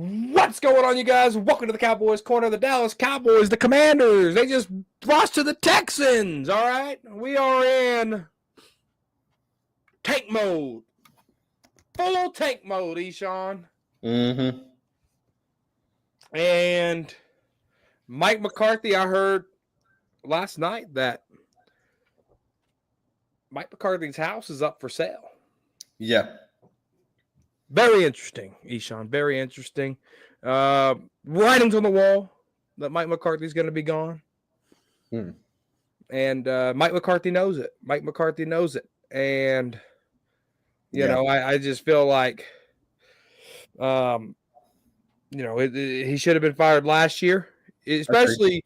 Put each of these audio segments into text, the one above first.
What's going on, you guys? Welcome to the Cowboys Corner. The Dallas Cowboys, the Commanders, they just lost to the Texans, all right? We are in tank mode. Full tank mode, Eshawn. Mm-hmm. And Mike McCarthy, I heard last night that Mike McCarthy's house is up for sale. Yeah. Very interesting, Eshawn. Very interesting. Writings on the wall that Mike McCarthy's going to be gone. And Mike McCarthy knows it. Mike McCarthy knows it. And, you know, I just feel like, he should have been fired last year, especially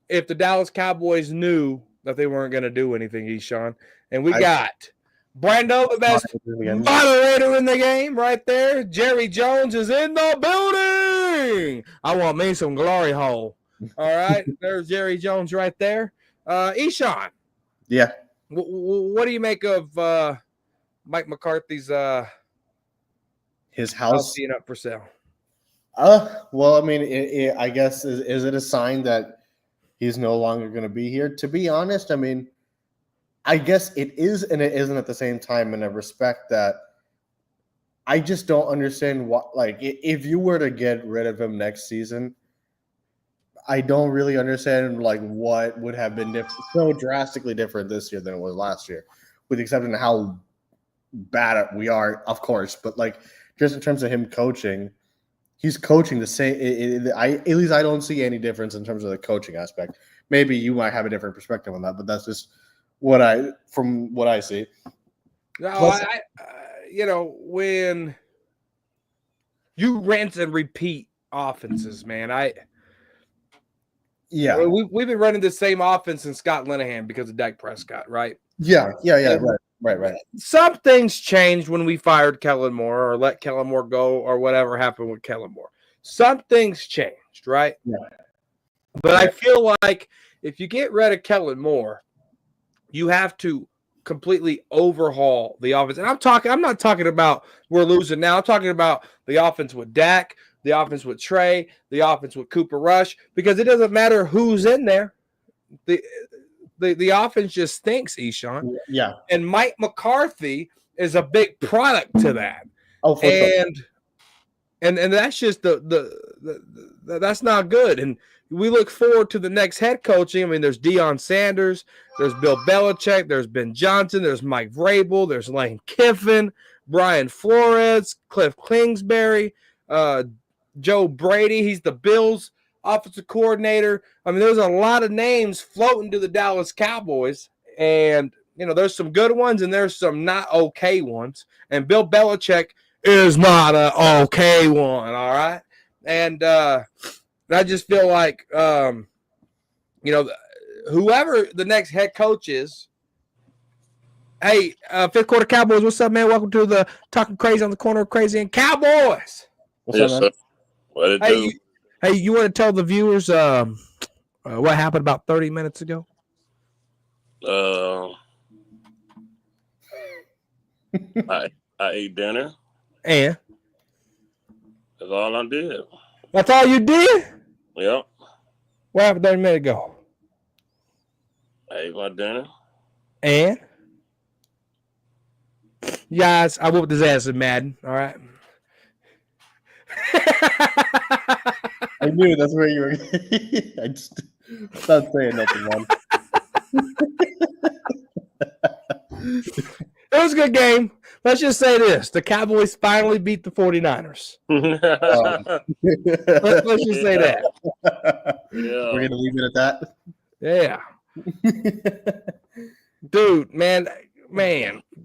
if the Dallas Cowboys knew that they weren't going to do anything, Eshawn. And we got Brando, the best moderator in the game right there. Jerry Jones is in the building. I want me some glory hole. All right. There's Jerry Jones right there. Eshawn. Yeah. What do you make of Mike McCarthy's his house being up for sale? Well, I mean, I guess, is it a sign that he's no longer going to be here? To be honest, I mean, I guess it is and it isn't at the same time, in a respect that I just don't understand what, like, if you were to get rid of him next season, I don't really understand, like, what would have been so drastically different this year than it was last year, with the exception of how bad we are, of course. But, like, just in terms of him coaching, he's coaching the same. At least I don't see any difference in terms of the coaching aspect. Maybe you might have a different perspective on that, but that's just from what I see. No, when you rinse and repeat offenses, man, we've been running the same offense in Scott Linehan because of Dak Prescott, right? Yeah, right. Some things changed when we fired Kellen Moore or let Kellen Moore go or whatever happened with Kellen Moore. Some things changed, right? Yeah. But I feel like if you get rid of Kellen Moore, you have to completely overhaul the offense. And I'm not talking about we're losing now. I'm talking about the offense with Dak, the offense with Trey, the offense with Cooper Rush, because it doesn't matter who's in there. The offense just stinks, Eshawn. Yeah. And Mike McCarthy is a big product to that. Oh, for sure. And that's just that's not good. And we look forward to the next head coaching. I mean, there's Deion Sanders, there's Bill Belichick, there's Ben Johnson, there's Mike Vrabel, there's Lane Kiffin, Brian Flores, Cliff Kingsbury, Joe Brady. He's the Bills offensive coordinator. I mean, there's a lot of names floating to the Dallas Cowboys, and there's some good ones and there's some not okay ones. And Bill Belichick is not an okay one, all right? And I just feel like, whoever the next head coach is, hey, Fifth Quarter Cowboys, what's up, man? Welcome to the Talking Crazy on the Corner of Crazy and Cowboys. Yes, sir. What it do? Hey, you want to tell the viewers what happened about 30 minutes ago? I ate dinner. And? That's all I did. That's all you did? Yep. What happened 30 minutes ago? I ate my dinner. And? Guys, I whooped his ass in Madden, all right? I knew that's where you were. I just not saying nothing, man. It was a good game. Let's just say this. The Cowboys finally beat the 49ers. Let's just say that. Yeah. We're going to leave it at that? Yeah. Dude, man.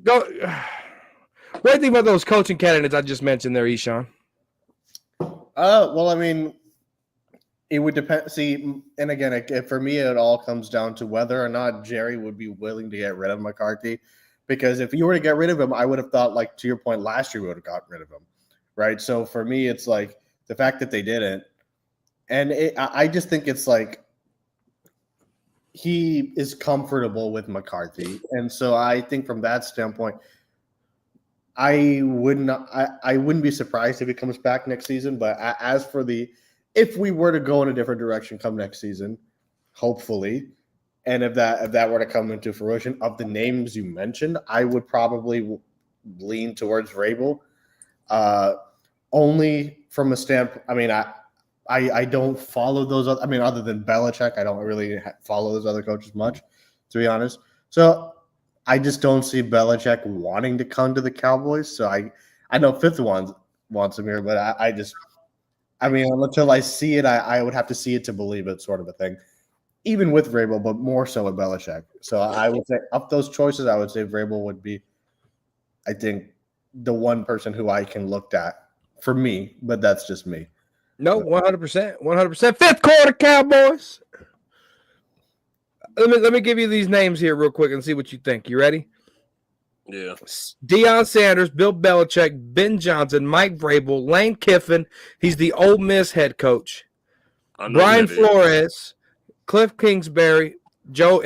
Go. What do you think about those coaching candidates I just mentioned there, Eshawn? Well, I mean, it would depend. See, and again, for me, it all comes down to whether or not Jerry would be willing to get rid of McCarthy. Because if you were to get rid of him, I would have thought, like, to your point, last year we would have got rid of him, right? So for me, it's like the fact that they didn't. And I just think it's like he is comfortable with McCarthy. And so I think from that standpoint, I wouldn't be surprised if he comes back next season. But as for if we were to go in a different direction come next season, hopefully, and if that were to come into fruition, of the names you mentioned, I would probably lean towards Vrabel. Only from a standpoint. I mean, I don't follow those. I mean, other than Belichick, I don't really follow those other coaches much, to be honest. So I just don't see Belichick wanting to come to the Cowboys. So I know Fifth wants him here, but I mean, until I see it, I would have to see it to believe it, sort of a thing. Even with Vrabel, but more so with Belichick. So I would say, of those choices, I would say Vrabel would be, I think, the one person who I can look at for me, but that's just me. No, 100%. 100%. Fifth quarter, Cowboys. Let me give you these names here real quick and see what you think. You ready? Yeah. Deion Sanders, Bill Belichick, Ben Johnson, Mike Vrabel, Lane Kiffin. He's the Ole Miss head coach. Brian Flores, Cliff Kingsbury, Joe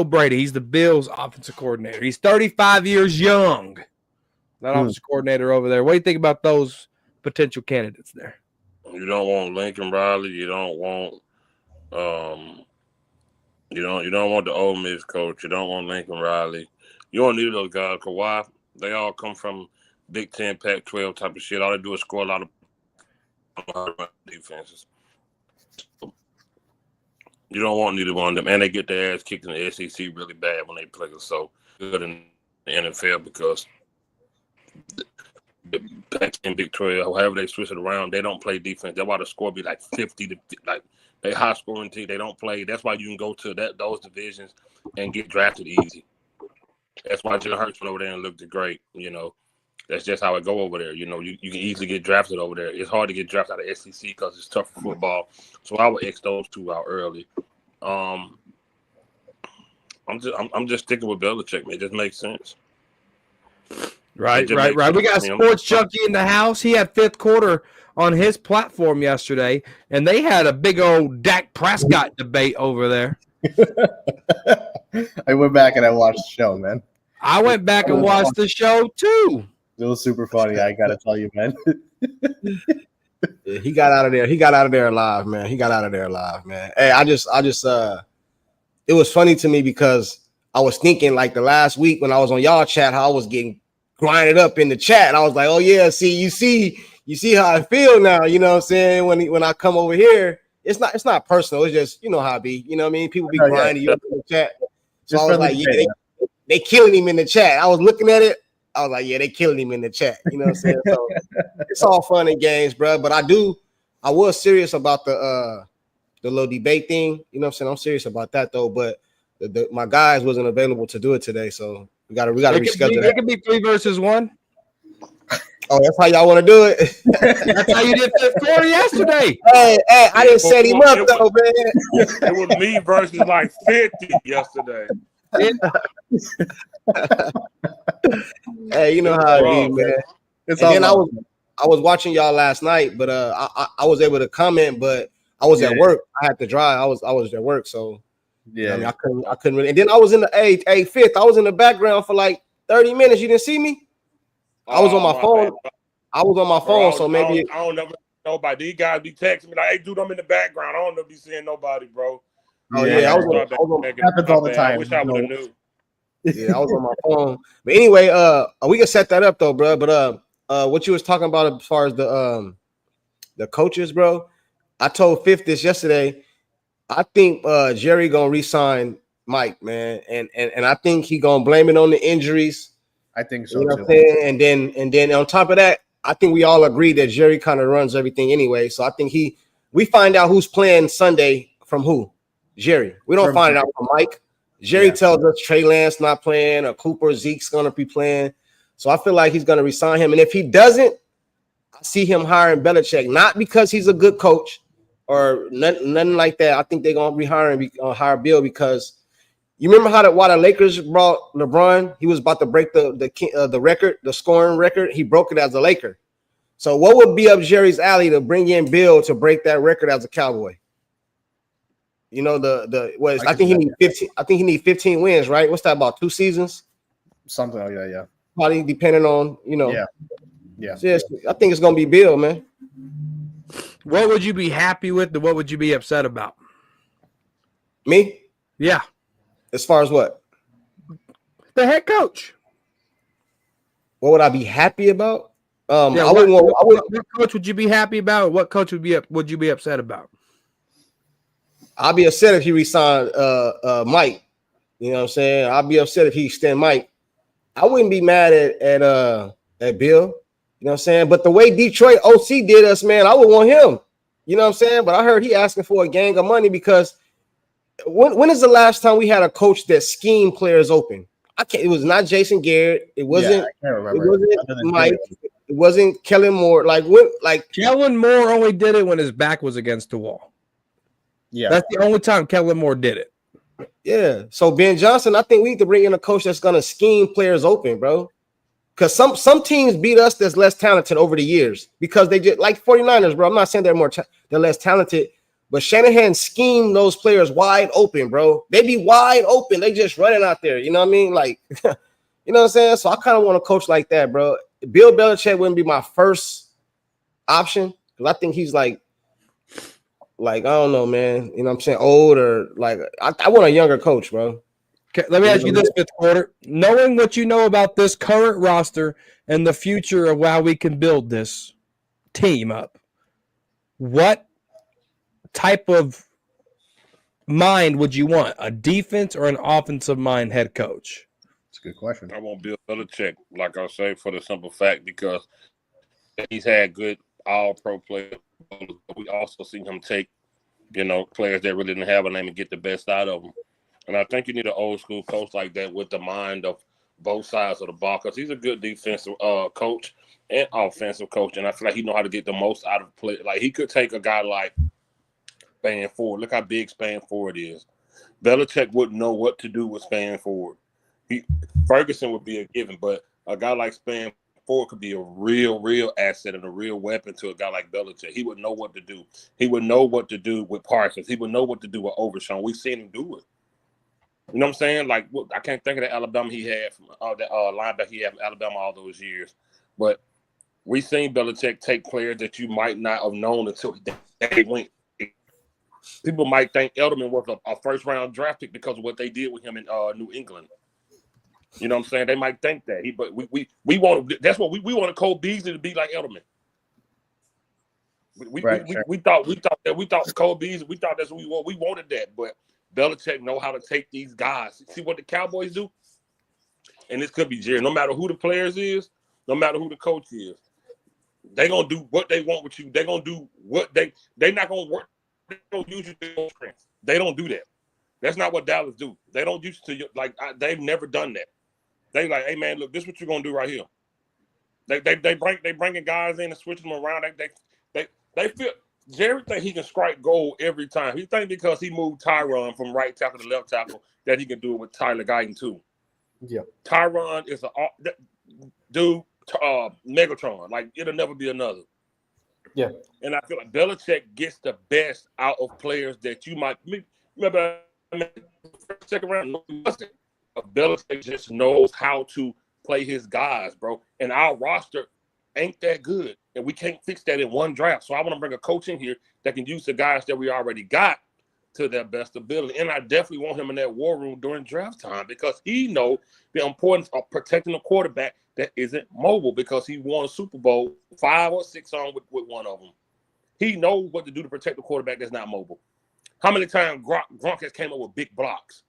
Brady. He's the Bills offensive coordinator. He's 35 years young. That offensive coordinator over there. What do you think about those potential candidates there? You don't want Lincoln Riley. You don't want you don't want the Ole Miss coach. You don't want Lincoln Riley. You don't need those guys. Cause why? They all come from Big 10, Pac-12 type of shit. All they do is score a lot of defenses. You don't want neither one of them, and they get their ass kicked in the SEC really bad when they play so good in the NFL because the Pac-10, Big 12, however they switch it around, they don't play defense. That's why the score be like 50 to like. They high scoring team. They don't play. That's why you can go to those divisions and get drafted easy. That's why Jalen Hurts went over there and looked great. You know, that's just how it go over there. You know, you can easily get drafted over there. It's hard to get drafted out of SEC because it's tough for football. So I would X those two out early. I'm just sticking with Belichick, man. It just makes sense. Right. We got a sports junkie in the house. He had fifth quarter on his platform yesterday, and they had a big old Dak Prescott debate over there. I went back and I watched the show, man. I went back and watched the show too. It was super funny. I gotta tell you, man. Yeah, he got out of there. He got out of there alive, man. Hey, I just it was funny to me because I was thinking like the last week when I was on y'all chat, how I was getting grinded up in the chat. I was like, oh yeah, you see how I feel now, you know what I'm saying? When I come over here, it's not personal, it's just, you know how it be, you know what I mean? People be grinding you up in the chat. So I was like, yeah, they killing him in the chat. I was looking at it, I was like, yeah, they killing him in the chat, you know what I'm saying? So it's all fun and games, bro. But I was serious about the little debate thing, you know what I'm saying? I'm serious about that though, but my guys wasn't available to do it today, so we gotta reschedule that. It could be 3 versus 1. Oh, that's how y'all want to do it. That's how you did fifth quarter yesterday. Hey, I didn't set him up though, man. It was me versus like 50 yesterday. Hey, you know how it be, man. And then I was watching y'all last night, but I was able to comment, but I was at work. I had to drive. I was at work, so yeah, I mean, I couldn't really. And then I was in the fifth. I was in the background for like 30 minutes. You didn't see me? I was on my phone. So maybe I don't know nobody. These guys be texting me like, "Hey, dude, I'm in the background. I don't know be seeing nobody, bro." Oh yeah, I was happens all the time. I wish I would have knew. Yeah, I was on my phone. But anyway, we can set that up though, bro. But what you was talking about as far as the coaches, bro. I told Fifth this yesterday. I think Jerry gonna re-sign Mike, man, and I think he gonna blame it on the injuries. I think so. You know what I'm saying? And then on top of that, I think we all agree that Jerry kind of runs everything anyway. So I think we find out who's playing Sunday from who? Jerry. We don't find it out from Mike. Jerry tells us Trey Lance not playing or Cooper Zeke's gonna be playing. So I feel like he's gonna resign him. And if he doesn't, I see him hiring Belichick, not because he's a good coach or nothing like that. I think they're gonna hire Bill because you remember why the Lakers brought LeBron? He was about to break the record, the scoring record. He broke it as a Laker. So what would be up Jerry's alley to bring in Bill to break that record as a Cowboy? You know I think he need 15. I think he need 15 wins, right? What's that about 2 seasons? Something like that, yeah. probably depending on, Yeah. So yes, I think it's gonna be Bill, man. What would you be happy with, and what would you be upset about? Me? Yeah, As far as what? the head coach. What would I be happy about? Yeah, I wouldn't want. what coach would you be happy about? What coach would you be upset about? I'll be upset if he resigned Mike. You know what I'm saying? I'll be upset if he extend Mike. I wouldn't be mad at Bill. You know what I'm saying? But the way Detroit OC did us, man, I would want him. You know what I'm saying? But I heard he asking for a gang of money because when is the last time we had a coach that schemed players open? It was not Jason Garrett. It wasn't. I can't remember. It wasn't Mike. It wasn't Kellen Moore. Kellen Moore only did it when his back was against the wall. Yeah, that's the only time Kellen Moore did it. Yeah. So Ben Johnson, I think we need to bring in a coach that's gonna scheme players open, bro. Because some teams beat us that's less talented over the years because they just like 49ers, bro. I'm not saying they're less talented, but Shanahan schemed those players wide open, bro. They be wide open. They just running out there. You know what I mean? Like, you know what I'm saying? So I kind of want a coach like that, bro. Bill Belichick wouldn't be my first option because I think he's like I don't know, man. You know what I'm saying? Old or like I want a younger coach, bro. Okay, let me ask you this, fifth quarter. Knowing what you know about this current roster and the future of how we can build this team up, what type of mind would you want? A defense or an offensive mind head coach? That's a good question. I want Bill Belichick, like I say, for the simple fact because he's had good all-pro players. We also see him take, players that really didn't have a name and get the best out of them. And I think you need an old-school coach like that with the mind of both sides of the ball because he's a good defensive coach and offensive coach, and I feel like he know how to get the most out of play. Like, he could take a guy like Span Ford. Look how big Span Ford is. Belichick wouldn't know what to do with Span Ford. Ferguson would be a given, but a guy like Span Ford could be a real asset and a real weapon to a guy like Belichick. He would know what to do. He would know what to do with Parsons. He would know what to do with Overshawn. We've seen him do it. You know what I'm saying? Like, I can't think of the Alabama he had from the linebacker he had from Alabama all those years. But we've seen Belichick take players that you might not have known until they went. People might think Edelman was a first-round draft pick because of what they did with him in New England. You know what I'm saying? They might think that. But we want. That's what we wanted Cole Beasley to be like Edelman. We thought Cole Beasley. We thought that's what we want. We wanted that, but Belichick know how to take these guys. See what the Cowboys do, and this could be Jerry. No matter who the players is, no matter who the coach is, they gonna do what they want with you. They gonna do what they not gonna work. They don't use you to your strengths. They don't do that. That's not what Dallas do. They don't use to they've never done that. They like, hey man, look, this is what you're gonna do right here. They bringing guys in and switching them around. They feel Jerry think he can strike gold every time. He think because he moved Tyron from right tackle to left tackle that he can do it with Tyler Guyton too. Yeah, Tyron is Megatron. Like, it'll never be another. Yeah, and I feel like Belichick gets the best out of players that you might remember. Second round, Belichick just knows how to play his guys, bro. And our roster ain't that good, and we can't fix that in one draft. So I want to bring a coach in here that can use the guys that we already got to their best ability. And I definitely want him in that war room during draft time because he knows the importance of protecting a quarterback that isn't mobile because he won Super Bowl 5 or 6 on with one of them. He knows what to do to protect the quarterback that's not mobile. How many times Gronk has came up with big blocks?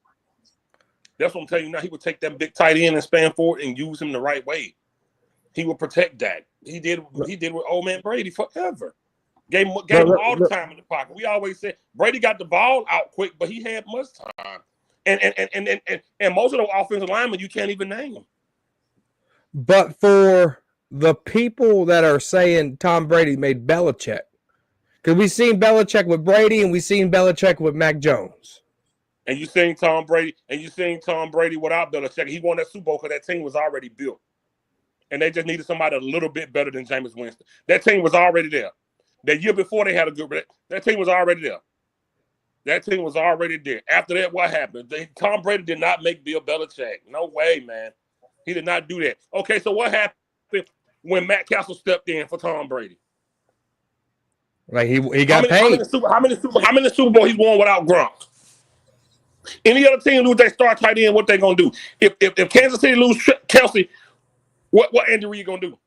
That's what I'm telling you now. He would take that big tight end and span forward and use him the right way. He would protect Dak. He did with old man Brady forever. Gave him all the time in the pocket. We always said Brady got the ball out quick, but he had much time. And most of those offensive linemen you can't even name. But for the people that are saying Tom Brady made Belichick, because we've seen Belichick with Brady and we've seen Belichick with Mac Jones. And you seen Tom Brady without Belichick. He won that Super Bowl because that team was already built. And they just needed somebody a little bit better than Jameis Winston. That team was already there. The year before they had a good – that team was already there. That team was already there. After that, what happened? Tom Brady did not make Bill Belichick. No way, man. He did not do that. Okay, so what happened when Matt Castle stepped in for Tom Brady? Like he got paid. How many Super Bowl he won without Gronk? Any other team lose their star tight end, what they gonna do? If Kansas City lose Kelsey, what Andy Reid gonna do?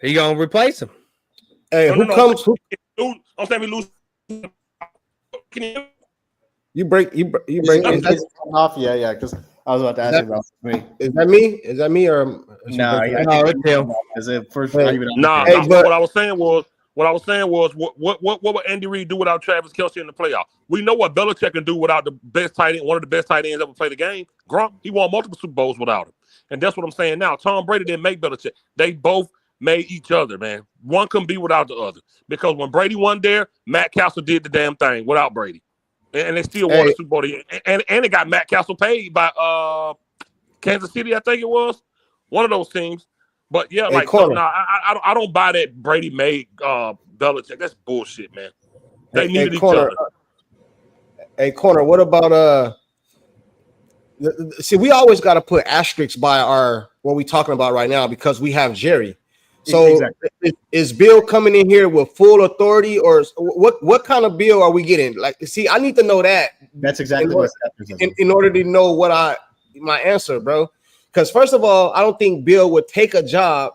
He gonna replace him. Hey, I'm saying we lose. You break off. Yeah. Because I was about to ask you about me. Is that me? Is that me or no? It's him. Is it first? Nah. Hey, what I was saying was, what would Andy Reid do without Travis Kelce in the playoff? We know what Belichick can do without the best tight end, one of the best tight ends ever play the game. Gronk, he won multiple Super Bowls without him, and that's what I'm saying now. Tom Brady didn't make Belichick; they both made each other. Man, one couldn't be without the other because when Brady won there, Matt Castle did the damn thing without Brady, and they still won the Super Bowl. And it got Matt Castle paid by Kansas City, I think it was one of those teams. But yeah, I don't buy that Brady made Belichick. That's bullshit, man. They needed each other. Hey, Corner, what about see, we always got to put asterisks by what we talking about right now because we have Jerry. So exactly. Is Bill coming in here with full authority, or what kind of bill are we getting? Like, see, I need to know that. That's exactly what in order to know what my answer, bro. Because first of all, I don't think Bill would take a job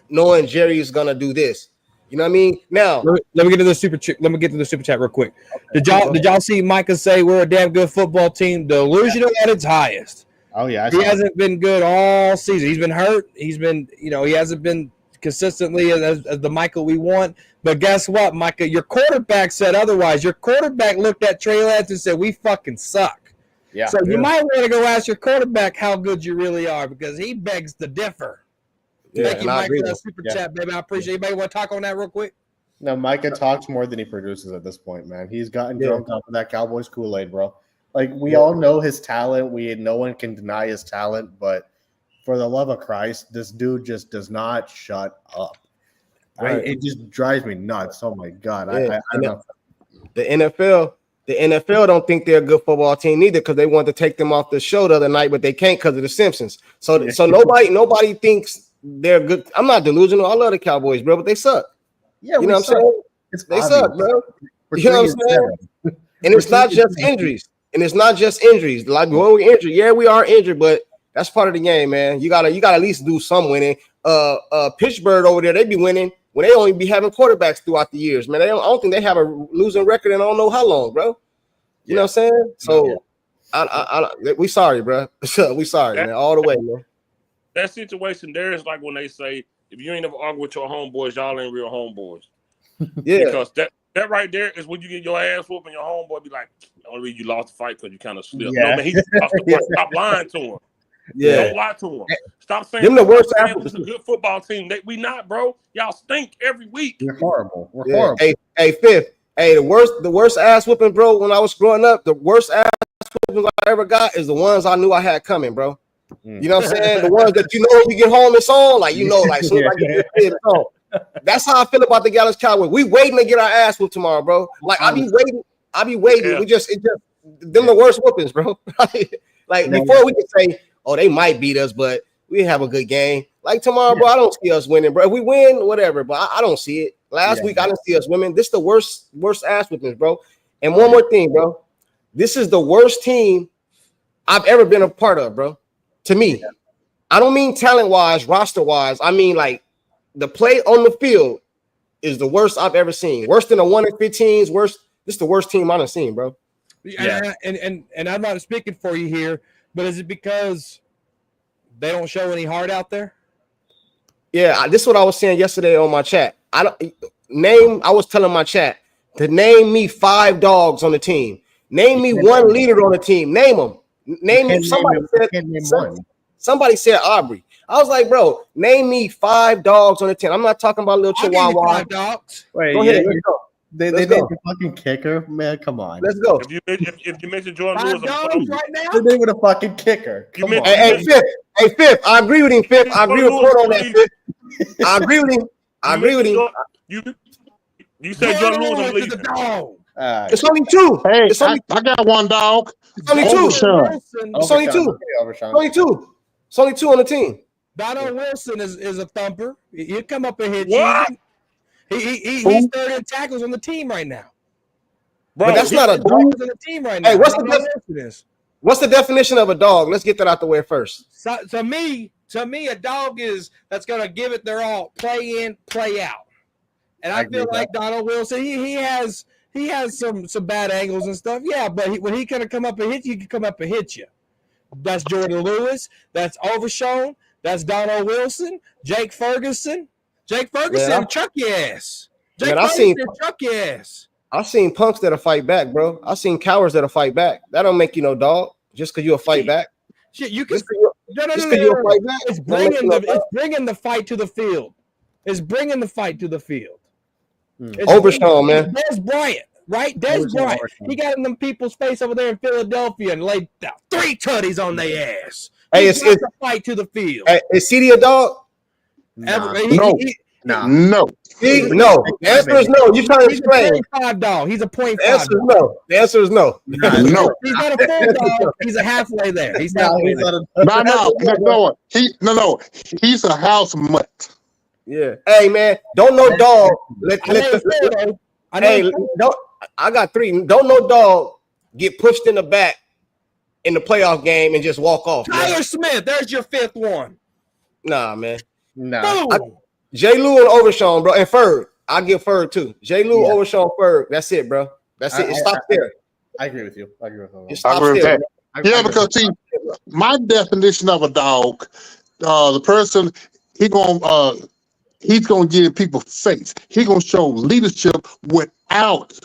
knowing Jerry is gonna do this. You know what I mean? Now, let me get to the super chat. Let me get to the super chat real quick. Okay, did y'all see Micah say we're a damn good football team? Delusional at its highest. Oh yeah, he hasn't been good all season. He's been hurt. He's been, he hasn't been consistently as the Micah we want. But guess what, Micah? Your quarterback said otherwise. Your quarterback looked at Trey Lance and said, "We fucking suck." Yeah. So you might want to go ask your quarterback how good you really are because he begs to differ. Yeah, thank you, Mike, for that super chat, baby. I appreciate it. Anybody want to talk on that real quick? No, Micah talks more than he produces at this point, man. He's gotten drunk off of that Cowboys Kool-Aid, bro. Like, we all know his talent. No one can deny his talent, but for the love of Christ, this dude just does not shut up. It just drives me nuts. Oh, my God. I don't know. The NFL don't think they're a good football team either because they want to take them off the show the other night, but they can't because of the Simpsons. So nobody thinks they're good. I'm not delusional. I love the Cowboys, bro, but they suck. Yeah, you know what I'm saying? They suck, bro. You know what I'm saying? And it's not just injuries. Like when we're injured, yeah, we are injured, but that's part of the game, man. You gotta at least do some winning. Pittsburgh over there, they be winning when they only be having quarterbacks throughout the years, man. I don't think they have a losing record in I don't know how long, bro. You know what I'm saying? So we sorry, bro. We sorry, man, all the way, man. That situation there is like when they say, if you ain't ever argue with your homeboys, y'all ain't real homeboys. Yeah. Because that right there is when you get your ass whooped and your homeboy be like, the only reason you lost the fight because you kind of slipped. Yeah. No, man, stop lying to him. Yeah. Don't lie to him. Stop saying them the worst this is a good football team. We not, bro. Y'all stink every week. We're horrible. We're horrible. Hey, Fifth. Hey, the worst ass whooping, bro, when I was growing up, the worst ass whooping I ever got is the ones I knew I had coming, bro. You know what I'm saying? The ones that when you get home, it's on. Like, like, soon as I get it's on. That's how I feel about the Dallas Cowboys. We waiting to get our ass whooped tomorrow, bro. Like, I be waiting. Yeah. It's just them the worst whoopings, bro. Before we can say, oh, they might beat us, but we have a good game. Like tomorrow, bro, I don't see us winning, bro. If we win, whatever, but I don't see it. Last week, I didn't see us winning. This is the worst ass whoopings, bro. And one more thing, bro. This is the worst team I've ever been a part of, bro. To me, I don't mean talent-wise, roster-wise. I mean, like, the play on the field is the worst I've ever seen. Worse than the 1-15s. Worse. This is the worst team I've seen, bro. Yeah. And I'm not speaking for you here, but is it because they don't show any heart out there? Yeah, this is what I was saying yesterday on my chat. I was telling my chat to name me 5 dogs on the team. Name me one leader on the team. Name them. Somebody said Aubrey. I was like, bro, name me 5 dogs on the team. I'm not talking about little Chihuahua. 5 dogs. Wait, go ahead. Let's go. They named the fucking kicker, man. Come on, let's go. If you mention Jordan Lewis, right now, they named a fucking kicker. Come on. Hey, Fifth. I agree with him, Fifth. I agree with Port on that, Fifth. I agree with him. You said Jordan Lewis is the dog. It's only 2. Hey, it's only I got one dog. It's only 2. It's only 2. Only 2. It's only 2 on the team. Donald Wilson is a thumper. He'll come up and hit What? you. He's third in tackles on the team right now. Bro, But that's not a dog. On the team right now. Hey, what's the definition of a dog? Let's get that out the way first. So, to me, a dog is that's gonna give it their all, play in, play out. And I feel like Donald Wilson, he has some bad angles and stuff. Yeah, but when he gonna come up and hit you, he can come up and hit you. That's Jordan Lewis. That's Overshown. That's Donald Wilson. Jake Ferguson. Chuck your ass. Chuck your ass. I've seen punks that'll fight back, bro. I've seen cowards that'll fight back. That don't make you no dog just because you'll fight back. Shit, you can. No. It's bringing the fight to the field. It's bringing the fight to the field. Overshown, man. Des Bryant, right? Des Bryant. He got in them people's face over there in Philadelphia and laid down 3 tutties on their ass. Hey, it's a fight to the field. Hey, is CD a dog? No. No. No. The answer is no. You're trying to explain. He's a 0.5 dog. He's a 0.5. The answer is no. No. He's not a full dog. He's a halfway there. He's halfway there. No. He's a house mutt. Yeah. Hey, man. Don't no dog. I got 3. Don't no dog get pushed in the back in the playoff game and just walk off. Tyler man. Smith. There's your 5th one. Nah, man. No. J. Lou and Overshown, bro, and Ferg. I give Ferg too. J. Lou, Overshown, Ferg. That's it, bro. That's it. It stops there. I agree with you. It stops there. Yeah, because see, my definition of a dog, the person he's gonna get in people's face. He's gonna show leadership without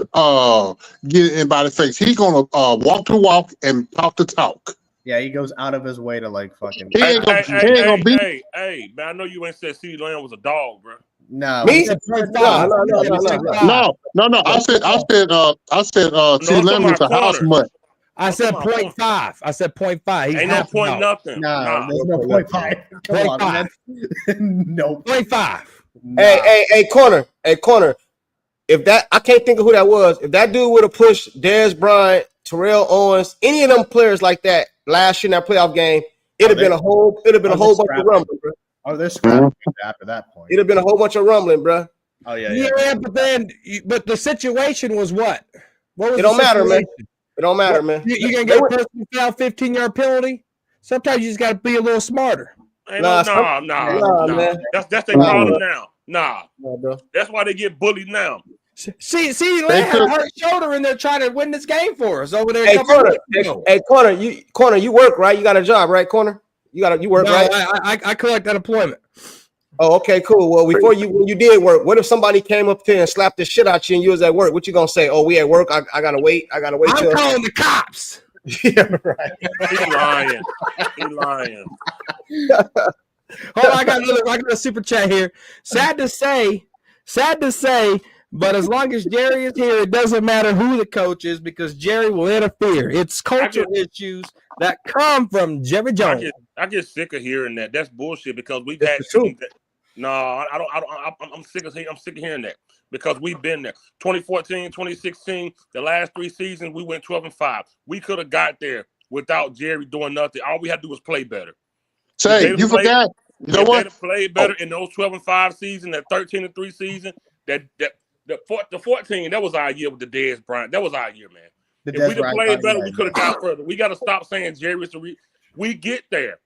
getting in by the face. He's gonna walk the walk and talk the talk. Yeah, he goes out of his way to like fucking. Hey, man, I know you ain't said CeeDee Lamb was a dog, bro. No, me? No. I said CeeDee Lamb is a house mutt. I said 0.5. I said 0.5. He's ain't no point nothing. No, there's no 0.5. Come on, man. No 0.5. Hey, corner. If that, I can't think of who that was. If that dude would have pushed Dez Bryant, Terrell Owens, any of them players like that last year in that playoff game, it'd have been a whole bunch of rumbling, bro. Oh, they're scrapping after that point. It'd have been a whole bunch of rumbling, bro. Oh yeah. But the situation was what? What was it don't matter, man. It don't matter, man. You gonna get a personal foul, 15-yard penalty? Sometimes you just gotta be a little smarter. Nah, man. That's their problem now. Nah, bro. That's why they get bullied now. See, they had a hurt shoulder and they're trying to win this game for us over there. Corner, you work, right? You got a job, right, Corner? You work, right? I collect unemployment. Oh, okay, cool. Well, when you did work, what if somebody came up here and slapped the shit out you and you was at work? What you gonna say? Oh, we at work. I gotta wait. I'm calling the cops. Yeah, right. He's lying. Hold on, I got a super chat here. Sad to say, but as long as Jerry is here, it doesn't matter who the coach is because Jerry will interfere. It's cultural issues that come from Jerry Jones. I get sick of hearing that. That's bullshit because we've had teams that. No, I don't. I'm sick of hearing that because we've been there. 2014, 2016, the last 3 seasons, we went 12-5. We could have got there without Jerry doing nothing. All we had to do was play better. Say, you forgot. You know what? Played better in those 12-5 season, that 13-3 season, the 14, that was our year with the Dez Bryant. That was our year, man. If we'd have played better, we could have got further. We got to stop saying Jerry's we get there.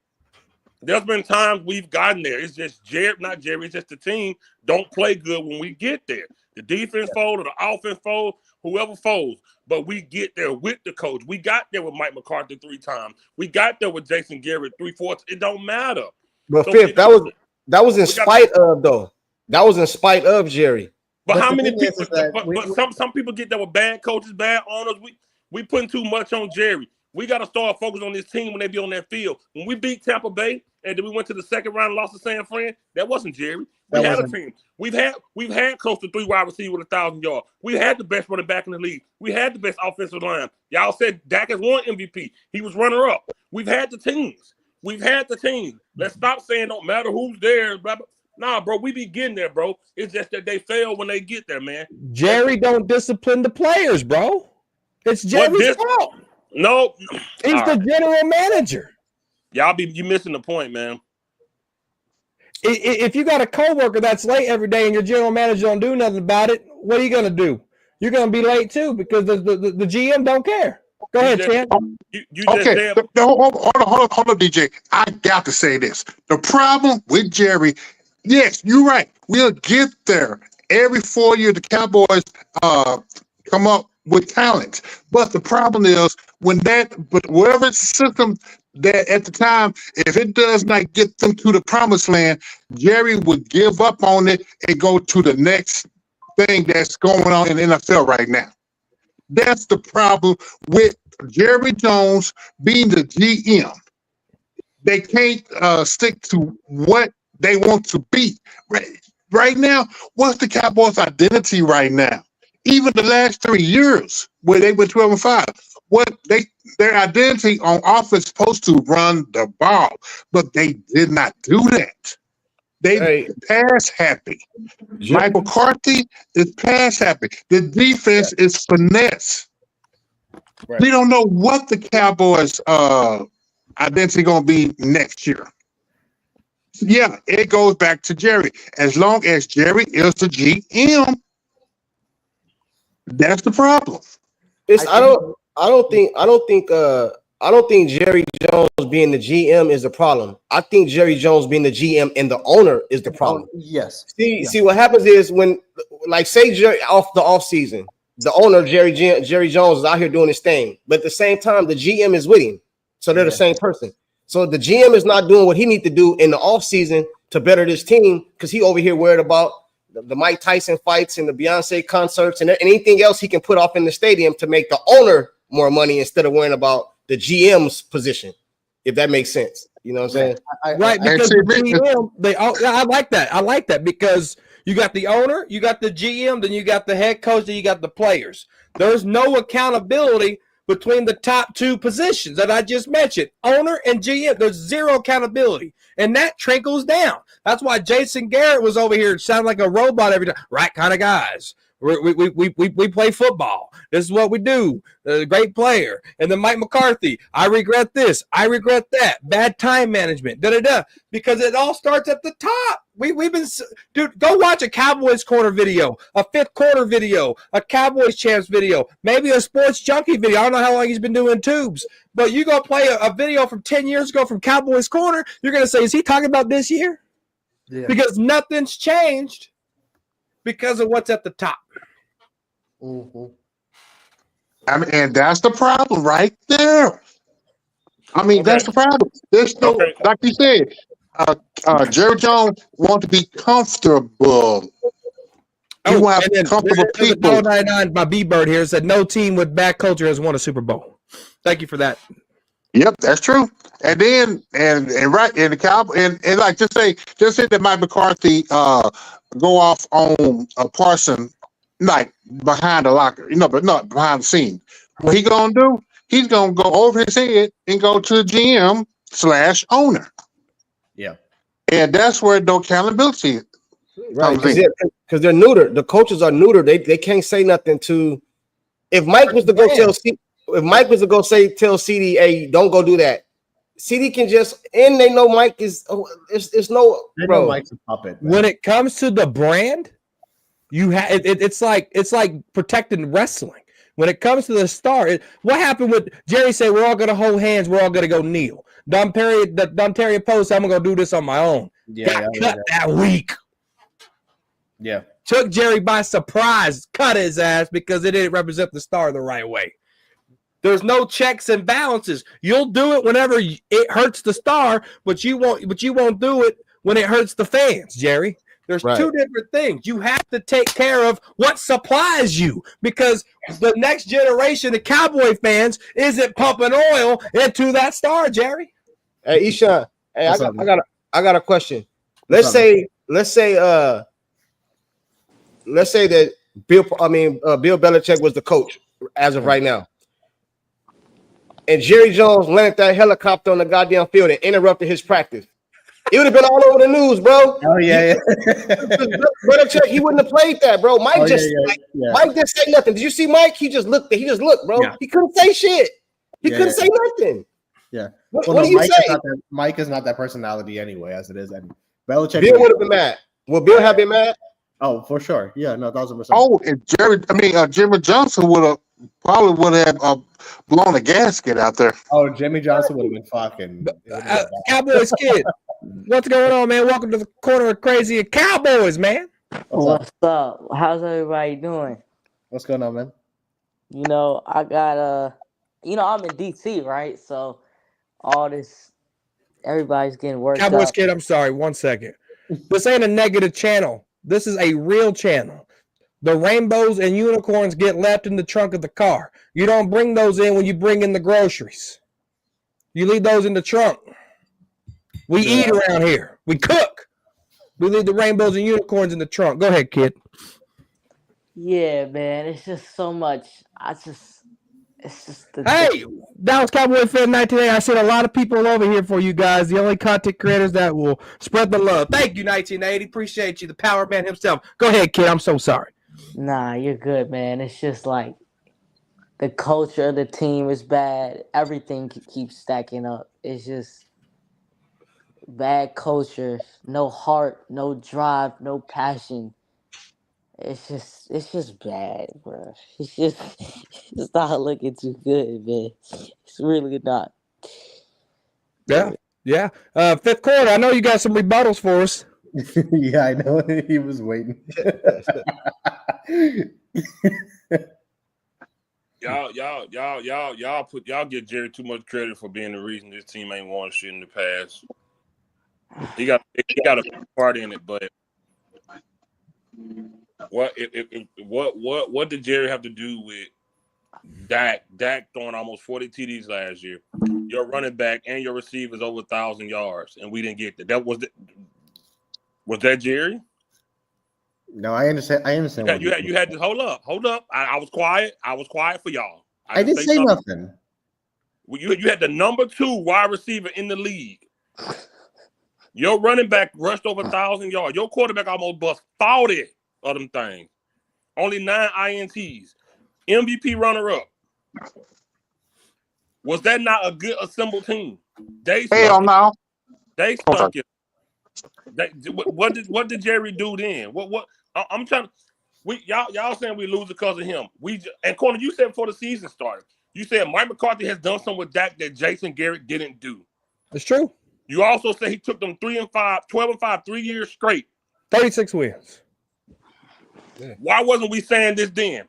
There's been times we've gotten there. It's just not Jerry. It's just the team don't play good when we get there. The defense fold or the offense fold, whoever folds. But we get there with the coach. We got there with Mike McCarthy 3 times. We got there with Jason Garrett 3/4. It don't matter. But so Fifth, that was in spite of though. That was in spite of Jerry. But how many people? But some people get there with bad coaches, bad owners. We putting too much on Jerry. We got to start focusing on this team when they be on that field. When we beat Tampa Bay and then we went to the second round and lost to San Fran, that wasn't Jerry. We had a team. We've had close to 3 wide receivers with 1,000 yards. We had the best running back in the league. We had the best offensive line. Y'all said Dak has won MVP. He was runner up. We've had the teams. Let's stop saying don't matter who's there. Blah, blah. Nah, bro, we be getting there, bro. It's just that they fail when they get there, man. Jerry don't discipline the players, bro. It's Jerry's fault. No. He's the general manager. You missing the point, man. If you got a coworker that's late every day and your general manager don't do nothing about it, what are you gonna do? You're gonna be late too because the GM don't care. Go ahead, Chan. Okay, hold on, DJ. I got to say this. The problem with Jerry, yes, you're right. We'll get there. Every 4 years, the Cowboys come up with talent. But the problem is whatever system that at the time, if it does not get them to the promised land, Jerry would give up on it and go to the next thing that's going on in the NFL right now. That's the problem with Jerry Jones being the GM. They can't stick to what they want to be. Right now, what's the Cowboys' identity right now? Even the last 3 years where they went 12-5, their identity on offense supposed to run the ball, but they did not do that. They pass happy. Mike McCarthy is pass happy. The defense is finesse. Right. We don't know what the Cowboys' identity going to be next year. Yeah, it goes back to Jerry. As long as Jerry is the GM, that's the problem. I don't think Jerry Jones being the GM is the problem. I think Jerry Jones being the GM and the owner is the problem. Yes. See what happens is when, like, say Jerry off season, the owner Jerry Jones is out here doing his thing, but at the same time the GM is with him, so they're the same person. So the GM is not doing what he needs to do in the off season to better this team because he over here worried about the Mike Tyson fights and the Beyonce concerts and anything else he can put off in the stadium to make the owner more money instead of worrying about the GM's position, if that makes sense. You know what I'm saying? Right, because the GM, I like that. I like that because you got the owner, you got the GM, then you got the head coach, then you got the players. There's no accountability between the top two positions that I just mentioned, owner and GM. There's zero accountability, and that trickles down. That's why Jason Garrett was over here sounding like a robot every time. Right kind of guys. We play football. This is what we do. Great player. And then Mike McCarthy. I regret this. I regret that. Bad time management. Because it all starts at the top. We've been, dude. Go watch a Cowboys corner video, a fifth quarter video, a Cowboys champs video, maybe a sports junkie video. I don't know how long he's been doing tubes, but you go play a video from 10 years ago from Cowboys corner. You're gonna say, is he talking about this year? Yeah. Because nothing's changed because of what's at the top. Mm-hmm. I mean, and that's the problem right there. I mean, that's the problem. There's no, like you said, Jerry Jones wants to be comfortable. He wants comfortable people. 99 by B-Bird here said no team with bad culture has won a Super Bowl. Thank you for that. Yep, that's true. And then and the Cowboys and like just say that Mike McCarthy go off on a Parsons like behind the locker, but not behind the scene. What he gonna do? He's gonna go over his head and go to the GM/owner. Yeah, and that's where no accountability. Right, because they're neutered. The coaches are neutered. They can't say nothing to. If Mike was to go tell CD, hey, don't go do that. CD can just, and they know Mike is. It's no, bro. Mike's a puppet. Man. When it comes to the brand, you have it's like protecting wrestling. When it comes to the star, what happened with Jerry said we're all gonna hold hands, we're all gonna go kneel. Dom Perry Post, I'm gonna go do this on my own. Got cut that week. Yeah. Took Jerry by surprise, cut his ass because it didn't represent the star the right way. There's no checks and balances. You'll do it whenever it hurts the star, but you won't do it when it hurts the fans, Jerry. There's two different things. You have to take care of what supplies you because the next generation of Cowboy fans isn't pumping oil into that star, Jerry. Hey, Ishan. Hey, I got a question. Let's say that Bill Belichick was the coach as of right now. And Jerry Jones landed that helicopter on the goddamn field and interrupted his practice. It would have been all over the news, bro. Oh yeah. Belichick, he wouldn't have played that, bro. Mike Mike didn't say nothing. Did you see Mike? He just looked, bro. Yeah. He couldn't say shit. He couldn't say nothing. Yeah. What, Well, what no, do you Mike say? is not that. Mike is not that personality anyway, as it is. And Belichick. Bill would have been mad. Will Bill have been mad? Oh, for sure. Yeah, no, 1,000%. Oh, and Jimmy Johnson would have blown a gasket out there. Oh, Jimmy Johnson would have been fucking. Cowboys kid, what's going on, man? Welcome to the corner of crazy Cowboys, man. What's up? What's up? How's everybody doing? What's going on, man? I got I'm in DC, right? So all this, everybody's getting worked Cowboys up. kid, I'm sorry. 1 second. This ain't a negative channel. This is a real channel. The rainbows and unicorns get left in the trunk of the car. You don't bring those in when you bring in the groceries. You leave those in the trunk. We eat around here. We cook. We leave the rainbows and unicorns in the trunk. Go ahead, kid. Yeah, man, it's just so much. It's just the Hey, Dallas Cowboy fan night today. I seen a lot of people over here for you guys. The only content creators that will spread the love. Thank you, 1980. Appreciate you. The power man himself. Go ahead, kid. I'm so sorry. Nah, you're good, man. It's just like the culture of the team is bad. Everything keeps stacking up. It's just bad culture, no heart, no drive, no passion. It's just bad, bro. It's not looking too good, man. It's really not. Yeah. Fifth quarter. I know you got some rebuttals for us. Yeah, I know. He was waiting. Y'all give Jerry too much credit for being the reason this team ain't won shit in the past. He got a part in it, but what did Jerry have to do with Dak throwing almost 40 TDs last year? Your running back and your receivers over 1,000 yards, and we didn't get that. Was that Jerry? No, I understand. You had to hold up. I was quiet. I was quiet for y'all. I didn't say nothing. You had the number 2 wide receiver in the league. Your running back rushed over 1,000 yards. Your quarterback almost bust 40 of them things. Only 9 INTs. MVP runner-up. Was that not a good assembled team? Hell no. They stunk it. What did Jerry do then? What I'm trying to y'all saying we lose because of him. And Corner, you said before the season started, you said Mike McCarthy has done something with Dak that Jason Garrett didn't do. It's true. You also said he took them 12-5, 3 years straight. 36 wins. Yeah. Why wasn't we saying this then?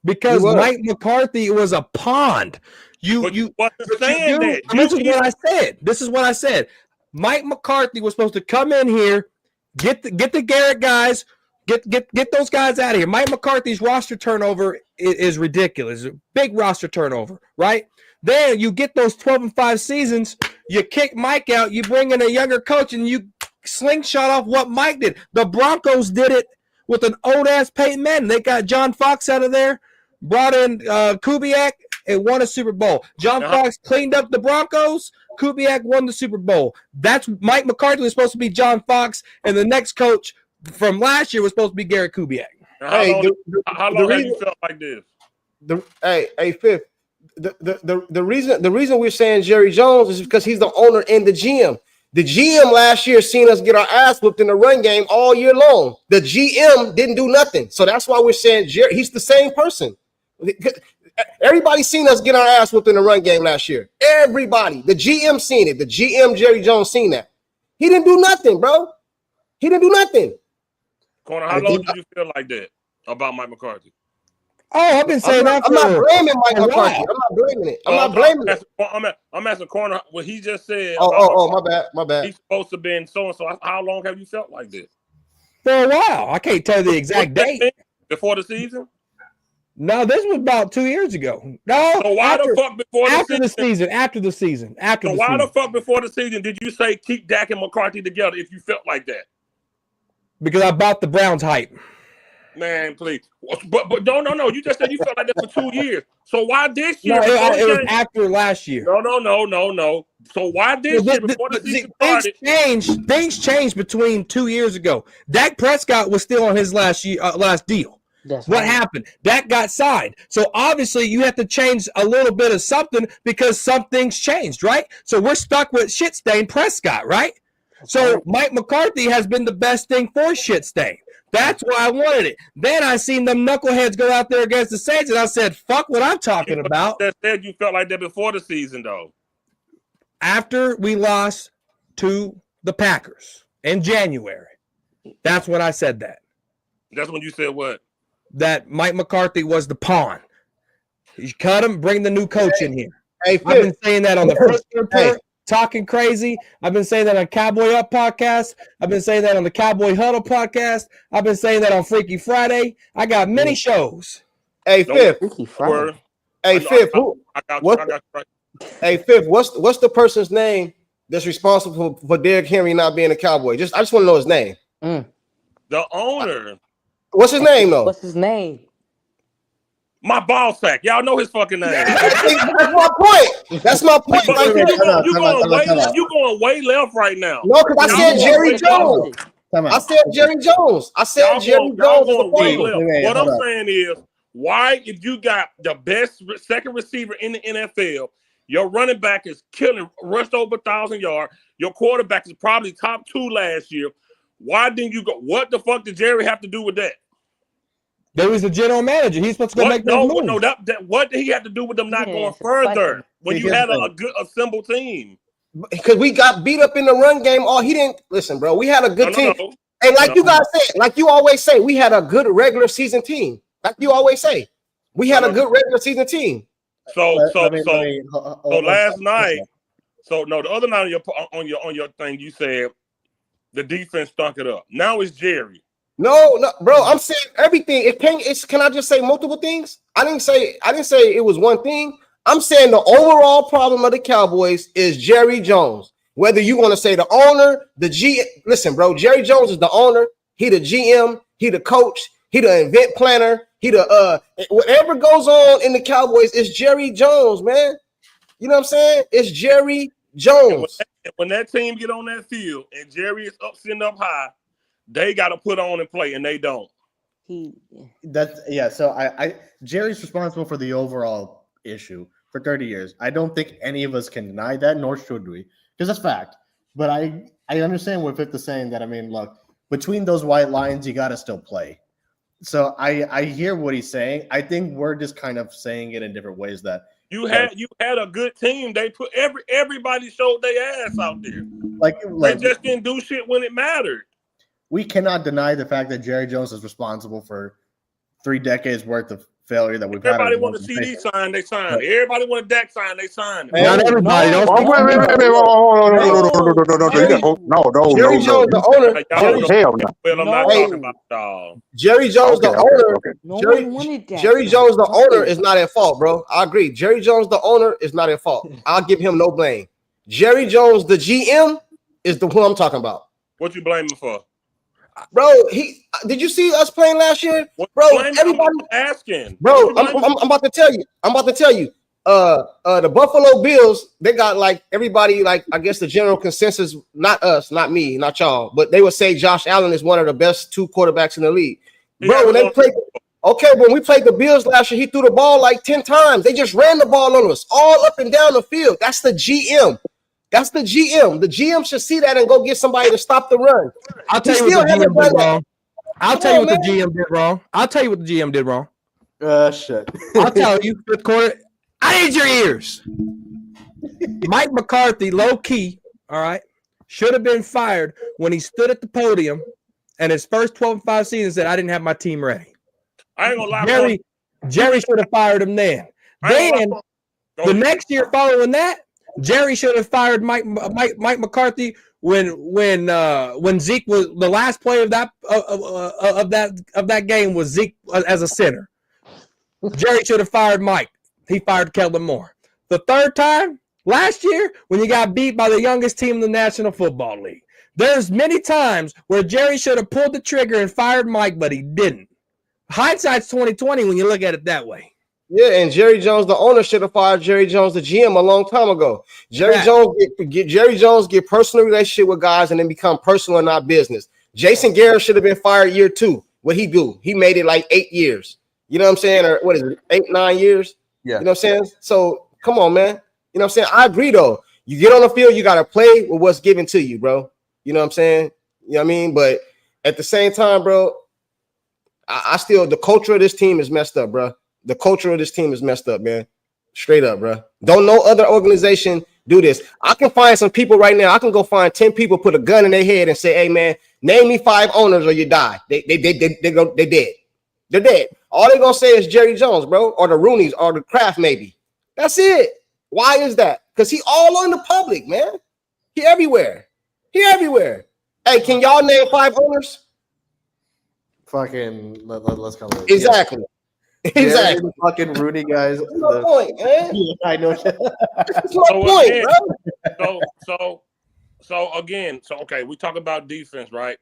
Because Mike McCarthy was a pond. You wasn't saying that. This is what I said. Mike McCarthy was supposed to come in here, get the Garrett guys, get those guys out of here. Mike McCarthy's roster turnover is ridiculous. Big roster turnover, right? Then you get those 12-5 seasons, you kick Mike out, you bring in a younger coach, and you slingshot off what Mike did. The Broncos did it with an old-ass Peyton Manning. They got John Fox out of there, brought in Kubiak, and won a Super Bowl. John Fox cleaned up the Broncos. Kubiak won the Super Bowl. That's Mike McCarthy was supposed to be John Fox, and the next coach from last year was supposed to be Garrett Kubiak. How long have you felt like this? Fifth. The reason we're saying Jerry Jones is because he's the owner and the GM. The GM last year seen us get our ass whipped in the run game all year long. The GM didn't do nothing. So that's why we're saying Jerry, he's the same person. Everybody seen us get our ass whipped in the run game last year. Everybody. The GM seen it. The GM, Jerry Jones, seen that. He didn't do nothing, bro. He didn't do nothing. Corner, how long did you feel like that about Mike McCarthy? Oh, I've been saying that. I'm not blaming Mike McCarthy. I'm not blaming it. I'm not blaming it. I'm asking Corner what he just said. My bad. He's supposed to have been so and so. How long have you felt like this? For a while. I can't tell you the exact date. Before the season? No, this was about 2 years ago. No. So why the fuck before the season? After the season. So why the fuck before the season did you say keep Dak and McCarthy together if you felt like that? Because I bought the Browns hype. Man, please. But no. You just said you felt like that for 2 years. So why this year? No, it was after last year. No. So why this year before the season started? Things changed between 2 years ago. Dak Prescott was still on his last deal. That's What right. happened? Dak got signed. So obviously you have to change a little bit of something because something's changed, right? So we're stuck with shit stain Prescott, right? So Mike McCarthy has been the best thing for shit stain. That's why I wanted it. Then I seen them knuckleheads go out there against the Saints, and I said, fuck what I'm talking about. That said you felt like that before the season, though. After we lost to the Packers in January, that's when I said that. That's when you said what? That Mike McCarthy was the pawn. You cut him, bring the new coach in here. Hey, I've been saying that on the first report, talking crazy. I've been saying that on Cowboy Up podcast. I've been saying that on the Cowboy Huddle podcast. I've been saying that on Freaky Friday. I got many shows. Hey, Fifth. Freaky Friday. Hey, Fifth. I got you right. Hey, Fifth. What's the person's name that's responsible for Derrick Henry not being a Cowboy? I just want to know his name. The owner. What's his name though? What's his name? My ball sack. Y'all know his fucking name. That's my point. That's my point. You going way left right now. No, because I said Jerry Jones. I said Jerry Jones. I said Jerry Jones is the way point. left. What I'm saying is, why, if you got the best second receiver in the NFL, your running back is killing, rushed over 1,000 yards. Your quarterback is probably top 2 last year. Why didn't you go? What the fuck did Jerry have to do with that? There was the general manager. He's supposed to go make those moves. No, what did he have to do with them not going further when you had a good assembled team? Because we got beat up in the run game. Oh, he didn't listen, bro. We had a good team. No. And like you guys said, like you always say, we had a good regular season team. Like you always say, we had a good regular season team. So last night, the other night on your thing, you said the defense stunk it up. Now it's Jerry. No, bro. I'm saying everything. Can I just say multiple things? I didn't say it was one thing. I'm saying the overall problem of the Cowboys is Jerry Jones. Whether you want to say the owner, the G. Listen, bro. Jerry Jones is the owner. He the GM. He the coach. He the event planner. He the whatever goes on in the Cowboys is Jerry Jones, man. You know what I'm saying? It's Jerry Jones. When that team get on that field and Jerry is sitting up high, they got to put on and play, and they don't. So Jerry's responsible for the overall issue for 30 years. I don't think any of us can deny that, nor should we, because that's fact. But I understand what Fifth is saying. That, I mean, look, between those white lines, you got to still play. So I hear what he's saying. I think we're just kind of saying it in different ways. That you had a good team. They put everybody showed their ass out there. Like they just didn't do shit when it mattered. We cannot deny the fact that Jerry Jones is responsible for 3 decades worth of failure that we've had. Everybody want a CD signed, they signed. Everybody want a Dak signed, they signed. Not everybody. No. Jerry Jones, the owner. Hell no. Well, I'm not talking about y'all. Jerry Jones, the owner. Okay. Jerry Jones, the owner, is not at fault, bro. I agree. Jerry Jones, the owner, is not at fault. I'll give him no blame. Jerry Jones, the GM, is the one I'm talking about. What you blaming for? Bro, did you see us playing last year? Bro, everybody asking. Bro, I'm about to tell you. The Buffalo Bills, they got like everybody, like I guess the general consensus, not us, not me, not y'all, but they would say Josh Allen is one of the best 2 quarterbacks in the league. Bro, when they played, when we played the Bills last year, he threw the ball like 10 times. They just ran the ball on us all up and down the field. That's the GM. That's the GM. The GM should see that and go get somebody to stop the run. I'll tell you what the GM did wrong. I'll tell you what the GM did wrong. I'll tell you what the GM did wrong. Shit. I'll tell you, 5th quarter. I need your ears. Mike McCarthy, low key, all right, should have been fired when he stood at the podium and his first 12-5 season said, I didn't have my team ready. I ain't gonna lie. Jerry should have fired him then. Then the next year following that, Jerry should have fired Mike McCarthy when Zeke was the last play of that game was Zeke as a center. Jerry should have fired Mike. He fired Kellen Moore. The 3rd time last year when you got beat by the youngest team in the National Football League. There's many times where Jerry should have pulled the trigger and fired Mike, but he didn't. Hindsight's 2020 when you look at it that way. Yeah, and Jerry Jones, the owner, should have fired Jerry Jones, the GM, a long time ago. Jerry Jones get personal relationship with guys and then become personal and not business. Jason Garrett should have been fired year 2. what he do? He made it like 8 years. You know what I'm saying? Or what is it? 8, 9 years? Yeah. You know what I'm saying? So come on, man. You know what I'm saying? I agree though. You get on the field, you gotta play with what's given to you, bro. You know what I'm saying? You know what I mean? But at the same time, bro, I still, the culture of this team is messed up, bro. The culture of this team is messed up, man. Straight up, bro. Don't no other organization do this. I can find some people right now. I can go find 10 people, put a gun in their head and say, hey, man, name me 5 owners or you die. They dead. They're dead. All they gonna say is Jerry Jones, bro, or the Rooneys or the Kraft, maybe. That's it. Why is that? Because he all on the public, man. He everywhere. He everywhere. Hey, can y'all name 5 owners? Fucking let's go. Exactly. Yeah. Exactly. The fucking Rooney guys. That's my point, man. Yeah, I know. That's my point, again, bro. So again, okay, we talk about defense, right?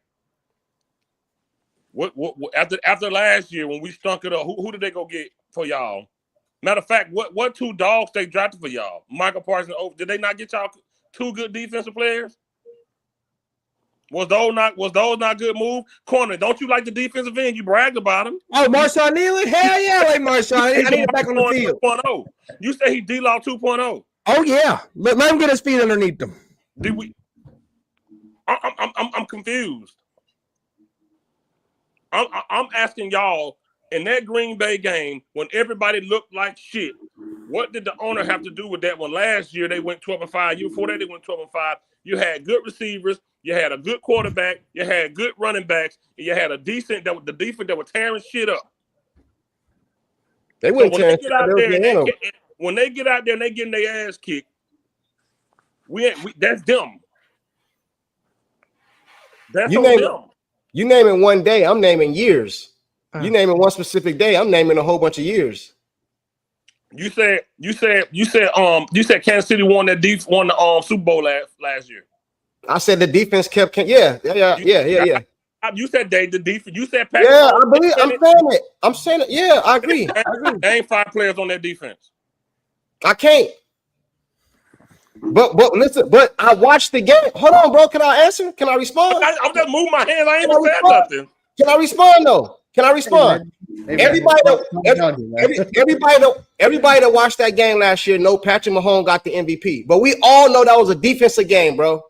What after last year when we stunk it up, who did they go get for y'all? Matter of fact, what 2 dogs they drafted for y'all? Micah Parsons. Oh, did they not get y'all 2 good defensive players? Was those not good move? Corner, don't you like the defensive end? You bragged about him. Oh, Marshawn Neely? Hell yeah, I like Marshawn. I need him back on the field. 2.0. You say he D-Law 2.0. Oh yeah, let him get his feet underneath him. Did we? I'm confused. I'm asking y'all, in that Green Bay game when everybody looked like shit, what did the owner have to do with that one? Last year they went 12-5. Year before that they went 12-5. You had good receivers, you had a good quarterback, you had good running backs, and you had a decent the defense that was tearing shit up. They went when they get out there and they getting their ass kicked, that's them. That's on them. You naming one day, I'm naming years. You naming one specific day, I'm naming a whole bunch of years. You said Kansas City won the Super Bowl last year. I said the defense kept yeah. You said the defense. You said Patrick. Yeah, I believe I'm saying it. Yeah, I agree. Name 5 players on that defense. I can't. But listen, but I watched the game. Hold on, bro. Can I answer? Can I respond? I'm just moving my hands. I ain't even said nothing. Can I respond though? Can I respond? Everybody that watched that game last year know Patrick Mahomes got the MVP. But we all know that was a defensive game, bro.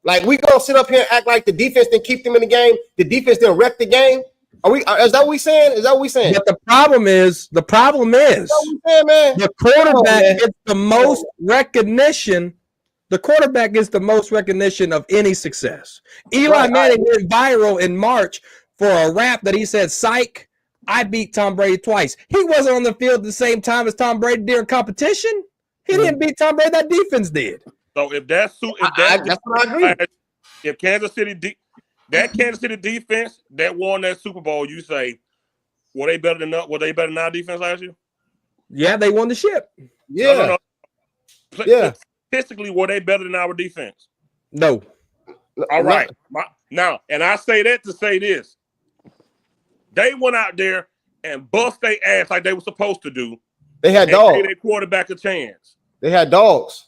Like, we gonna sit up here and act like the defense didn't keep them in the game. The defense didn't wreck the game. Is that what we saying? But the problem is, the quarterback gets the most recognition. The quarterback gets the most recognition of any success. Eli Manning went viral in March for a rap that he said, "Psych, I beat Tom Brady twice." He wasn't on the field at the same time as Tom Brady during competition. He didn't beat Tom Brady. That defense did. So that's what I agree. If Kansas City defense that won that Super Bowl, you say, were they better than our defense last year? Yeah, they won the ship. Yeah. No. Statistically, were they better than our defense? No. All right. Now, and I say that to say this. They went out there and bust their ass like they were supposed to do. They had dogs. Gave their quarterback a chance. They had dogs.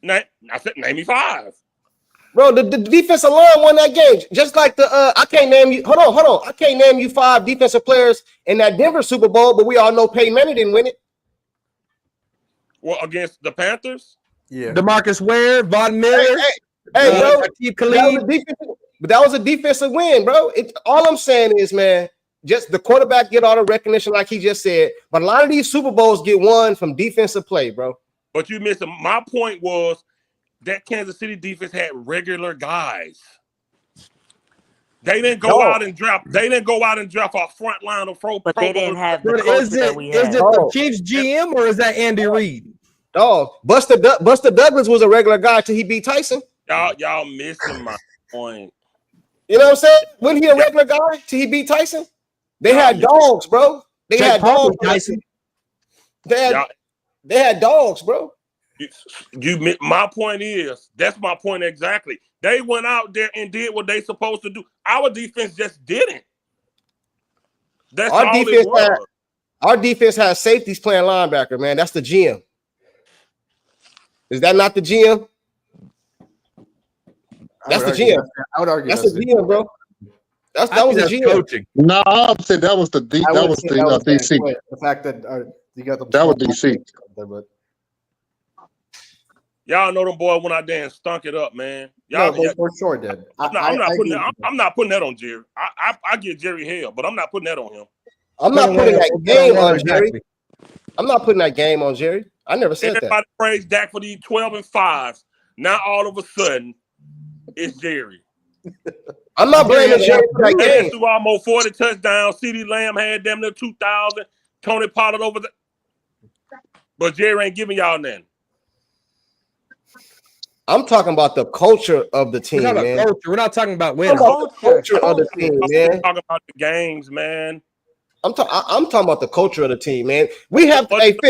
I said, name me 5. Bro, the defensive line won that game. Just like I can't name you. Hold on. I can't name you 5 defensive players in that Denver Super Bowl, but we all know Peyton Manning didn't win it. Well, against the Panthers? Yeah. DeMarcus Ware, Von Miller. Hey, bro. But that was a defensive win, bro. All I'm saying is, man, just the quarterback get all the recognition like he just said. But a lot of these Super Bowls get won from defensive play, bro. But you missed it. My point was that Kansas City defense had regular guys. They didn't go out and draft. They didn't go out and draft our front line of pro. But they didn't have the culture that we had. Is it the Chiefs GM or is that Andy Reid? Oh, Buster Douglas was a regular guy till he beat Tyson. Y'all missing my point. You know what I'm saying? Wasn't he a regular guy till he beat Tyson? They had dogs, bro. They had dogs. Tyson. They had dogs, bro. My point is, that's my point exactly. They went out there and did what they supposed to do. Our defense just didn't. That's all it was. Our defense has safeties playing linebacker, man. That's the GM. Is that not the GM? That's the GM. I would argue that's the GM, bro. That was the that's GM. coaching. No, I'm saying that was the DC. The fact that you got them. That was DC. But Y'all know them boys went out there and stunk it up, man. Y'all, no, they for sure did. I'm not putting that on Jerry. I give Jerry hell, but I'm not putting that on him. I'm not putting that game on Jerry. I'm not putting that game on Jerry. I never said Everybody that. praised Dak for these 12-5. Now all of a sudden, it's Jerry. I'm not blaming Jerry for that game. Threw almost 40 touchdowns. CeeDee Lamb had them to 2,000. Tony Pollard over the. But Jerry ain't giving y'all nothing. I'm talking about the culture of the team, man. Culture. We're not talking about winning. The culture of the team, man. I'm talking about the games, man. I'm talking about the culture of the team, man. We have What Fifth.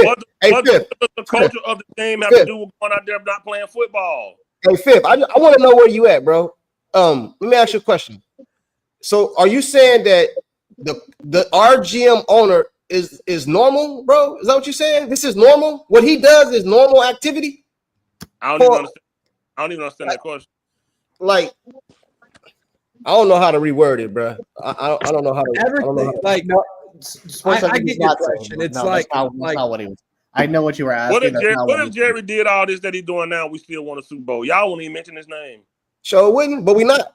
does the culture of the team have to do with going out there not playing football? Hey, Fifth, I want to know where you at, bro. Let me ask you a question. So, are you saying that the our GM owner is normal, bro? Is that what you're saying? This is normal. What he does is normal activity. I don't even understand that question. Like, I don't know how to reword it, bro. I don't know how to. Everything like no. I get your question. It's that's not what he was. I know what you were asking. What if Jerry did all this that he's doing now? We still won a Super Bowl. Y'all won't even mention his name. Sure wouldn't, but we not.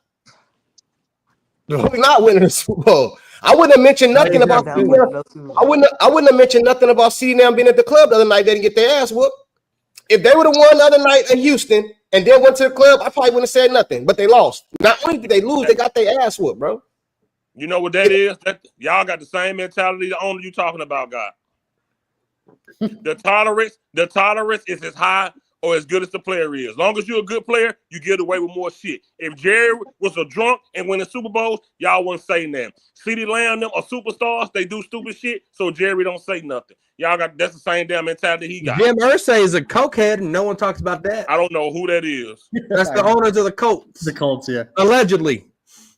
We're not winning the Super Bowl. I wouldn't have mentioned nothing about. I wouldn't have mentioned nothing about CeeDee being at the club the other night. They didn't get their ass whooped. If they would have won the other night in Houston and then went to the club, I probably wouldn't have said nothing. But they lost. Not only did they lose, they got their ass whooped, bro. You know what that is? Y'all got the same mentality the owner you talking about got. The tolerance is as high or as good as the player is. As long as you're a good player, you get away with more shit. If Jerry was a drunk and winning Super Bowls, y'all wouldn't say nothing. CeeDee Lamb, them are superstars. They do stupid shit, so Jerry don't say nothing. Y'all got that's the same damn mentality he got. Jim Irsay is a cokehead, and no one talks about that. I don't know who that is. That's the owners of the Colts. The Colts, yeah. Allegedly.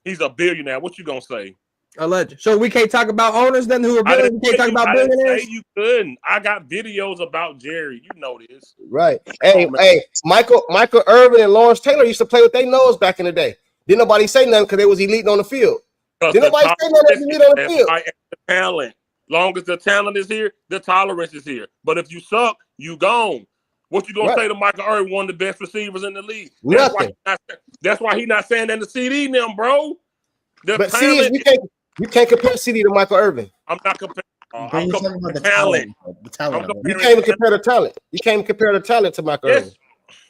He's a billionaire. What you gonna say? Alleged. So we can't talk about owners then who are billionaires? We can't talk about billionaires? I didn't say you couldn't. I got videos about Jerry. You know this. Right. Hey, Michael Irvin and Lawrence Taylor used to play with their nose back in the day. Didn't nobody say nothing because they was elite on the field. Didn't nobody say nothing elite on the field. The talent. Long as the talent is here, the tolerance is here. But if you suck, you gone. What you gonna say to Michael Irvin, one of the best receivers in the league? That's why he's not saying that to CD them, bro. But see, you can't compare CD to Michael Irvin. I'm not comparing. I'm comparing the talent. You can't even compare the talent. You can't even compare the talent to Michael Irvin.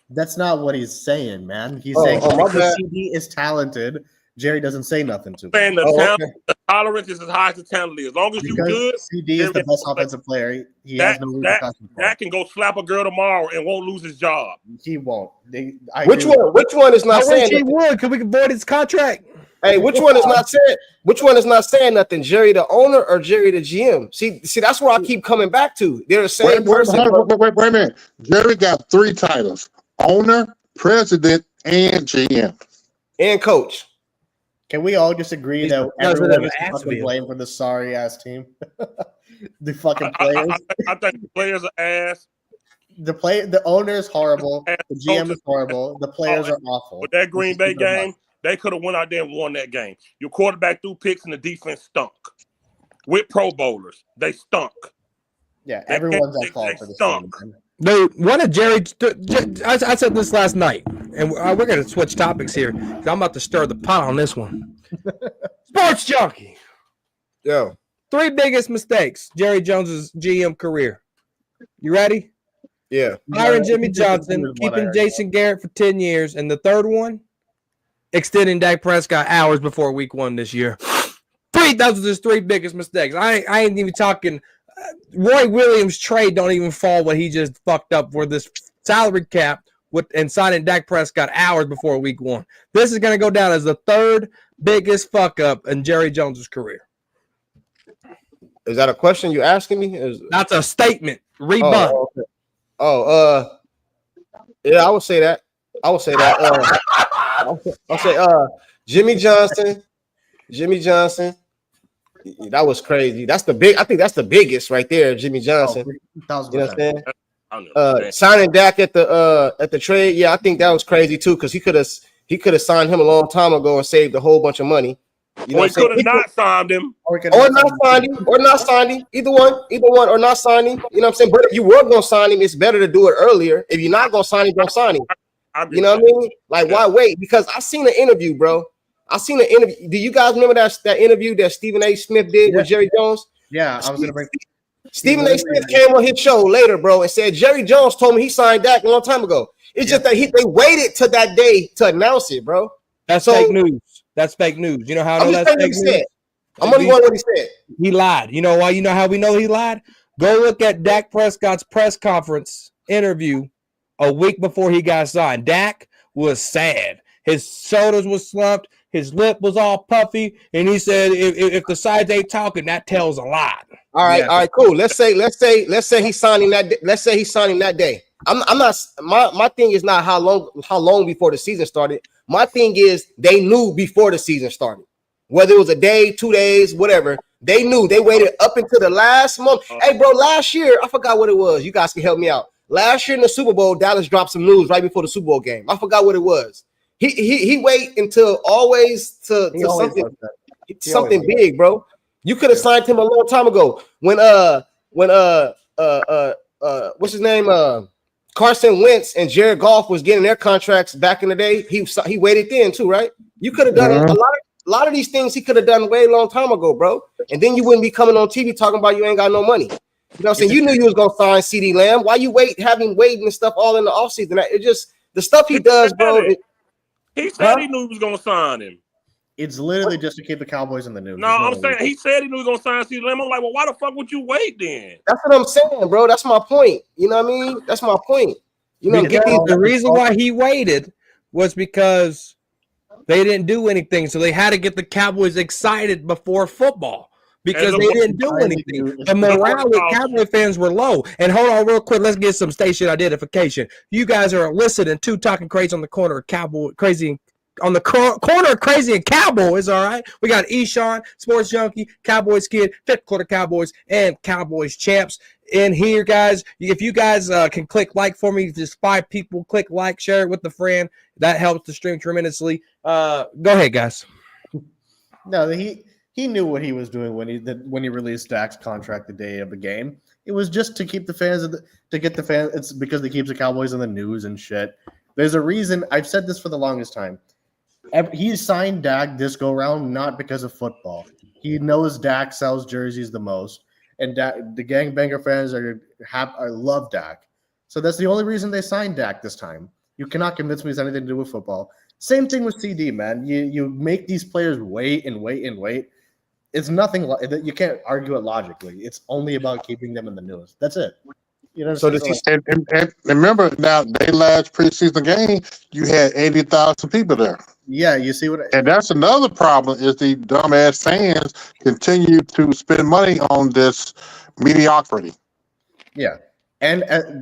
That's not what he's saying, man. He's saying CD is talented. Jerry doesn't say nothing to him. Saying the tolerance is as high as the talent is. As long as you good, CD is the best offensive player. He has no repercussions. That can go slap a girl tomorrow and won't lose his job. He won't. Which one is not saying? He would, because we can void his contract. Hey, which one is not saying? Which one is not saying nothing? Jerry the owner or Jerry the GM? See, that's where I keep coming back to. They're the same person. Wait a minute. Jerry got 3 titles: owner, president, and GM, and coach. Can we all just agree that everyone is fucking blame for the sorry ass team? The fucking players. I think the players are ass. The owner is horrible. The GM is horrible. The players are awful. With that Green Bay game, they could have went out there and won that game. Your quarterback threw picks and the defense stunk. With Pro Bowlers, they stunk. Yeah, everyone's at fault for this game. Dude, one of Jerry, I said this last night, and we're going to switch topics here. I'm about to stir the pot on this one. Sports Junkie. Yo. 3 biggest mistakes Jerry Jones's GM career. You ready? Yeah. Hiring Jimmy Johnson, keeping Jason Garrett for 10 years, and the third one, extending Dak Prescott hours before week 1 this year. Those are his 3 biggest mistakes. I ain't even talking. Roy Williams' trade don't even fall what he just fucked up for this salary cap and signing Dak Prescott hours before week 1. This is going to go down as the 3rd biggest fuck up in Jerry Jones's career. Is that a question you asking me? That's a statement. Rebut. Yeah, I would say that. I'll say Jimmy Johnson. That was crazy. I think that's the biggest right there, Jimmy Johnson. You know what I'm saying? Signing Dak at the trade, yeah, I think that was crazy too, because he could have signed him a long time ago and saved a whole bunch of money. You know Or what he I'm saying? could have not signed him. Or not signed him. Either one, or not sign him. You know what I'm saying? But if you were gonna sign him, it's better to do it earlier. If you're not gonna sign him, don't sign him. I agree You know with what I mean? Like, why wait? Because I seen an interview, bro. I seen an interview. Do you guys remember that interview that Stephen A. Smith did with Jerry Jones? Yeah, I was gonna bring. Stephen A. Smith came on his show later, bro, and said Jerry Jones told me he signed Dak a long time ago. It's just that they waited to that day to announce it, bro. That's fake news. That's fake news. You know how I know that's fake news? I'm only going what he said. He lied. You know why? You know how we know he lied? Go look at Dak Prescott's press conference interview a week before he got signed. Dak was sad. His shoulders was slumped. His lip was all puffy, and he said, "If the sides ain't talking, that tells a lot." All right, cool. Let's say he's signing that. Let's say he's signing that day. I'm not. My thing is not how long before the season started. My thing is they knew before the season started, whether it was a day, 2 days, whatever. They knew. They waited up until the last month. Hey, bro, last year I forgot what it was. You guys can help me out. Last year in the Super Bowl, Dallas dropped some news right before the Super Bowl game. I forgot what it was. He wait until always to something big, bro. You could have signed him a long time ago when what's his name, Carson Wentz and Jared Goff was getting their contracts back in the day. He waited then too, right? You could have done a lot of these things. He could have done way long time ago, bro. And then you wouldn't be coming on TV talking about you ain't got no money. You know what I'm saying? You knew you was gonna sign CD Lamb. Why you having waiting and stuff all in the offseason? It just the stuff he does, bro. He said he knew he was gonna sign him. It's literally just to keep the Cowboys in the news. No, I'm saying he said he knew he was gonna sign CD Lamb. I'm like, well, why the fuck would you wait then? That's what I'm saying, bro. That's my point. You know what I mean? That's my point. You know, the reason why he waited was because they didn't do anything, so they had to get the Cowboys excited before football. Because they didn't do anything. The morale with Cowboy fans were low. And hold on real quick, let's get some station identification. You guys are listening to Talking Crazy on the corner of Cowboy Crazy on the corner of Crazy and Cowboys, all right? We got Eshawn, Sports Junkie, Cowboys Kid, Fifth Quarter Cowboys, and Cowboys Champs in here, guys. If you guys can click like for me, just 5 people, click like, share it with a friend. That helps the stream tremendously. Go ahead, guys. No, he knew what he was doing when he released Dak's contract the day of the game. It was just to keep the fans to get the fans. It's because they keep the Cowboys in the news and shit. There's a reason. I've said this for the longest time. He signed Dak this go round not because of football. He knows Dak sells jerseys the most, and the gangbanger fans love Dak. So that's the only reason they signed Dak this time. You cannot convince me it's anything to do with football. Same thing with CD, man. You make these players wait and wait and wait. It's nothing. You can't argue it logically. It's only about keeping them in the news. That's it. You know. So and remember now, they last preseason game, you had 80,000 people there. Yeah, you see what? And that's another problem is the dumbass fans continue to spend money on this mediocrity. Yeah,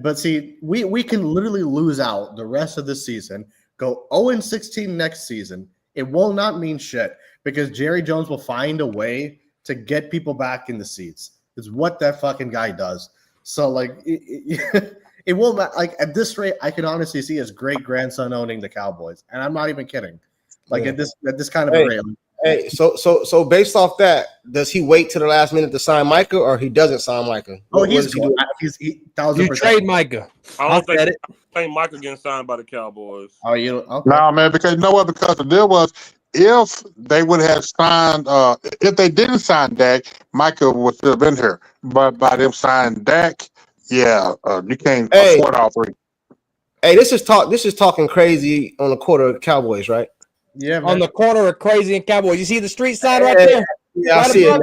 but see, we can literally lose out the rest of the season. Go 0-16 next season. It will not mean shit because Jerry Jones will find a way to get people back in the seats. It's what that fucking guy does. So like, it will not, like at this rate, I can honestly see his great grandson owning the Cowboys, and I'm not even kidding. Like at this kind of a rate. Hey, so based off that, does he wait to the last minute to sign Micah, or he doesn't sign Micah? He's 1,000%. You trade Micah. I don't think Micah getting signed by the Cowboys. Oh, you okay. No, man, because you know what? Because the deal was, if they would have signed, if they didn't sign Dak, Micah would still have been here. But by them signing Dak, you can't afford all three. Hey, this is talking crazy on the quarter of the Cowboys, right? Yeah, man. On the corner of Crazy and Cowboys. You see the street sign right there? Yeah, I see it,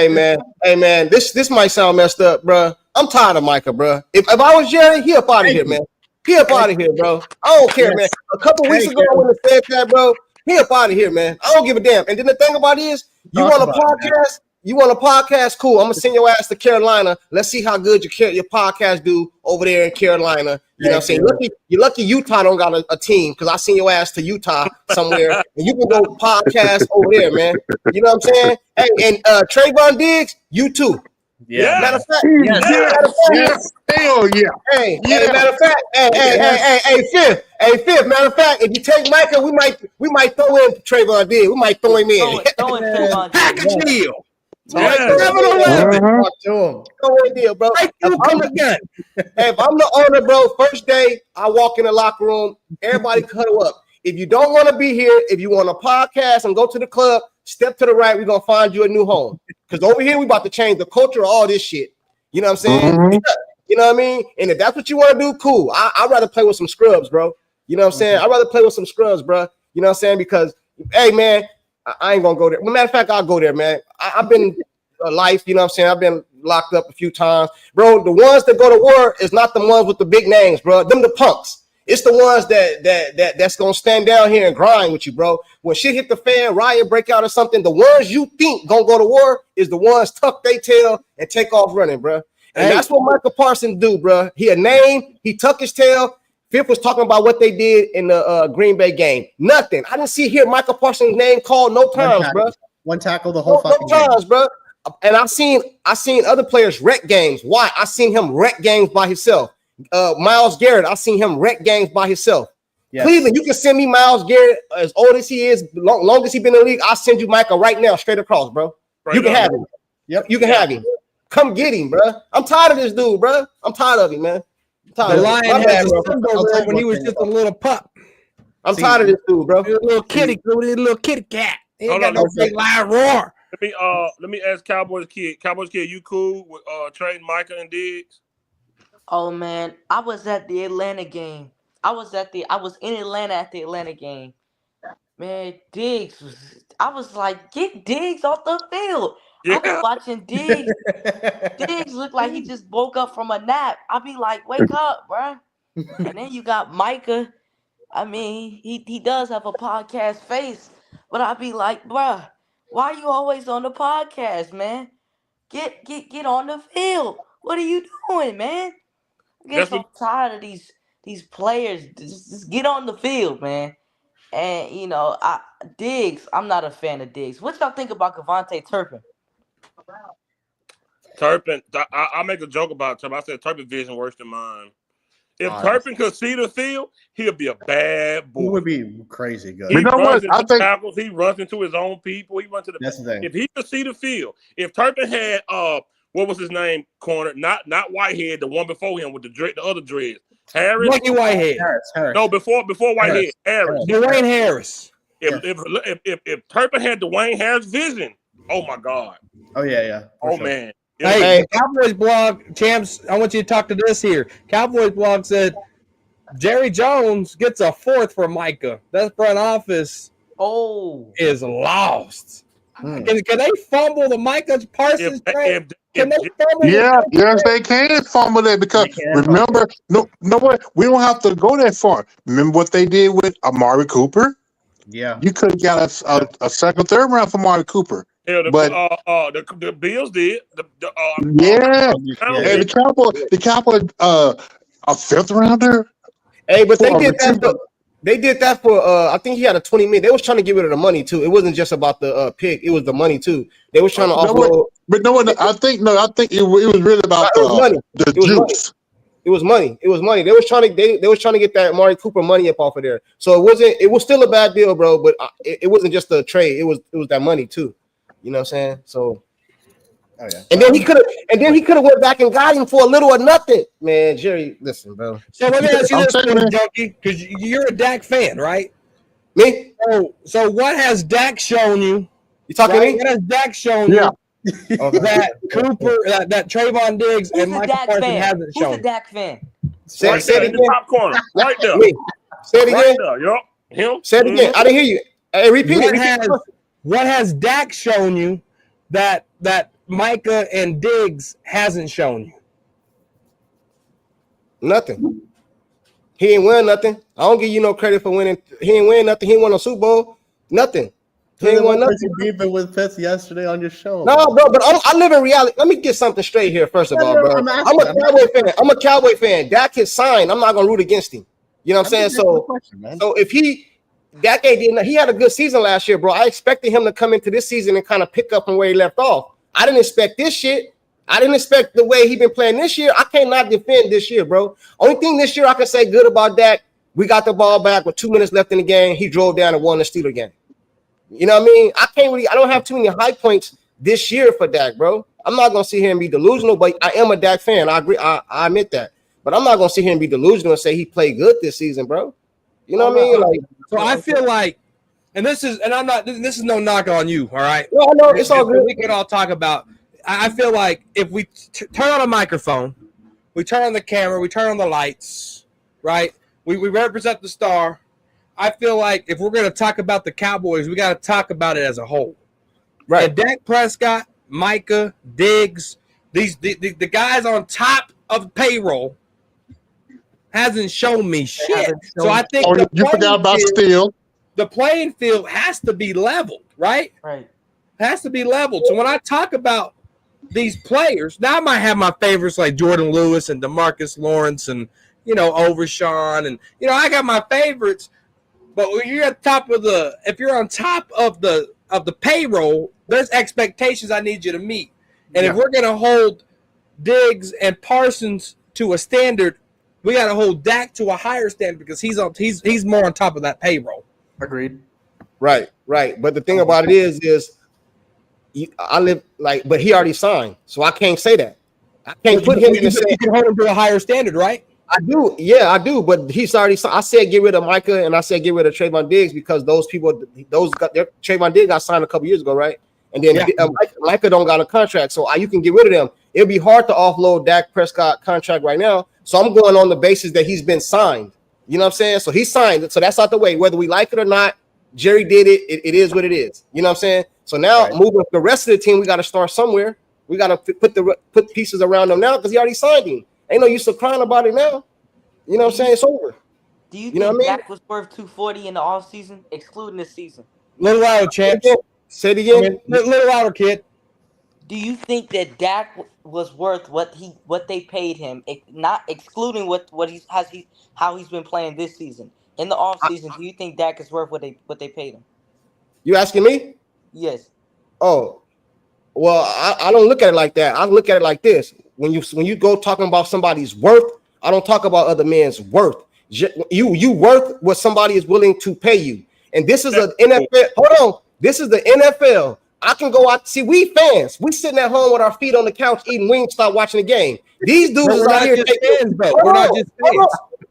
man. Hey, man. This might sound messed up, bro. I'm tired of Micah, bro. If I was Jerry, he up out of here, man. He up out of here, bro. I don't care, man. A couple weeks ago when they said that, bro, he up out of here, man. I don't give a damn. And then the thing about it is, you want a podcast? You want a podcast? Cool. I'm gonna send your ass to Carolina. Let's see how good your podcast do over there in Carolina. You know what I'm saying? You're lucky Utah don't got a team because I send your ass to Utah somewhere and you can go podcast over there, man. You know what I'm saying? Hey, and Trayvon Diggs, you too. Yeah. Matter of fact, Yes, matter of fact, yes, hell yeah. hey, Yeah. matter of fact, fifth. Matter of fact, if you take Micah, we might throw in Trayvon Diggs. We might throw him in. Throw in Trayvon Package Diggs. deal. Yeah. 7-11. Talk to him. Throw in deal, bro. Right If through come again. I'm the owner, bro, first day I walk in the locker room, everybody cuddle up. If you don't want to be here, if you want a podcast and go to the club, step to the right. We're gonna find you a new home. Because over here we about to change the culture of all this shit. You know what I'm saying? Mhm. You know what I mean? And if that's what you want to do, cool. I'd rather play with some scrubs, bro. You know what I'm saying? I'd rather play with some scrubs, bro. You know what I'm saying? Because, hey, man, I ain't going to go there. Well, matter of fact, I'll go there, man. I've been life, you know what I'm saying? I've been locked up a few times. Bro, the ones that go to war is not the ones with the big names, bro. Them the punks. It's the ones that's going to stand down here and grind with you, bro. When shit hit the fan, riot break out or something, the ones you think going to go to war is the ones tuck their tail and take off running, bro. And that's what Micah Parsons do, bro. He a name. He tuck his tail. Fifth was talking about what they did in the Green Bay game. Nothing. I didn't see Micah Parsons' name called no times, bro. One tackle the whole No fucking times, game. bro. And I seen other players wreck games. Why? I seen him wreck games by himself. Myles Garrett, I seen him wreck games by himself. Yes. Cleveland, you can send me Myles Garrett as old as he is, long as he been in the league. I'll send you Micah right now, straight across, bro. You can have him. Yep, you can have him. Come get him, bro. I'm tired of this dude, bro. I'm tired of him, man. The Lion had a symbol when he was just a little pup. I'm tired of this dude, bro. He was a little kitty cat. He ain't got no big loud roar. Let me ask Cowboys kid, you cool with trading Micah and Diggs? Oh man, I was at the Atlanta game. I was in Atlanta at the Atlanta game. Man, I was like, get Diggs off the field. Yeah. I be watching Diggs. Diggs look like he just woke up from a nap. I be like, wake up, bruh. And then you got Micah. I mean, he does have a podcast face, but I be like, bruh, why you always on the podcast, man? Get on the field. What are you doing, man? I get so tired of these players. Just get on the field, man. And you know, Diggs, I'm not a fan of Diggs. What y'all think about Devontae Turpin? Turpin, I make a joke about Turpin. I said Turpin vision worse than mine. If Turpin could see the field, he'll be a bad boy. He would be crazy good. He runs into tackles. He runs into his own people. He runs to the. That's the thing. If he could see the field, if Turpin had what was his name? Corner, not Whitehead, the one before him with the other dreads. Harris. Lucky Whitehead. Harris. No, before Whitehead. Harris. Dwayne Harris. If Turpin had Dwayne Harris vision, oh my God. Oh yeah. Oh sure. Man. Hey, Cowboys blog, champs, I want you to talk to this here. Cowboys blog said Jerry Jones gets a fourth for Micah. That front office is lost. Can they fumble the Micah Parsons trade? Can they fumble? Yeah, yes, they can fumble that because remember, no, what? We don't have to go that far. Remember what they did with Amari Cooper? Yeah, you could have got a second, third round for Amari Cooper. Yeah, but the Bills did. Hey, the Cowboys, a fifth rounder. Hey, but they did that. They did that for. I think he had a 20 million. They was trying to get rid of the money too. It wasn't just about the pick. It was the money too. They was trying to offload. But I think it was really about the juice. It was money. It was money. They was trying to get that Amari Cooper money up off of there. So it was still a bad deal, bro. But it wasn't just a trade. It was that money too. You know what I'm saying? So, and then he could have went back and got him for a little or nothing, man. Jerry, listen, bro. So let me ask you this, Junkie, because you're a Dak fan, right? Me? So what has Dak shown you? You talking to me? What has Dak shown you that Cooper, that Trayvon Diggs and Micah Parsons hasn't shown? Who's a Dak fan? Say it again. In the top corner, right there. Say it again. Right there, yup. Him. Say it again. I didn't hear you. Hey, repeat it. What has Dak shown you that Micah and Diggs hasn't shown you? Nothing. He ain't win nothing. I don't give you no credit for winning. He ain't win nothing. He ain't won a Super Bowl. Nothing. He ain't won nothing. Beefing with Pitts yesterday on your show. No, bro, but I live in reality. Let me get something straight here. First of all, bro, I'm a Cowboy fan. I'm a Cowboy fan. Dak is signed. I'm not gonna root against him. You know what I'm saying? So if Dak he had a good season last year, bro. I expected him to come into this season and kind of pick up from where he left off. I didn't expect this shit. I didn't expect the way he been playing this year. I cannot defend this year, bro. Only thing this year I can say good about Dak, we got the ball back with 2 minutes left in the game. He drove down and won the Steeler game. You know what I mean? I don't have too many high points this year for Dak, bro. I'm not going to sit here and be delusional, but I am a Dak fan. I agree. I admit that. But I'm not going to sit here and be delusional and say he played good this season, bro. You know what I mean? Like, so I feel like, this is no knock on you, all right? No, no, it's all good. We can all talk about. I feel like if we turn on a microphone, we turn on the camera, we turn on the lights, right? We represent the star. I feel like if we're going to talk about the Cowboys, we got to talk about it as a whole. Right. And Dak Prescott, Micah, Diggs, the guys on top of payroll hasn't shown me shit. So I think you forgot about Steele. The playing field has to be leveled, right? Right. It has to be leveled. So when I talk about these players, now I might have my favorites like Jordan Lewis and DeMarcus Lawrence and, Overshawn. And, I got my favorites. But when you're at the top of if you're on top of the payroll, there's expectations I need you to meet. And if we're going to hold Diggs and Parsons to a standard, we got to hold Dak to a higher standard because he's more on top of that payroll. Agreed. Right. But the thing about it is I live but he already signed, so I can't say that. I can't put him in the same. You can hold him to a higher standard, right? I do, yeah, I do. But he's already. I said get rid of Micah, and I said get rid of Trayvon Diggs because Trayvon Diggs got signed a couple years ago, right? And then Micah don't got a contract, so you can get rid of them. It'll be hard to offload Dak Prescott contract right now. So I'm going on the basis that he's been signed. You know what I'm saying? So he's signed, so that's out the way. Whether we like it or not, Jerry did it. It is what it is. You know what I'm saying? So now moving the rest of the team, we got to start somewhere. We got to put pieces around him now because he already signed him. Ain't no use of crying about it now. You know what I'm saying? It's over. Do you think Dak was worth $240 in the offseason, excluding this season? Little louder, champ. Say it again. Little louder, kid. Do you think that Dak was worth what they paid him, not excluding how he's been playing this season? In the offseason, do you think Dak is worth what they paid him? You asking me? Yes. Oh, well, I don't look at it like that. I look at it like this. When you go talking about somebody's worth, I don't talk about other men's worth. You worth what somebody is willing to pay you. And this is an NFL. Hold on. This is the NFL. I can go out. See, we fans. We sitting at home with our feet on the couch eating wings, start watching the game. These dudes is out here taking. We're not just fans.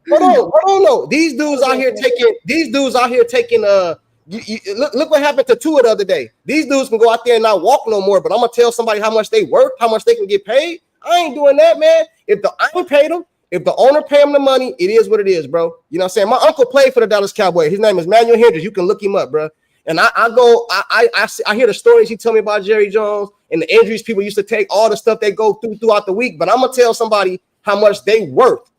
Hold on. No. These dudes out here taking. Look what happened to Tua the other day. These dudes can go out there and not walk no more. But I'm gonna tell somebody how much they work, how much they can get paid. I ain't doing that, man. I ain't paid them. If the owner pay him the money, it is what it is, bro. You know what I'm saying? My uncle played for the Dallas Cowboys. His name is Manuel Hendricks. You can look him up, bro. And I hear the stories he tell me about Jerry Jones and the injuries people used to take, all the stuff they go throughout the week. But I'm gonna tell somebody how much they worth.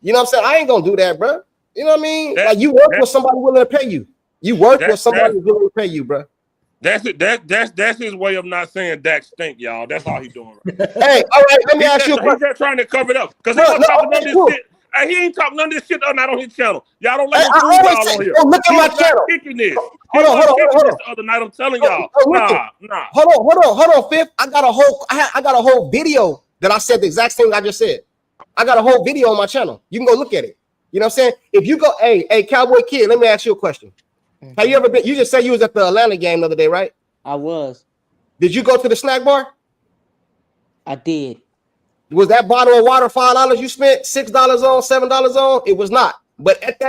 You know what I'm saying? I ain't gonna do that, bro. You know what I mean? Like you work what somebody willing to pay you. You work what somebody willing to pay you, bro. That's it. That's his way of not saying Dak stink, y'all. That's all he's doing. Hey, all right. Let me ask you. He's just trying to cover it up because he ain't talking none of this shit. He ain't talking none of this shit not on his channel. Y'all don't let him fool y'all on here. Look at my channel. Kicking this. Hold on. The other night, I'm telling y'all. Nah. Hold on, Fifth. I got a whole video that I said the exact same thing I just said. I got a whole video on my channel. You can go look at it. You know what I'm saying? If you go, hey, Cowboy Kid, let me ask you a question. Have you ever been? You just said you was at the Atlanta game the other day, right? I was. Did you go to the snack bar? I did. Was that bottle of water $5 you spent $6 on, $7 on? It was not. But at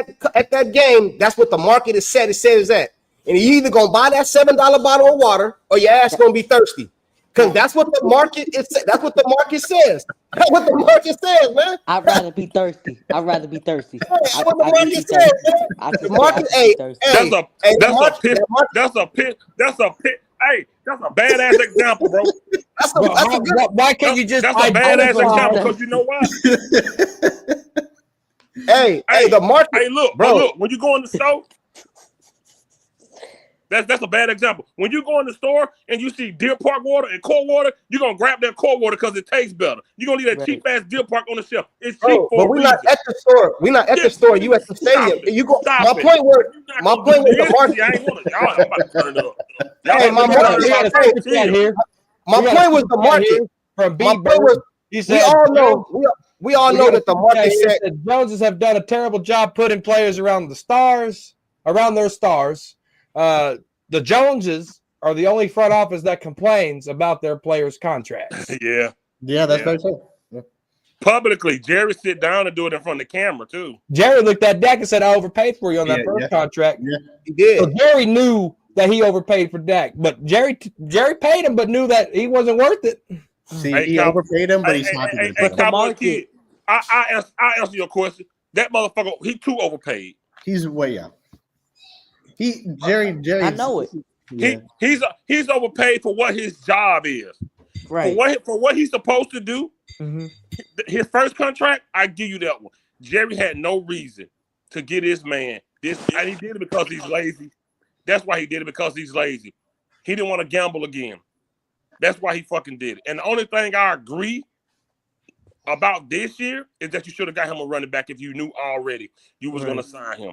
that game, that's what the market is set. It says that, and you either gonna buy that $7 bottle of water or your ass gonna be thirsty. Because that's what the market is. That's what the market says. That's what the market says, man. I'd rather be thirsty. That's what the market says, man. The market, That's a badass example, bro. Why can't you just? That's a badass example because you know why. Hey, the market. Hey, look, bro. Look, when you go in the store. That's a bad example. When you go in the store and you see Deer Park water and cold water, you're going to grab that cold water because it tastes better. You're going to leave that cheap-ass Deer Park on the shelf. It's cheap for but we're not at the store. We're not at the store. You at the stadium. You go. My point was the market. I ain't want to. Y'all about to turn it up. My point was the market. from My B. point was, He we said, all know we all know that the market set. Joneses have done a terrible job putting players around their stars. The Joneses are the only front office that complains about their players' contracts. Yeah, that's very true. publicly, Jerry sit down and do it in front of the camera too. Jerry looked at Dak and said, "I overpaid for you on that first contract." Yeah, He did. So Jerry knew that he overpaid for Dak, but Jerry paid him, but knew that he wasn't worth it. See, he overpaid him, but he's not. Cowboy kid, I answer your question. That motherfucker, he too overpaid. He's way out. Jerry. I know it. Yeah. He's overpaid for what his job is. Right. For what he's supposed to do. Mm-hmm. His first contract, I give you that one. Jerry had no reason to get his man this, and he did it because he's lazy. That's why he did it, because he's lazy. He didn't want to gamble again. That's why he fucking did it. And the only thing I agree about this year is that you should have got him a running back if you knew already you was going to sign him.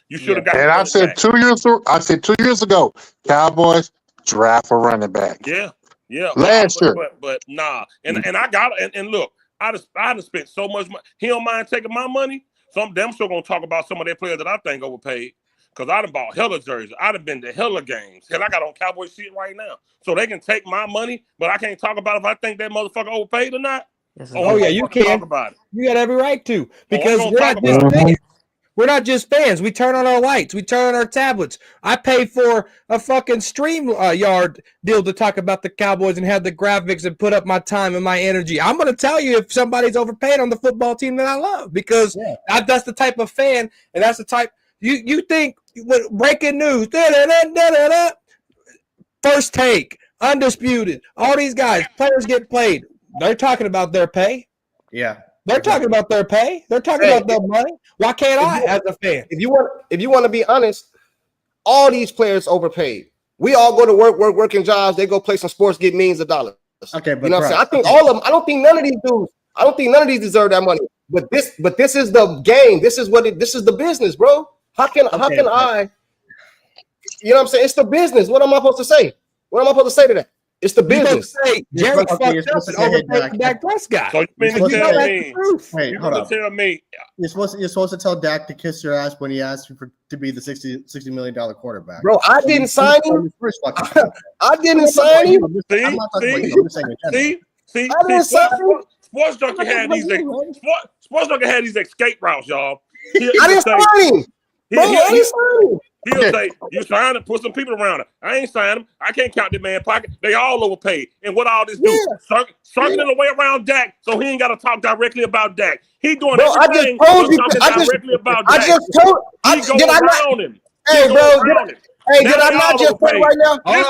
You should have got him. And I said 2 years. I said 2 years ago, Cowboys draft a running back. Yeah. Last year, but nah. And I got it. And look, I just spent so much money. He don't mind taking my money. So I'm damn sure gonna talk about some of their players that I think overpaid. Because I done bought hella jerseys. I done been to hella games. Hell, I got on Cowboy shit right now. So they can take my money, but I can't talk about if I think that motherfucker overpaid or not. Oh yeah, you can talk about it. You got every right to, because we're not just fans. We're not just fans. We turn on our lights. We turn on our tablets. I pay for a fucking StreamYard deal to talk about the Cowboys and have the graphics and put up my time and my energy. I'm going to tell you if somebody's overpaid on the football team that I love, because that's the type of fan, and that's the type you think with breaking news. First Take, Undisputed, all these guys, players get played. They're talking about their pay. Yeah. They're talking about their pay. They're talking about their money. Why can't I, as a fan? If you want to be honest, all these players overpaid. We all go to working jobs. They go play some sports, get millions of dollars. Okay, but you know what I'm saying? I think all of them. I don't think none of these dudes. I don't think none of these deserve that money. But this is the game. This is the business, bro. How can I? You know what I'm saying? It's the business. What am I supposed to say? What am I supposed to say to that? It's the business. Jerry fucked up and overpaid Dak Prescott. So you're supposed to tell me. You're supposed to tell Dak to kiss your ass when he asked you to be the $60 million quarterback. Bro, I didn't sign him. I didn't sign him. See, Sports Junkie had these escape routes, y'all. I didn't sign him. Bro, I didn't sign him. He'll say, you signed and put some people around it. I ain't signed them. I can't count the man pocket. They all overpaid. And what all this do? Circling the way around Dak, so he ain't got to talk directly about Dak. He doing everything directly about Dak. Did I not? Him. Hey, bro. Did I not just say right now? Hey,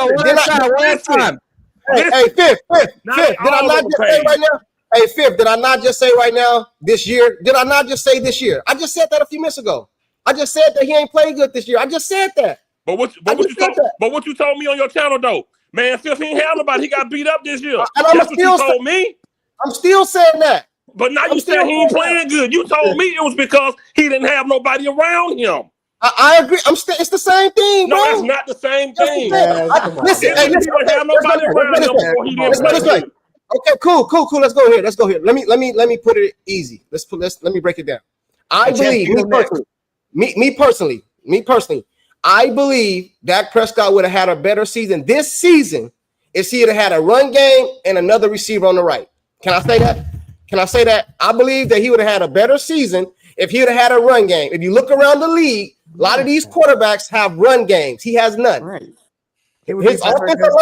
Fifth. Did I not just say right now? Hey, Fifth, did I not just say right now this year? Did I not just say this year? I just said that a few minutes ago. I just said that he ain't played good this year. I just said that. But what you told me on your channel though, man, Fifth, he ain't had nobody. He got beat up this year. And that's what you told me. I'm still saying that. But now you said he ain't playing good. You told me it was because he didn't have nobody around him. I agree. It's the same thing, bro. No, it's not the same thing. Listen, he didn't have nobody around him before he didn't play. Okay, cool. Let go here. Let me put it easy. Let me break it down. I believe me personally, I believe Dak Prescott would have had a better season this season if he had had a run game and another receiver on the right. Can I say that? I believe that he would have had a better season if he would have had a run game. If you look around the league, a lot of these quarterbacks have run games. He has none. Right. His offensive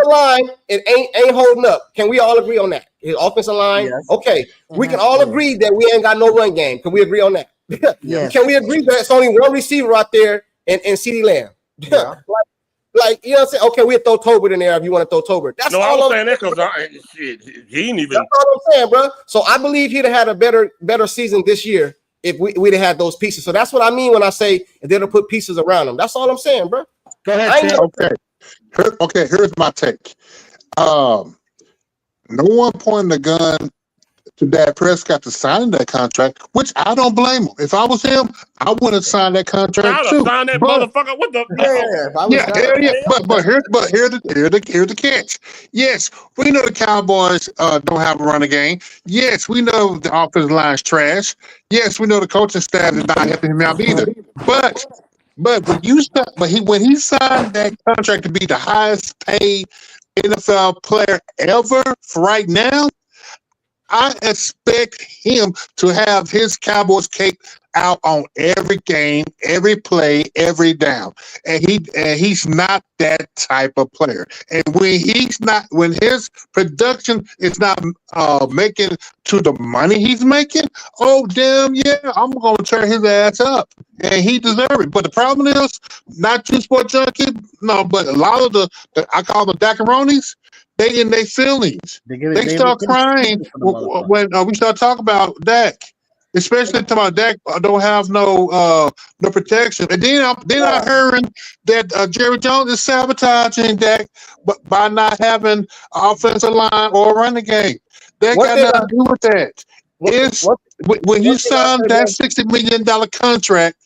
line, it ain't holding up. Can we all agree on that? His offensive line, yes. Okay. We can all agree that we ain't got no run game. Can we agree on that? Yes. Can we agree that it's only one receiver out there and CeeDee Lamb? Yeah. like you know what I'm saying? Okay, we'll throw Tolbert in there if you want to throw Tolbert. That's all I'm saying. That because he ain't even. That's all I'm saying, bro. So I believe he'd have had a better season this year if we'd have had those pieces. So that's what I mean when I say they'd have put pieces around him. That's all I'm saying, bro. Go ahead. Okay. Here's my take. No one pointing the gun to Dak Prescott to sign that contract, which I don't blame him. If I was him, I wouldn't have signed that contract I'd have too. signed that But motherfucker. What the? Yeah, if I was yeah, hell yeah. Here's the catch. Yes, we know the Cowboys don't have a running game. Yes, we know the offensive line's trash. Yes, we know the coaching staff is not helping him out either. But when he signed that contract to be the highest paid NFL player ever for right now, I expect him to have his Cowboys cake out on every game, every play, every down. And he's not that type of player. And when his production is not making to the money he's making, oh damn yeah, I'm gonna turn his ass up. And he deserves it. But the problem is, not just Sport Junkie, no, but a lot of the I call them Dakaronis, they in their feelings. They start crying when we start talking about Dak, especially talking about Dak don't have no protection. And then I heard that Jerry Jones is sabotaging Dak by not having an offensive line or a running game. That got nothing to do with that. When you signed that $60 million contract,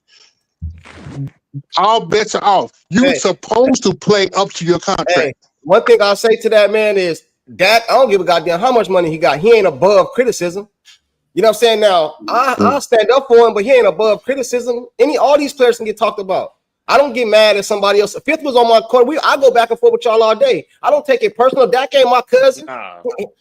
all bets are off. You're supposed to play up to your contract. Hey, one thing I'll say to that man is Dak, I don't give a goddamn how much money he got. He ain't above criticism. You know what I'm saying? Now, I'll stand up for him, but he ain't above criticism. All these players can get talked about. I don't get mad at somebody else. If Fifth was on my court, I go back and forth with y'all all day. I don't take it personal. Dak ain't my cousin.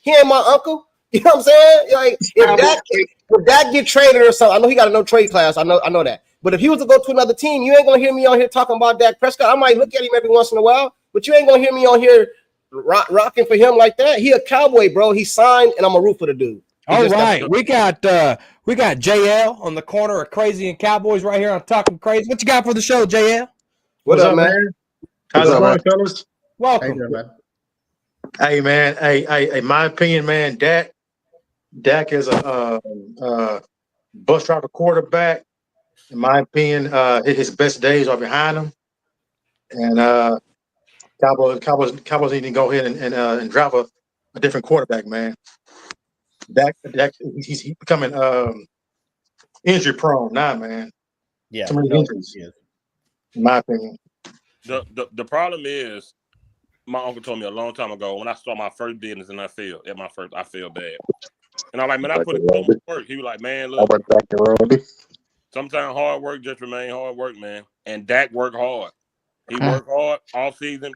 He ain't my uncle. You know what I'm saying? Like if Dak get traded or something, I know he got a no trade clause. I know that. But if he was to go to another team, you ain't gonna hear me on here talking about Dak Prescott. I might look at him every once in a while, but you ain't gonna hear me on here rocking for him like that. He a Cowboy, bro. He signed, and I'm a root for the dude. All right, we got JL on the corner of Crazy and Cowboys right here on Talking Crazy. What you got for the show, JL? What up, man? How's it going, fellas? Welcome. Hey, man. Hey, in my opinion, man, Dak is a bus driver quarterback. In my opinion, his best days are behind him, and Cowboys need to go ahead and drive a different quarterback, man. Dak, he's becoming injury prone now, man. Yeah, too many injuries. In my opinion, the problem is, my uncle told me a long time ago when I started my first business and I feel bad, and I'm like, man, I put it on work. He was like, man, look, sometimes hard work just remain hard work, man. And Dak worked hard. He worked hard all season.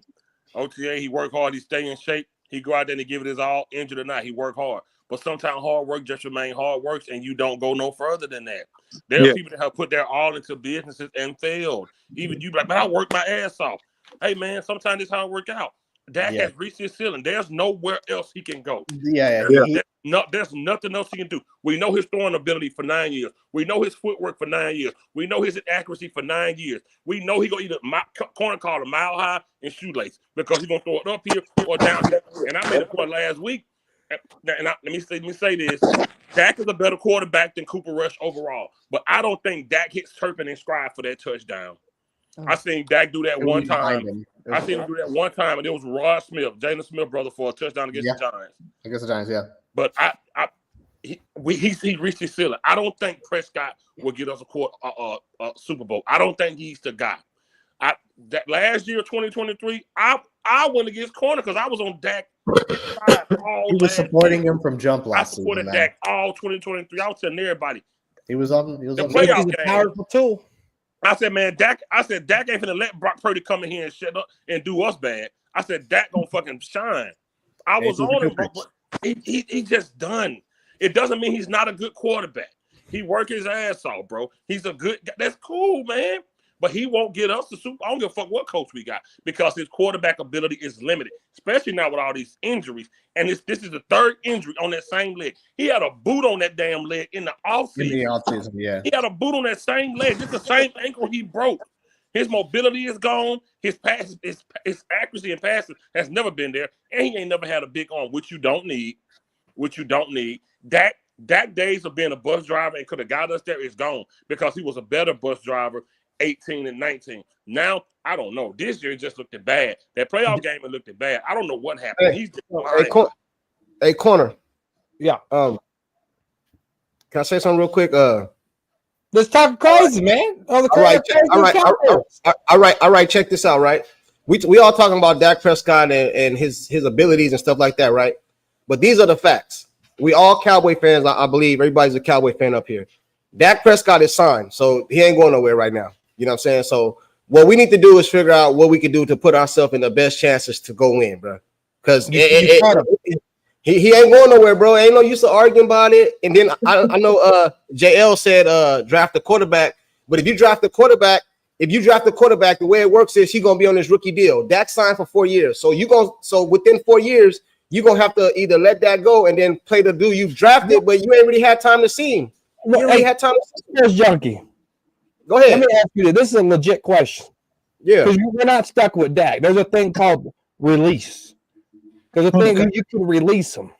OTA, he worked hard. He stay in shape. He go out there and he give it his all, injured or not. He worked hard. But sometimes hard work just remain hard works, and you don't go no further than that. There are people that have put their all into businesses and failed. Even you like, man, I worked my ass off. Hey, man, sometimes it's how it work out. Dak has reached his ceiling. There's nowhere else he can go. There's nothing else he can do. We know his throwing ability for 9 years. We know his footwork for 9 years. We know his accuracy for 9 years. We know he gonna either corner call a mile high and shoelace because he's gonna throw it up here or down here. And I made a point last week. Let me say this: Dak is a better quarterback than Cooper Rush overall, but I don't think Dak hits Turpin and Scribe for that touchdown. I seen Dak do that one time. And it was Rod Smith, Jalen Smith brother, for a touchdown against the Giants. Against the Giants, yeah. But he reached his ceiling. I don't think Prescott will get us a Super Bowl. I don't think he's the guy. That last year, 2023, I went against corner because I was on Dak. He was supporting him from jump last season. I supported Dak all 2023. I was telling everybody. He was on the playoff game. Powerful tool. I said, man, Dak ain't finna let Brock Purdy come in here and shut up and do us bad. I said, Dak gonna fucking shine. I was on him, but he just done. It doesn't mean he's not a good quarterback. He work his ass off, bro. He's a good guy. That's cool, man. But he won't get us the Super. I don't give a fuck what coach we got because his quarterback ability is limited, especially now with all these injuries. And this is the third injury on that same leg. He had a boot on that damn leg in the offseason. Yeah. He had a boot on that same leg. Just the same ankle he broke. His mobility is gone. His pass, his accuracy and passing has never been there. And he ain't never had a big arm, which you don't need. Dak days of being a bus driver and could have got us there is gone because he was a better bus driver 18 and 19. Now, I don't know. This year it just looked bad. That playoff game it looked bad. I don't know what happened. He's Hey, corner. Yeah. Can I say something real quick? Let's talk crazy, man. All right. Check this out, right? We all talking about Dak Prescott and his abilities and stuff like that, right? But these are the facts. We all Cowboy fans, I believe. Everybody's a Cowboy fan up here. Dak Prescott is signed, so he ain't going nowhere right now. You know what I'm saying? So what we need to do is figure out what we can do to put ourselves in the best chances to go in, bro. Because he ain't going nowhere, bro. Ain't no use of arguing about it. And then I know JL said draft a quarterback, but if you draft a quarterback, the way it works is he's gonna be on his rookie deal. Dak signed for 4 years, so within 4 years you're gonna have to either let that go and then play the dude you've drafted, but you ain't really had time to see him. You already had time to see him. Here's Junkie. Go ahead. Let me ask you this. This is a legit question. Yeah, because we're not stuck with Dak. There's a thing called release. There's a thing you can release him.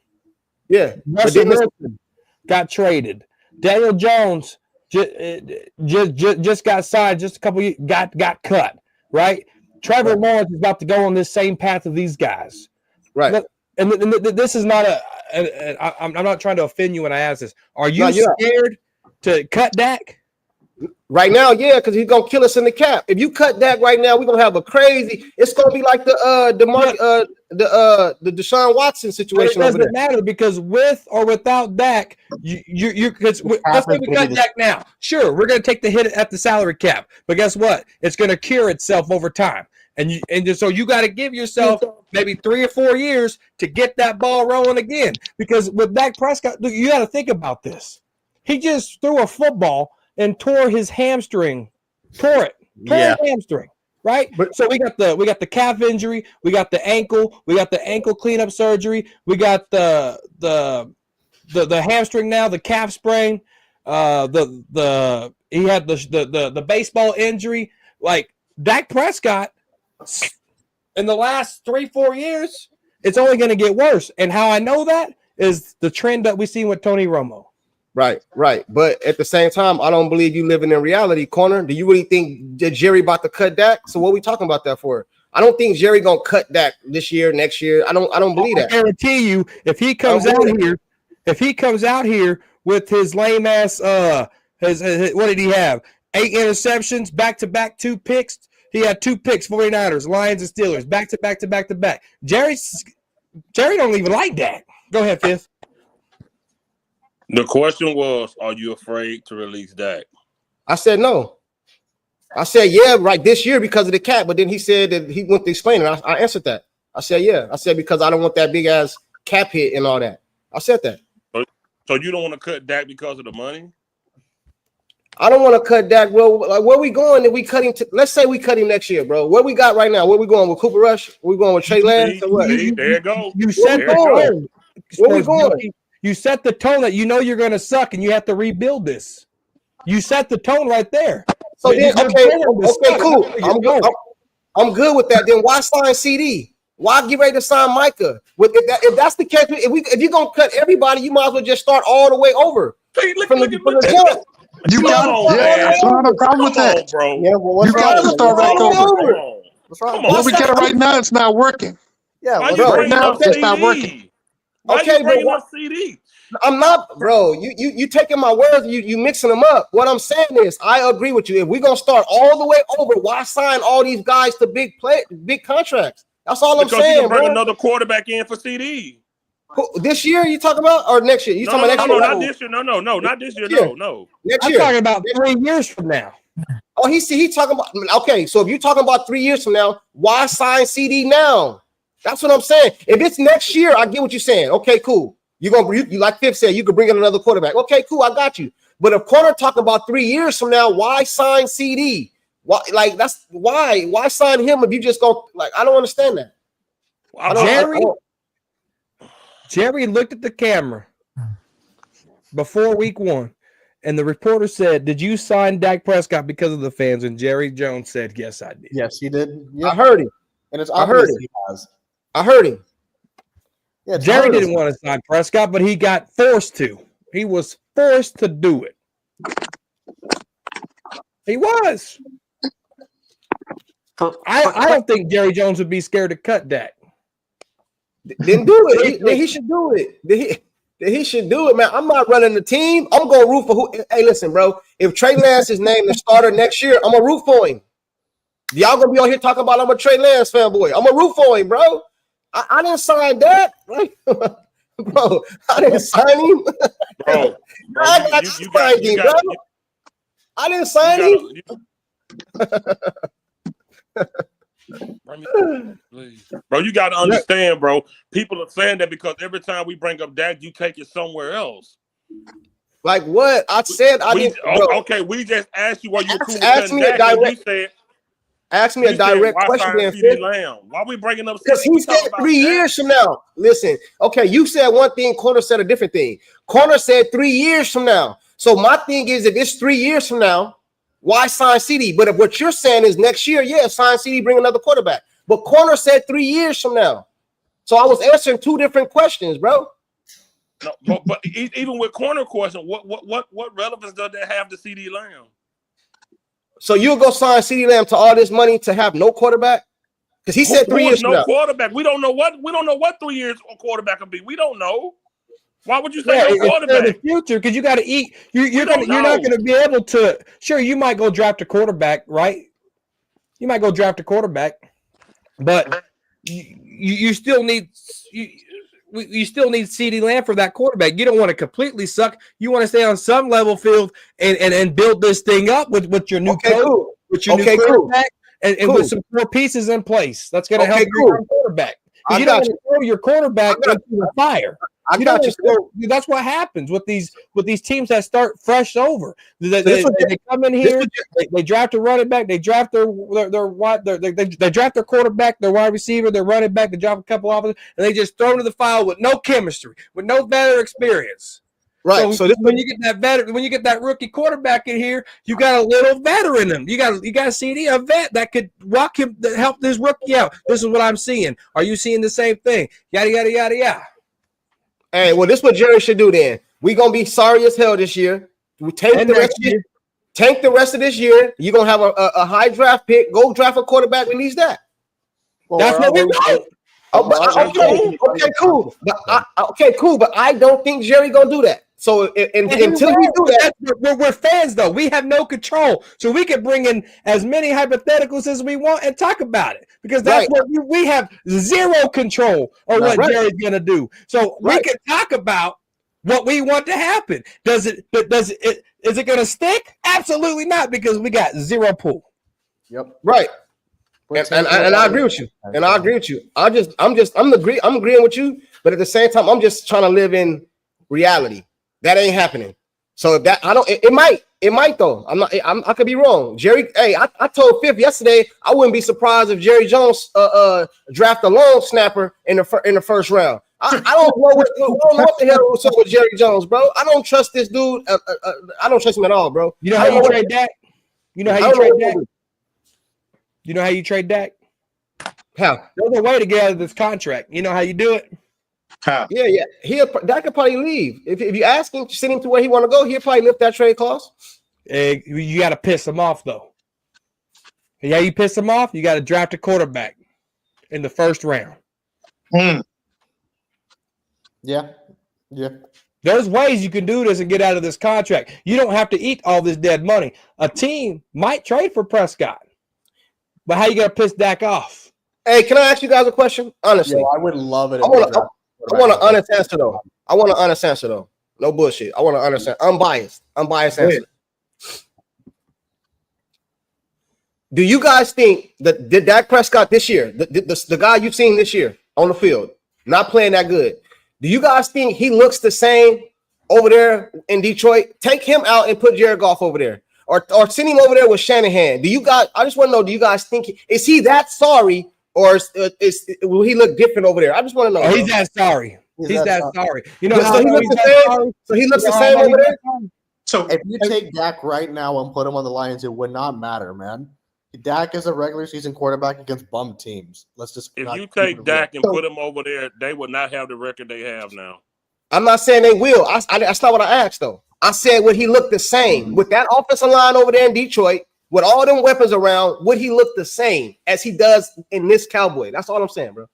Yeah, Russell Wilson got traded. Daniel Jones just got signed. Just a couple years, got cut. Right. Trevor Lawrence is about to go on this same path of these guys. Right. And this is not I'm not trying to offend you when I ask this. Are you scared to cut Dak? Right now, yeah, because he's gonna kill us in the cap. If you cut Dak right now, we're gonna have a crazy. It's gonna be like the Deshaun Watson situation. It doesn't matter because with or without Dak, let's say we cut Dak now. Sure, we're gonna take the hit at the salary cap, but guess what? It's gonna cure itself over time, so you got to give yourself maybe 3 or 4 years to get that ball rolling again. Because with Dak Prescott, look, you got to think about this. He just threw a football and tore his hamstring. His hamstring, right? So we got the calf injury, we got the ankle cleanup surgery, we got the hamstring now, the calf sprain, he had the baseball injury. Like Dak Prescott in the last 3-4 years, it's only going to get worse. And how I know that is the trend that we see with Tony Romo. Right. But at the same time, I don't believe you living in reality, Corner. Do you really think that Jerry about to cut Dak? So what are we talking about that for? I don't think Jerry gonna cut Dak this year, next year. I don't believe that. I guarantee you, if he comes out here with his lame ass, his what did he have? 8 interceptions, back to back, 2 picks. He had 2 picks, 49ers, Lions, and Steelers, back to back. Jerry don't even like Dak. Go ahead, Fifth. The question was, are you afraid to release Dak? I said no. I said, yeah, right this year because of the cap. But then he said that he went to explain it. I answered that. I said, yeah. I said, because I don't want that big ass cap hit and all that. I said that. So you don't want to cut Dak because of the money? I don't want to cut Dak. Well, like, where we going if we cut him? Let's say we cut him next year, bro. What we got right now? Where we going with Cooper Rush? We going with Trey Lance? There you go. You said the tone. Where we going? You set the tone that you know you're going to suck and you have to rebuild this. You set the tone right there. So then, okay, cool. I'm good with that. Then why sign CD? Why get ready to sign Micah? If that's the case, if you're gonna cut everybody, you might as well just start all the way over from the jump. You got that's not a problem with that, bro. Yeah, well, you got to start back over. Come on. What we get right now, it's not working. Yeah, right now it's not working. Why you bringing up CD? I'm not, bro. You taking my words, you mixing them up. What I'm saying is, I agree with you. If we're gonna start all the way over, why sign all these guys to big contracts? That's all I'm saying. Because you can bring another quarterback in for CD. This year you talking about or next year? You talking about next year? Not this year. No, not this year. No. Next year. I'm talking about 3 years from now. Oh, he talking about okay. So if you're talking about 3 years from now, why sign CD now? That's what I'm saying. If it's next year, I get what you're saying. Okay, cool. You like Fifth said, you could bring in another quarterback. Okay, cool, I got you. But if Corner talking about 3 years from now, why sign CD? Why sign him if you just go like I don't understand that. Jerry looked at the camera before week 1, and the reporter said, "Did you sign Dak Prescott because of the fans?" And Jerry Jones said, "Yes, I did." Yes, he did. Yep. I heard him, and it's obvious he has. I heard him. Yeah, Jerry didn't want to sign Prescott, but he got forced to. He was forced to do it. He was. I don't think Jerry Jones would be scared to cut Dak. Then do it. He should do it. that he should do it, man. I'm not running the team. I'm going to root for who. Hey, listen, bro. If Trey Lance is named the starter next year, I'm going to root for him. Y'all going to be on here talking about I'm a Trey Lance fanboy. I'm going to root for him, bro. I didn't sign that. Bro, I didn't sign him. Bro, I didn't sign him. Bro, you got to understand, bro. People are saying that because every time we bring up Dak, you take it somewhere else. Like what? I said I didn't. Okay, we just asked you why you cool ask me a direct. Ask me a direct question. Why are we bringing up? Because he said 3 years from now. Listen, okay, you said one thing, Corner said a different thing. Corner said 3 years from now. So my thing is, if it's 3 years from now, why sign CD? But if what you're saying is next year, yeah, sign CD, bring another quarterback. But Corner said 3 years from now. So I was answering two different questions, bro. No, but even with Corner question, what relevance does that have to CD Lamb? So you'll go sign CD Lamb to all this money to have no quarterback? Because he said 3 years from now. Quarterback. We don't know what 3 years a quarterback will be. We don't know. Why would you say no quarterback? In the future, because you got to eat. You're not going to be able to. Sure, you might go draft a quarterback, right? You might go draft a quarterback, but you still need you still need CeeDee Lamb for that quarterback. You don't want to completely suck. You want to stay on some level field and build this thing up with your new coach, with your new quarterback, and with some more pieces in place. That's going to help your quarterback. You don't want to throw your quarterback into the fire. That's what happens with these teams that start fresh over. They come in here, they draft a running back, they draft they draft their quarterback, their wide receiver, their running back, they draft a couple offenses, and they just throw them to the fire with no chemistry, with no veteran experience. Right. So when you get that rookie quarterback in here, you got a little veteran in him. You got a CD, a vet that could rock him, that help this rookie out. This is what I'm seeing. Are you seeing the same thing? Yada yada yada yada. Hey, well, this is what Jerry should do then. We're gonna be sorry as hell this year. We tank the rest of this year. You're gonna have a high draft pick. Go draft a quarterback that needs that. Well, that's what we want. Okay, cool. But I don't think Jerry gonna do that. So until we do that, we're fans though. We have no control, so we can bring in as many hypotheticals as we want and talk about it because that's what we have zero control on what Jerry's gonna do. So we can talk about what we want to happen. Is it gonna stick? Absolutely not, because we got zero pull. Yep. Right. And I agree with you. I'm agreeing with you, but at the same time, I'm just trying to live in reality. That ain't happening. So if that it might though. I could be wrong. Jerry, hey, I told Fifth yesterday I wouldn't be surprised if Jerry Jones draft a long snapper in the first round. I don't know what the hell was up with Jerry Jones, bro. I don't trust this dude. I don't trust him at all, bro. You know how you trade Dak? You know how you trade Dak? You know how you trade Dak? How? There's a way to get out of this contract. You know how you do it? How? Yeah. Dak could probably leave. If you ask him, send him to where he want to go, he'll probably lift that trade clause. You got to piss him off, though. Yeah, you piss him off, you got to draft a quarterback in the first round. Yeah. There's ways you can do this and get out of this contract. You don't have to eat all this dead money. A team might trade for Prescott, but how you going to piss Dak off? Hey, can I ask you guys a question? Honestly. I would love it. I want an honest answer, though. No bullshit. I want to understand. Unbiased answer. Do you guys think that Dak Prescott this year, the guy you've seen this year on the field, not playing that good, do you guys think he looks the same over there in Detroit? Take him out and put Jared Goff over there, or send him over there with Shanahan. Do you guys? I just want to know. Do you guys think is he that sorry, or will he look different over there? I just want to know. Oh, he's that sorry. He's that sorry. You know, so he looks the same. So he looks the same over there. So if you take Dak right now and put him on the Lions, it would not matter, man. Dak is a regular season quarterback against bum teams. If you take Dak and put him over there, they would not have the record they have now. I'm not saying they will. That's not what I asked, though. I said, would he look the same with that offensive line over there in Detroit, with all them weapons around? Would he look the same as he does in this Cowboy? That's all I'm saying, bro.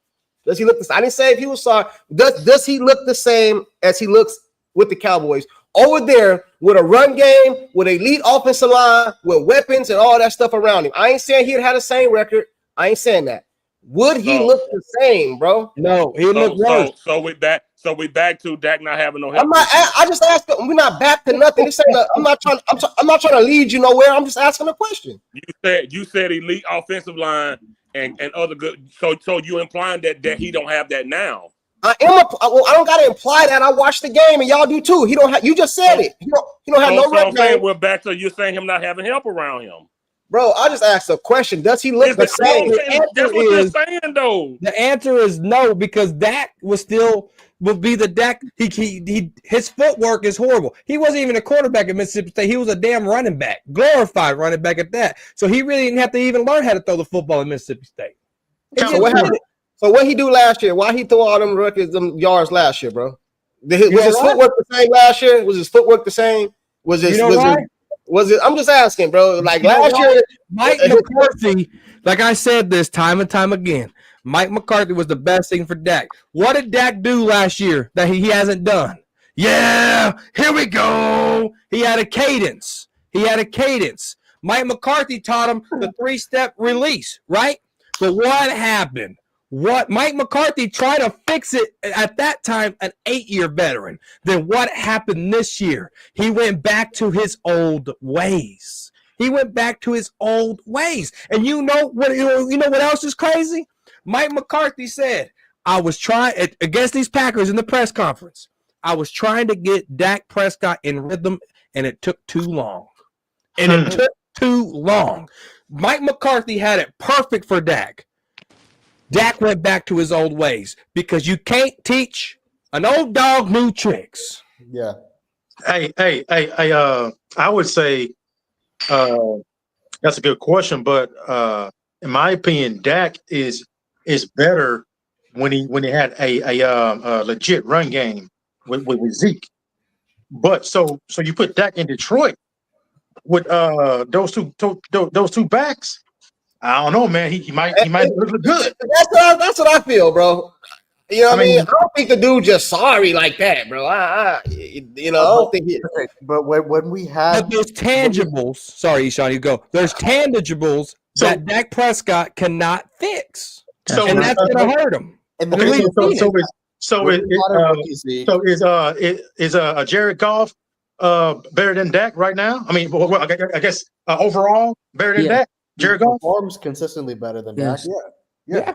Does he look the same? I didn't say if he was sorry. Does he look the same as he looks with the Cowboys over there with a run game, with an elite offensive line, with weapons and all that stuff around him? I ain't saying he'd have the same record. I ain't saying that. Would he look the same, bro? No, he looked worse. So we back to Dak not having no help. I'm not. I just asked. We're not back to nothing. This ain't. I'm not trying. I'm not trying to lead you nowhere. I'm just asking a question. You said elite offensive line and other good. So you implying that he don't have that now. I don't gotta imply that. I watched the game and y'all do too. He don't have. You just said it. He don't have no rep I'm saying we're back to you saying him not having help around him. Bro, I just asked a question. Does he look the same? That's what you're saying, though. The answer is no, because Dak would be the Dak. His footwork is horrible. He wasn't even a quarterback at Mississippi State. He was a damn running back, glorified running back at that. So he really didn't have to even learn how to throw the football at Mississippi State. So what he do last year? Why he throw all them records, them yards last year, bro? Was his footwork the same last year? Was his footwork the same? Was it? I'm just asking, bro. Like last year, Mike McCarthy, like I said this time and time again, Mike McCarthy was the best thing for Dak. What did Dak do last year that he hasn't done? Yeah, here we go. He had a cadence. Mike McCarthy taught him the 3-step release, right? But what happened? Mike McCarthy tried to fix it at that time, an 8-year veteran. Then what happened this year? He went back to his old ways. And you know what else is crazy? Mike McCarthy said, I was trying against these Packers in the press conference. I was trying to get Dak Prescott in rhythm, and it took too long. Mike McCarthy had it perfect for Dak. Dak went back to his old ways because you can't teach an old dog new tricks. Yeah. Hey, I would say that's a good question, but in my opinion, Dak is better when he had a legit run game with Zeke. But so you put Dak in Detroit with those two backs. I don't know, man. He might look good. That's what I feel, bro. You know what I mean? I don't think the dude just sorry like that, bro. I don't think he. But when we have those tangibles, sorry, Sean, you go. There's tangibles that Dak Prescott cannot fix, and that's gonna hurt him. And is Jared Goff better than Dak right now? I mean, I guess overall better than Dak. Jared Goff performs consistently better than Dak. Yeah.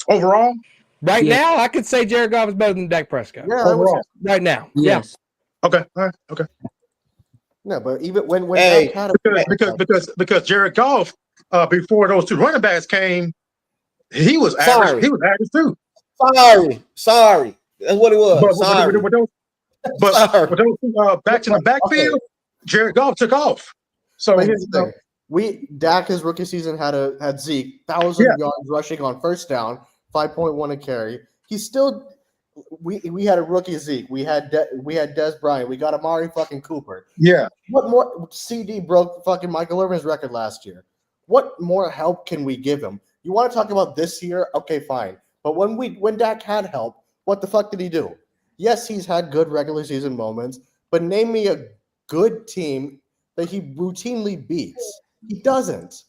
Overall, right now, I could say Jared Goff is better than Dak Prescott. Yeah, overall. Right now. Yes. Okay. All right. Okay. No, but even when Dak had because Jared Goff before those two running backs came, he was average. He was average too. Sorry. That's what it was. But those two backs in the backfield, Jared Goff took off. So Dak his rookie season had Zeke 1,000 yards rushing on first down, 5.1 a carry. He's still we had a rookie Zeke. We had Des Bryant. We got Amari fucking Cooper. Yeah. What more? CD broke fucking Michael Irvin's record last year. What more help can we give him? You want to talk about this year? Okay, fine. But when Dak had help, what the fuck did he do? Yes, he's had good regular season moments, but name me a good team that he routinely beats. He doesn't.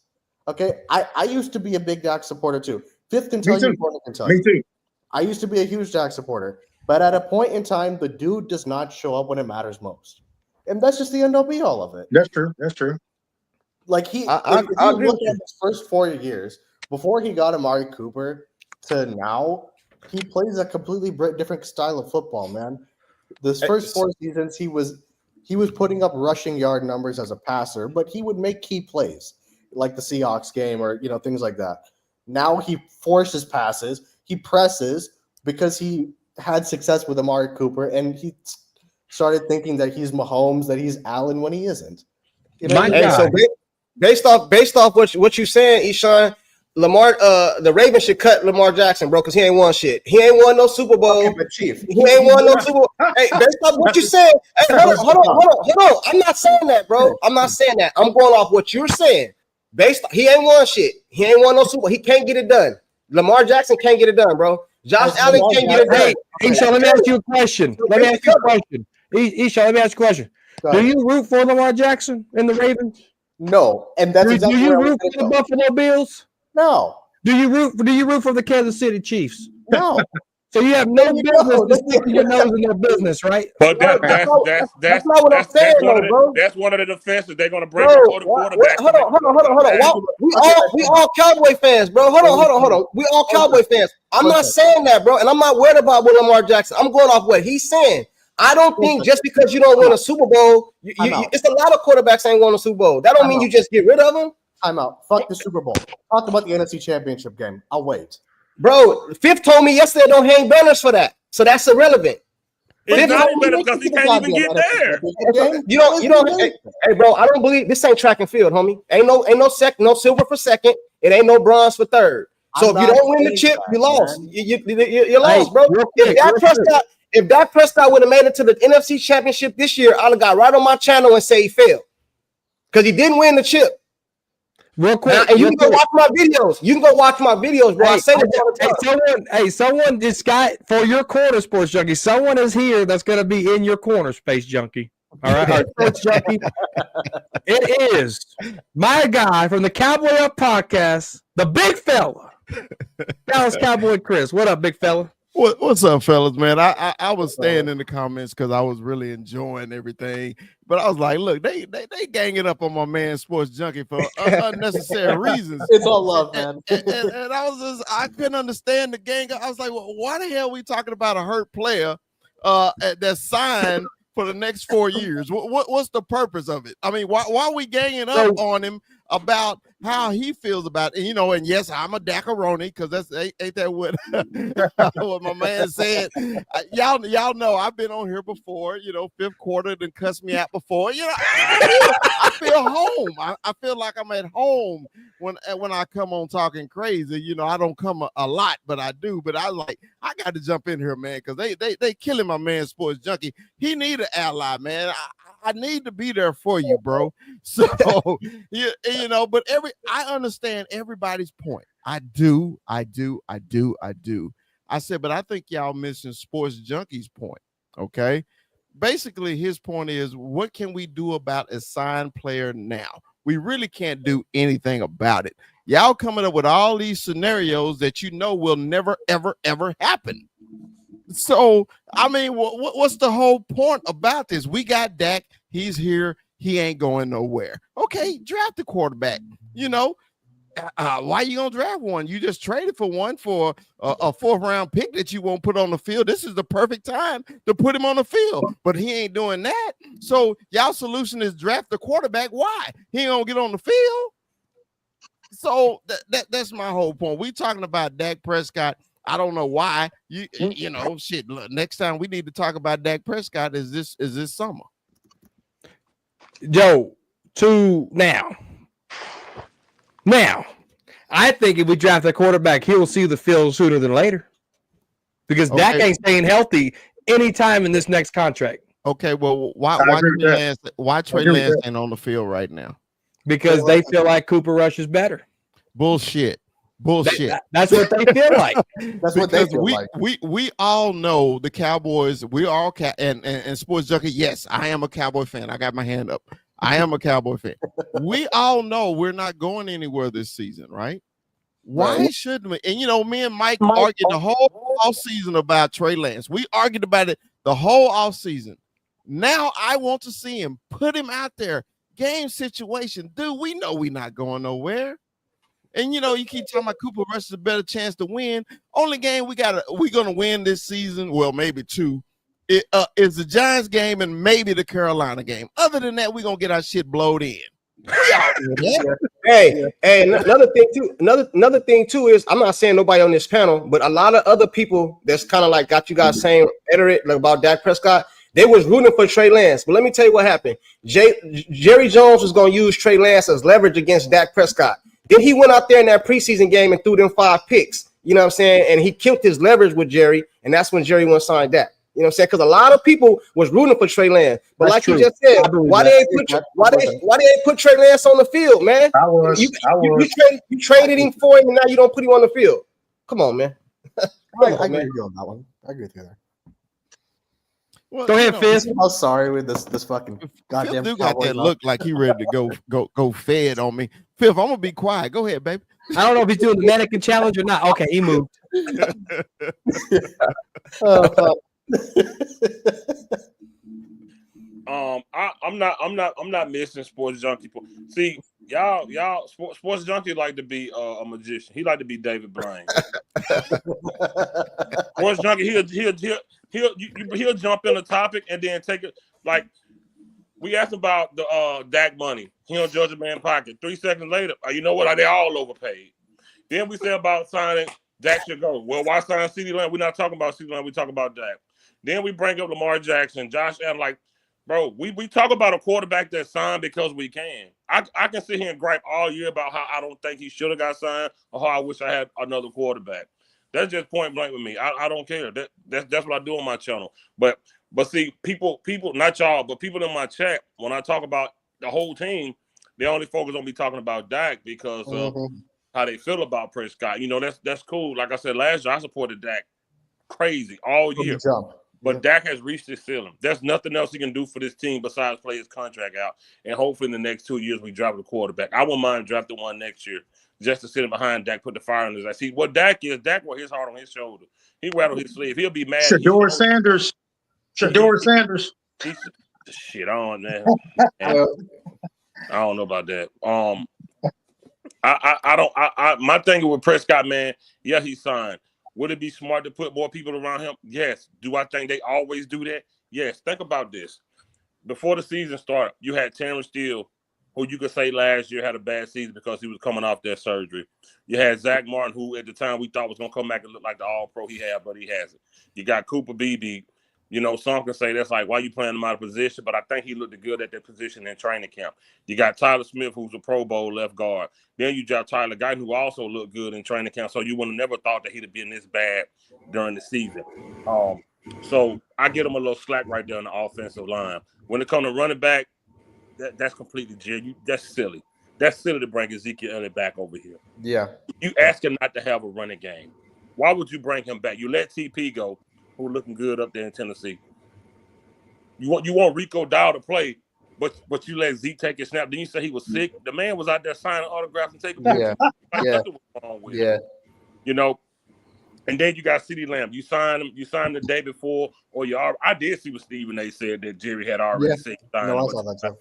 Okay, I used to be a big Dak supporter too. Fifth Kentucky, fourth Kentucky. Me too. I used to be a huge Dak supporter, but at a point in time, the dude does not show up when it matters most, and that's just the end all be all of it. That's true. Like if you look at his first 4 years before he got Amari Cooper to now, he plays a completely different style of football, man. This first 4 seasons, he was putting up rushing yard numbers as a passer, but he would make key plays like the Seahawks game or things like that. Now he forces passes, he presses because he had success with Amari Cooper, and he started thinking that he's Mahomes, that he's Allen when he isn't. So based off what you saying, Eshaun, Lamar, the Ravens should cut Lamar Jackson, bro, because he ain't won shit. He ain't won no Super Bowl. Okay, but Chief, he ain't won no Super Bowl. Hey, based off what you said, hey, hold on. I'm not saying that, bro. I'm not saying that. I'm going off what you're saying. He ain't won shit. He ain't won no Super Bowl. He can't get it done. Lamar Jackson can't get it done, bro. Josh Allen can't get it done. Hey, Eshawn, let me ask you a question. Eshawn, let me ask you a question. Do you root for Lamar Jackson and the Ravens? No, and that's exactly do you where root for the Buffalo Bills? No. Do you root for the Kansas City Chiefs? No. So you have no business sticking your nose in their business, right? But that's not what I'm saying, bro. That's one of the defenses they're gonna bring the quarterback. Hold on. We all Cowboy fans, bro. Hold on. We all Cowboy fans. I'm not saying that, bro, and I'm not worried about what Lamar Jackson. I'm going off what he's saying. I don't think just because you don't win a Super Bowl, it's a lot of quarterbacks ain't won a Super Bowl. That don't mean you just get rid of them. I'm out. Fuck the Super Bowl. Talk about the NFC Championship game. I'll wait. Bro, Fifth told me yesterday don't hang banners for that. So that's irrelevant. It's not better because he can't even get there. You don't hey bro, I don't believe this ain't track and field, homie. Ain't no silver for second. It ain't no bronze for third. So if you don't win the chip, you lost. You lost, bro. If Dak Prescott would have made it to the NFC Championship this year, I'd have got right on my channel and say he failed. Because he didn't win the chip. Real quick, and you can go watch my videos. You can go watch my videos, bro. I say this all the time. Someone just got for your corner, Sports Junkie. Someone is here that's going to be in your corner, Space Junkie. All right, Sports Junkie. It is my guy from the Cowboy Up podcast, the big fella, Dallas Cowboy Chris. What up, big fella? What's up, fellas, man? I was staying in the comments because I was really enjoying everything. But I was like, look, they ganging up on my man Sports Junkie for unnecessary reasons. It's all love, man. and I couldn't understand the gang. I was like, well, why the hell are we talking about a hurt player that's signed for the next 4 years? What's the purpose of it? I mean, why are we ganging up on him about how he feels about it? And yes, I'm a Dakaroni because that's ain't that what what my man said. Y'all know I've been on here before. Fifth quarter done cussed me out before. I feel home. I feel like I'm at home when I come on talking crazy. I don't come a lot, but I do. But I got to jump in here, man, because they killing my man Sports Junkie. He need an ally, man. I need to be there for you, bro. So but I understand everybody's point. I do. I said, but I think y'all missing Sports Junkie's point. Okay. Basically, his point is, what can we do about a signed player now? We really can't do anything about it. Y'all coming up with all these scenarios that will never, ever, ever happen. So, I mean, what's the whole point about this? We got Dak. He's here. He ain't going nowhere. Okay, draft the quarterback. Why you gonna draft one? You just traded for one for a 4th round pick that you won't put on the field. This is the perfect time to put him on the field, but he ain't doing that. So y'all solution is draft the quarterback. Why? He ain't gonna get on the field. So that's my whole point. We talking about Dak Prescott. I don't know why. Shit. Look, next time we need to talk about Dak Prescott is this summer. Joe, to now, I think if we draft a quarterback, he will see the field sooner than later because Dak ain't staying healthy anytime in this next contract. Okay, well, why Trey Lance ain't on the field right now? Because they feel like Cooper Rush is better. Bullshit. That's what they feel like. That's what they feel like. We all know the Cowboys. We all and Sports Junkie. Yes, I am a Cowboy fan. I got my hand up. I am a Cowboy fan. We all know we're not going anywhere this season, right? Why shouldn't we? And me and Mike argued the whole offseason about Trey Lance. We argued about it the whole offseason. Now I want to see him. Put him out there. Game situation. Dude, we know we're not going nowhere. And you keep talking about Cooper Rush is a better chance to win. Only game we're gonna win this season, well, maybe 2, is the Giants game and maybe the Carolina game. Other than that, we're gonna get our shit blowed in. Hey, another thing too is, I'm not saying nobody on this panel, but a lot of other people that's kind of like got you guys saying about Dak Prescott. They was rooting for Trey Lance, but let me tell you what happened. Jerry Jones was gonna use Trey Lance as leverage against Dak Prescott. Then he went out there in that preseason game and threw them 5 picks. You know what I'm saying? And he killed his leverage with Jerry, and that's when Jerry went signed Dak. You know what I'm saying? Because a lot of people was rooting for Trey Lance, but that's like true. You just said, why they ain't put Trey Lance on the field, man? You traded him for him, and now you don't put him on the field. Come on, man. I Come on, agree man. with you on that one. I agree with you there. Well, Go ahead, Fizz. How sorry with this fucking Fifth goddamn do got Cowboys that are. look like he ready to go fed on me. Fifth, I'm gonna be quiet. Go ahead, baby. I don't know if he's doing the mannequin challenge or not. Okay, he moved. Oh, fuck. I'm not missing Sports Junkie. See, y'all, Sports Junkie like to be a magician. He like to be David Blaine. Sports Junkie, he'll jump in a topic and then take it. Like we asked about the Dak money. He on Georgia Man pocket. 3 seconds later, you know what? They all overpaid. Then we say about signing Dak should go. Well, why sign CeeDee Lamb? We're not talking about CeeDee Lamb. We talk about Dak. Then we bring up Lamar Jackson, Josh Allen. Like, bro, we talk about a quarterback that signed because we can. I can sit here and gripe all year about how I don't think he should have got signed or how I wish I had another quarterback. That's just point blank with me. I don't care. That's what I do on my channel. But see, people, not y'all, but people in my chat, when I talk about the whole team, they only focus on me talking about Dak because of how they feel about Prescott. You know, that's cool. Like I said last year, I supported Dak crazy all year. But Dak has reached his ceiling. There's nothing else he can do for this team besides play his contract out. And hopefully in the next 2 years we draft a quarterback. I wouldn't mind drafting one next year just to sit behind Dak, put the fire in his eyes. See, what Dak wear his heart on his shoulder. He rattle his sleeve. He'll be mad. Shador Sanders. Shit on, man. I don't know about that. My thing with Prescott, man, yeah, he signed. Would it be smart to put more people around him? Yes. Do I think they always do that? Yes. Think about this. Before the season started, you had Terrence Steele, who you could say last year had a bad season because he was coming off that surgery. You had Zach Martin, who at the time we thought was going to come back and look like the all-pro he had, but he hasn't. You got Cooper Beebe. You know, some can say that's like, why you playing him out of position? But I think he looked good at that position in training camp. You got Tyler Smith, who's a Pro Bowl left guard. Then you got Tyler Guyton, who also looked good in training camp. So you would have never thought that he'd have been this bad during the season. So I get him a little slack right there on the offensive line. When it comes to running back, that's completely Jill. That's silly. That's silly to bring Ezekiel Elliott back over here. Yeah. You ask him not to have a running game. Why would you bring him back? You let TP go, who looking good up there in Tennessee. You want Rico Dow to play, but you let Zeke take his snap. Then you say he was sick. The man was out there signing autographs and taking pictures. Nothing was wrong with him. You know. And then you got CeeDee Lamb. You signed him. You signed the day before, or I did see what Stephen A. said that Jerry had already said. No, I saw that too.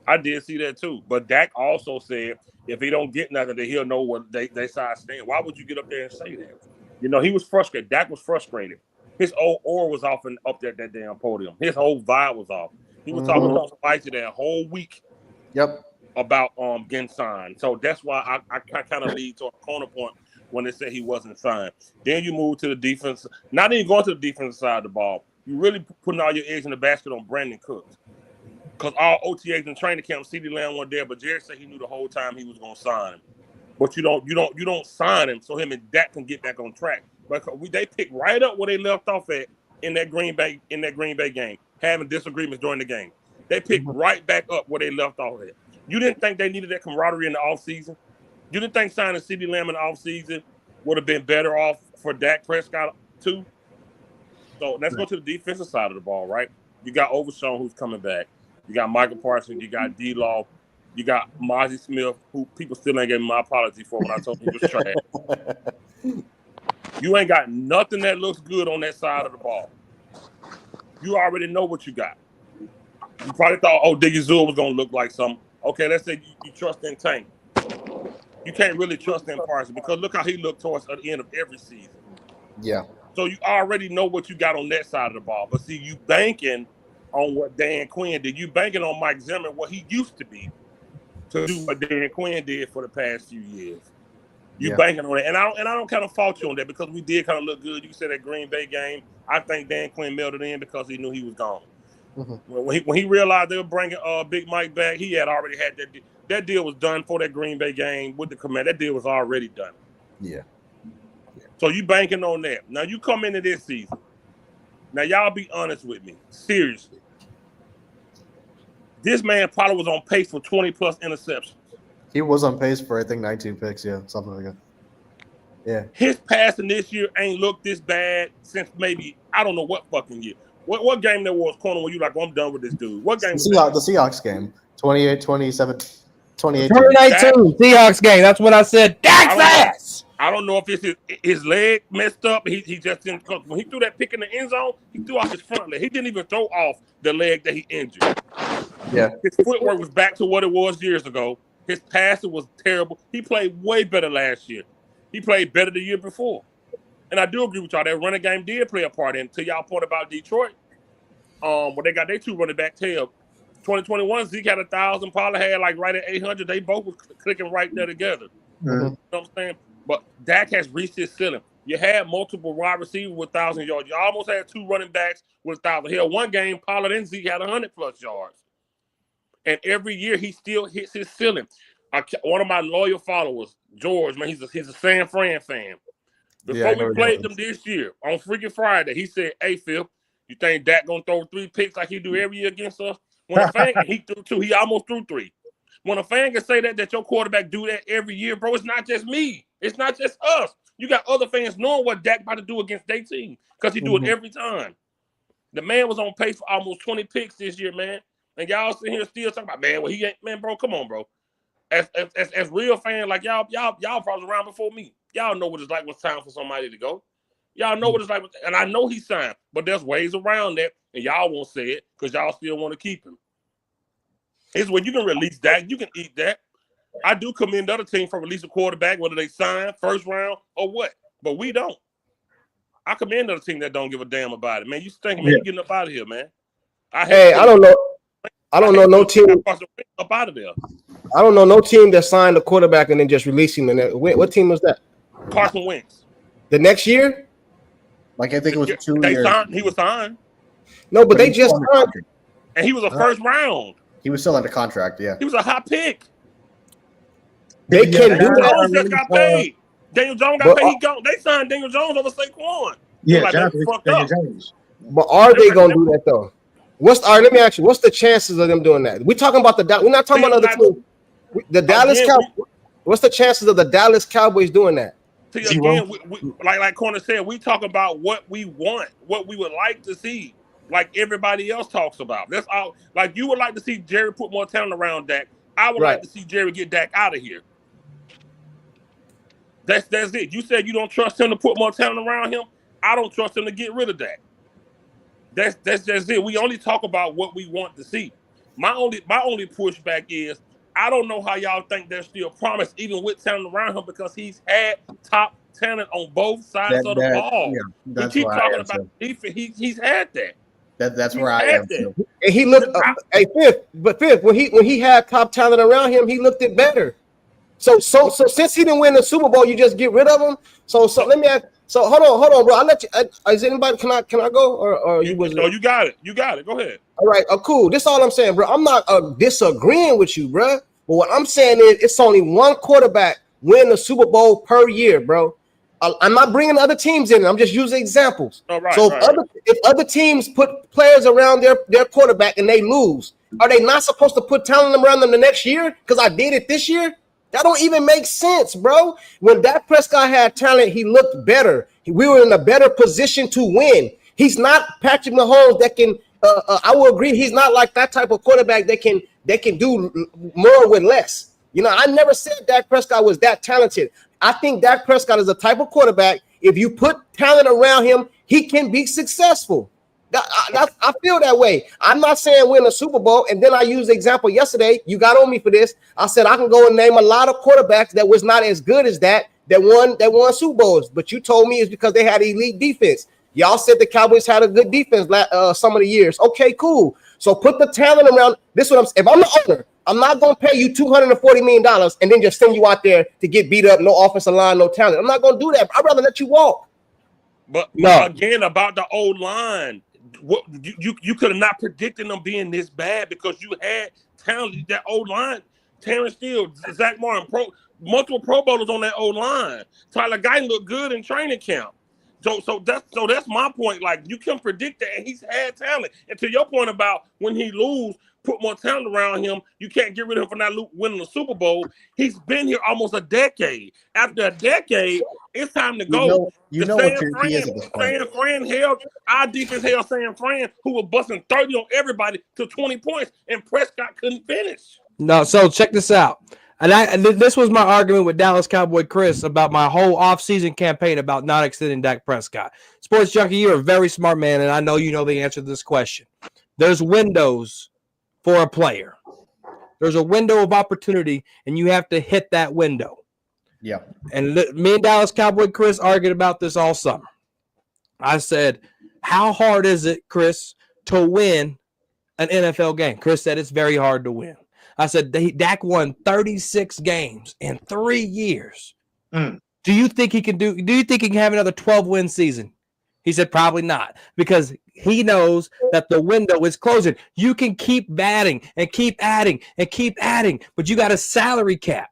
I did see that too. But Dak also said if he don't get nothing, then he'll know what they side stand. Why would you get up there and say that? You know, he was frustrated. Dak was frustrated. His old aura was off and up there at that damn podium. His whole vibe was off. He was talking about Spicy that whole week. About getting signed. So that's why I kind of lead to a corner point when they said he wasn't signed. Then you move to the defense. Not even going to the defensive side of the ball. You really putting all your eggs in the basket on Brandon Cooks. Because all OTAs and training camp, CeeDee Lamb wasn't there, but Jerry said he knew the whole time he was going to sign him. But you don't sign him so him and Dak can get back on track. But they picked right up where they left off at in that Green Bay game, having disagreements during the game. They picked right back up where they left off at. You didn't think they needed that camaraderie in the offseason? You didn't think signing CeeDee Lamb in the offseason would have been better off for Dak Prescott too? So let's go to the defensive side of the ball, right? You got Overshown, who's coming back. You got Micah Parsons. You got D-Law. You got Mozzie Smith, who people still ain't giving my apology for when I told him he was trash. You ain't got nothing that looks good on that side of the ball. You already know what you got. You probably thought, Diggy Zul was going to look like something. Okay, let's say you trust in Tank. You can't really trust in Parsons because look how he looked towards the end of every season. Yeah. So you already know what you got on that side of the ball. But see, you banking on what Dan Quinn did. You banking on Mike Zimmer, what he used to be, to do what Dan Quinn did for the past few years. You banking on it. And I don't kind of fault you on that because we did kind of look good. You said that Green Bay game, I think Dan Quinn melted in because he knew he was gone. When he realized they were bringing Big Mike back, he had already had that. That deal was done for that Green Bay game with the command. That deal was already done. Yeah. So you banking on that. Now you come into this season. Now y'all be honest with me. Seriously. This man probably was on pace for 20 plus interceptions. He was on pace for I think 19 picks, something like that. Yeah. His passing this year ain't looked this bad since maybe I don't know what fucking year. What game there was, Corner, when you like, I'm done with this dude? What game was that? The Seahawks game, 27, 2018. 2019 Seahawks game. That's when I said Dak's ass. I don't know if it's his leg messed up. He just didn't. When he threw that pick in the end zone, he threw off his front leg. He didn't even throw off the leg that he injured. Yeah. His footwork was back to what it was years ago. His passing was terrible. He played way better last year. He played better the year before. And I do agree with y'all. That running game did play a part in. To y'all point about Detroit, when they got their two running back tail. 2021, Zeke had 1,000, Pollard had like right at 800. They both were clicking right there together. Mm-hmm. You know what I'm saying? But Dak has reached his ceiling. You had multiple wide receivers with 1,000 yards. You almost had two running backs with 1,000. Hell, one game, Pollard and Zeke had 100+ yards. And every year he still hits his ceiling. One of my loyal followers, George, man, he's a San Fran fan. Before we played them this year on freaking Friday, he said, "Hey Phil, you think Dak gonna throw 3 picks like he do every year against us?" When a fan, he threw 2, he almost threw 3. When a fan can say that your quarterback do that every year, bro, it's not just me. It's not just us. You got other fans knowing what Dak about to do against their team because he do it every time. The man was on pace for almost 20 picks this year, man. And y'all sitting here still talking about, man, well, he ain't, man, bro, come on, bro. As real fans, like y'all probably around before me. Y'all know what it's like when it's time for somebody to go. Y'all know what it's like, and I know he signed, but there's ways around that, and y'all won't say it because y'all still want to keep him. It's when you can release that, you can eat that. I do commend other teams for releasing a quarterback, whether they sign first round or what, but we don't. I commend other team that don't give a damn about it, man. You thinking, man, you getting up out of here, man. I don't know. I don't know no team up out of there. I don't know no team that signed a quarterback and then just released him. And what team was that? Carson Wentz. The next year? Like I think it was 2 years. He was signed. No, but they just signed. And he was a first round. He was still under contract, yeah. He was a hot pick. They can't do that. Jones just got paid. Daniel Jones got paid. They signed Daniel Jones over Saquon. Yeah, like, Daniel Jones. But are they gonna do that though? Let me ask you, what's the chances of them doing that? We're talking about we're not talking about other teams. The Dallas Cowboys. What's the chances of the Dallas Cowboys doing that? See, again, like Corner said, we talk about what we want, what we would like to see, like everybody else talks about. That's all. Like you would like to see Jerry put more talent around Dak. I would like to see Jerry get Dak out of here. That's it. You said you don't trust him to put more talent around him. I don't trust him to get rid of Dak. That's just it. We only talk about what we want to see. My only pushback is I don't know how y'all think there's still promise even with talent around him because he's had top talent on both sides of the ball. Yeah, we keep talking about defense. He's had that. That's where I am. And he looked Fifth when he had top talent around him, he looked it better. So since he didn't win the Super Bowl, you just get rid of him. So let me ask. So hold on, bro. I'll let you. Is anybody? Can I go or you was? No, you got it. You got it. Go ahead. All right. Cool. This is all I'm saying, bro. I'm not disagreeing with you, bro. But what I'm saying is, it's only one quarterback win the Super Bowl per year, bro. I'm not bringing other teams in. I'm just using examples. Oh, right, so if other teams put players around their quarterback and they lose, are they not supposed to put talent around them the next year? Because I did it this year. That don't even make sense, bro. When Dak Prescott had talent, he looked better. We were in a better position to win. He's not Patrick Mahomes that can. I will agree. He's not like that type of quarterback that can do more with less. You know, I never said Dak Prescott was that talented. I think Dak Prescott is the type of quarterback. If you put talent around him, he can be successful. I feel that way. I'm not saying win a Super Bowl. And then I used the example yesterday. You got on me for this. I said I can go and name a lot of quarterbacks that was not as good as that won Super Bowls. But you told me it's because they had elite defense. Y'all said the Cowboys had a good defense some of the years. Okay, cool. So put the talent around. This is what if I'm the owner, I'm not going to pay you $240 million and then just send you out there to get beat up, no offensive line, no talent. I'm not going to do that. I'd rather let you walk. But again, about the old line, what you could have not predicted them being this bad because you had talent. That old line, Terrence Steele, Zach Martin, multiple Pro Bowlers on that old line. Tyler Guyton looked good in training camp. So that's my point. Like you can predict that, and he's had talent. And to your point about when he lose, put more talent around him. You can't get rid of him for not winning the Super Bowl. He's been here almost a decade. After a decade, it's time to go. You know what he is at this point. San Fran held our defense held San Fran, who was busting 30 on everybody to 20 points, and Prescott couldn't finish. No, so check this out. And this was my argument with Dallas Cowboy Chris about my whole offseason campaign about not extending Dak Prescott. Sports Junkie, you're a very smart man, and I know you know the answer to this question. There's windows for a player. There's a window of opportunity, and you have to hit that window. Yeah. And me and Dallas Cowboy Chris argued about this all summer. I said, how hard is it, Chris, to win an NFL game? Chris said it's very hard to win. I said, Dak won 36 games in 3 years. Do you think he can have another 12-win season? He said, probably not, because he knows that the window is closing. You can keep batting and keep adding and keep adding, but you got a salary cap.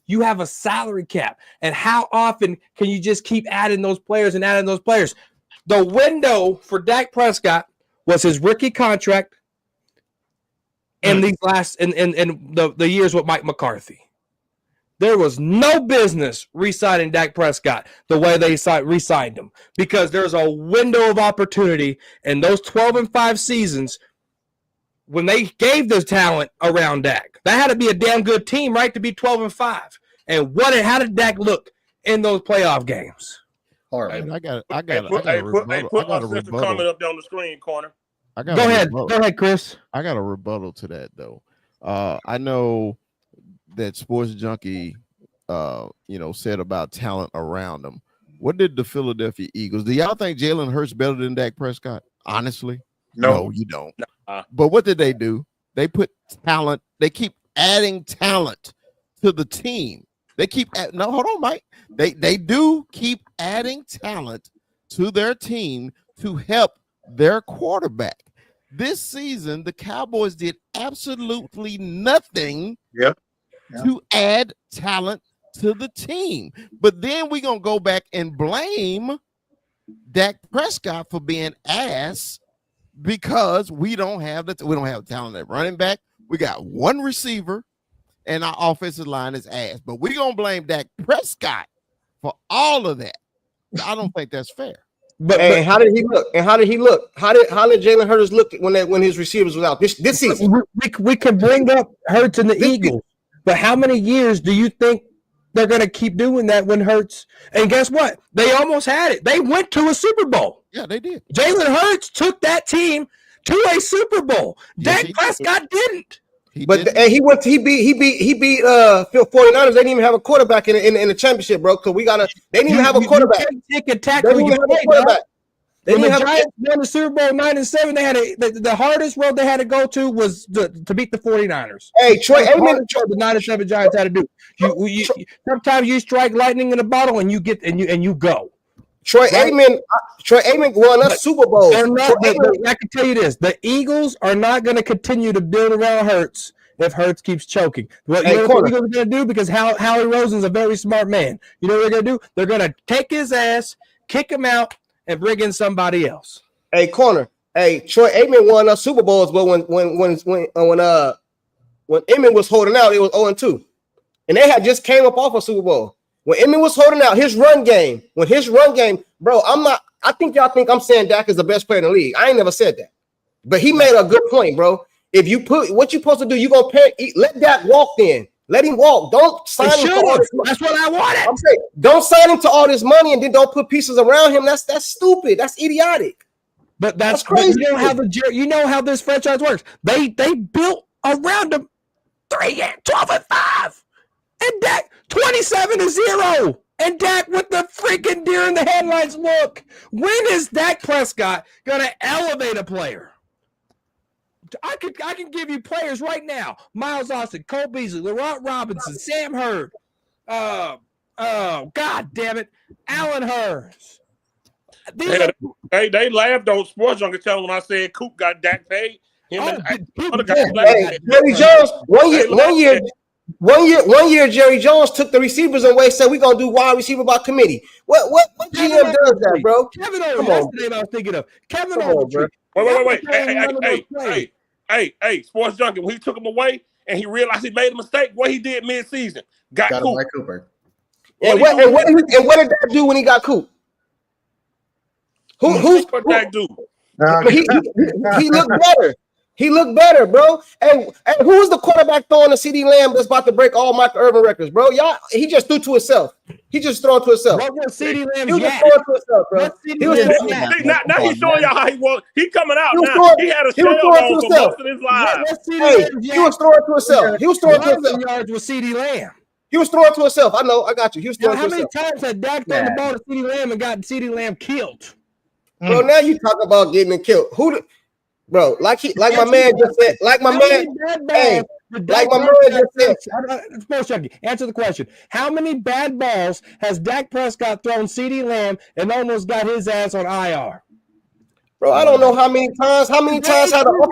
You have a salary cap. And how often can you just keep adding those players and adding those players? The window for Dak Prescott was his rookie contract and these last and the years with Mike McCarthy. There was no business re-signing Dak Prescott the way they re-signed him, because there's a window of opportunity in those 12-5 seasons when they gave the talent around Dak. That had to be a damn good team, right, to be 12-5. And how did Dak look in those playoff games? Horrible. I got a Put our sister comment up there on the screen, corner. Go ahead, Chris. I got a rebuttal to that, though. I know that Sports Junkie, said about talent around them. What did the Philadelphia Eagles? Do y'all think Jalen Hurts better than Dak Prescott? Honestly, no, you don't. But what did they do? They put talent. They keep adding talent to the team. They keep no. Hold on, Mike. They do keep adding talent to their team to help their quarterback. This season, the Cowboys did absolutely nothing to add talent to the team. But then we're going to go back and blame Dak Prescott for being ass because we don't have talent at running back. We got one receiver and our offensive line is ass. But we're going to blame Dak Prescott for all of that. I don't think that's fair. But how did he look? And how did Jalen Hurts look when his receivers was out this season? We can bring up Hurts and the Eagles, but how many years do you think they're going to keep doing that when Hurts? And guess what? They almost had it. They went to a Super Bowl. Yeah, they did. Jalen Hurts took that team to a Super Bowl. Dak Prescott didn't. He beat 49ers. They didn't even have a quarterback in the championship, bro. Because they didn't even have a quarterback. They didn't have a quarterback. When the Giants won the Super Bowl 9-7, they had the hardest road they had to go to was to beat the 49ers. Hey, Troy Aikman, the 9-7 Giants had to do. Sometimes you strike lightning in a bottle and you go. Troy Aikman won a Super Bowl. I can tell you this: the Eagles are not going to continue to build around Hurts if Hurts keeps choking. What the Eagles are going to do, because Howie Roseman's a very smart man. You know what they're going to do? They're going to take his ass, kick him out, and bring in somebody else. Hey, corner. Hey, Troy Aikman won a Super Bowls, but when Aikman was holding out, it was 0-2, and they had just came up off a Super Bowl. When Aikman was holding out, his run game, bro, I think y'all think I'm saying Dak is the best player in the league. I ain't never said that. But he made a good point, bro. If you put what you're supposed to do, you're going to let Dak walk then. Let him walk. Don't sign him to all this money. That's what I wanted. I'm saying, don't sign him to all this money and then don't put pieces around him. That's stupid. That's idiotic. But that's crazy. But you know how this franchise works. They built around him 12-5. And Dak 27-0. And Dak with the freaking deer in the headlights look. When is Dak Prescott going to elevate a player? I can give you players right now. Miles Austin, Cole Beasley, Laurent Robinson, Sam Hurd. God damn it. Allen Hurst. They laughed on Sports Junkie telling when I said Coop got Dak paid. Jerry Jones, one year, Jerry Jones took the receivers away, said we're gonna do wide receiver by committee. What GM does that, bro? Kevin Owens, that's the name I was thinking of. Kevin Owens. Wait. Hey. Hey, Sports Junkie, when he took him away and he realized he made a mistake, what he did mid-season, got Cooper. And what did Dak do when he got Coop? Who's what Dak do? He looked better. He looked better, bro. And who's the quarterback throwing the CD Lamb that's about to break all Michael Irvin records, bro? He just threw to himself. He just threw it to himself. What was CD Lamb? He was just throwing to himself, bro. Now he's showing y'all how he was. He coming out now. He had a shell on for most of his life. He was throwing to himself. He was throwing to himself. Yards with CD Lamb. He was throwing to himself. I know. I got you. He was throwing to himself. How many times had Dak thrown the ball to CD Lamb and got CD Lamb killed? Bro, now you talk about getting him killed. Bro, like my man just said, answer the question. How many bad balls has Dak Prescott thrown CD Lamb and almost got his ass on IR? Bro, I don't know how many times. How many times had how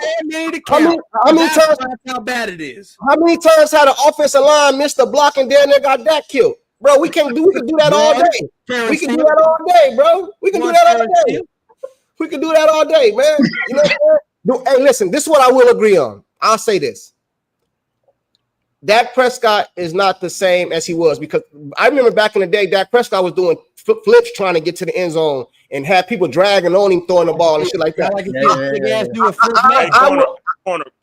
bad it is? How many times had an offensive line missed a block and then they got Dak killed? Bro, we can do that all day. We can do that all day, bro. We can do that all day. We can do that all day, man. You know what I'm saying? Hey, listen, this is what I will agree on. I'll say this. Dak Prescott is not the same as he was, because I remember back in the day, Dak Prescott was doing flips trying to get to the end zone and had people dragging on him, throwing the ball and shit like that.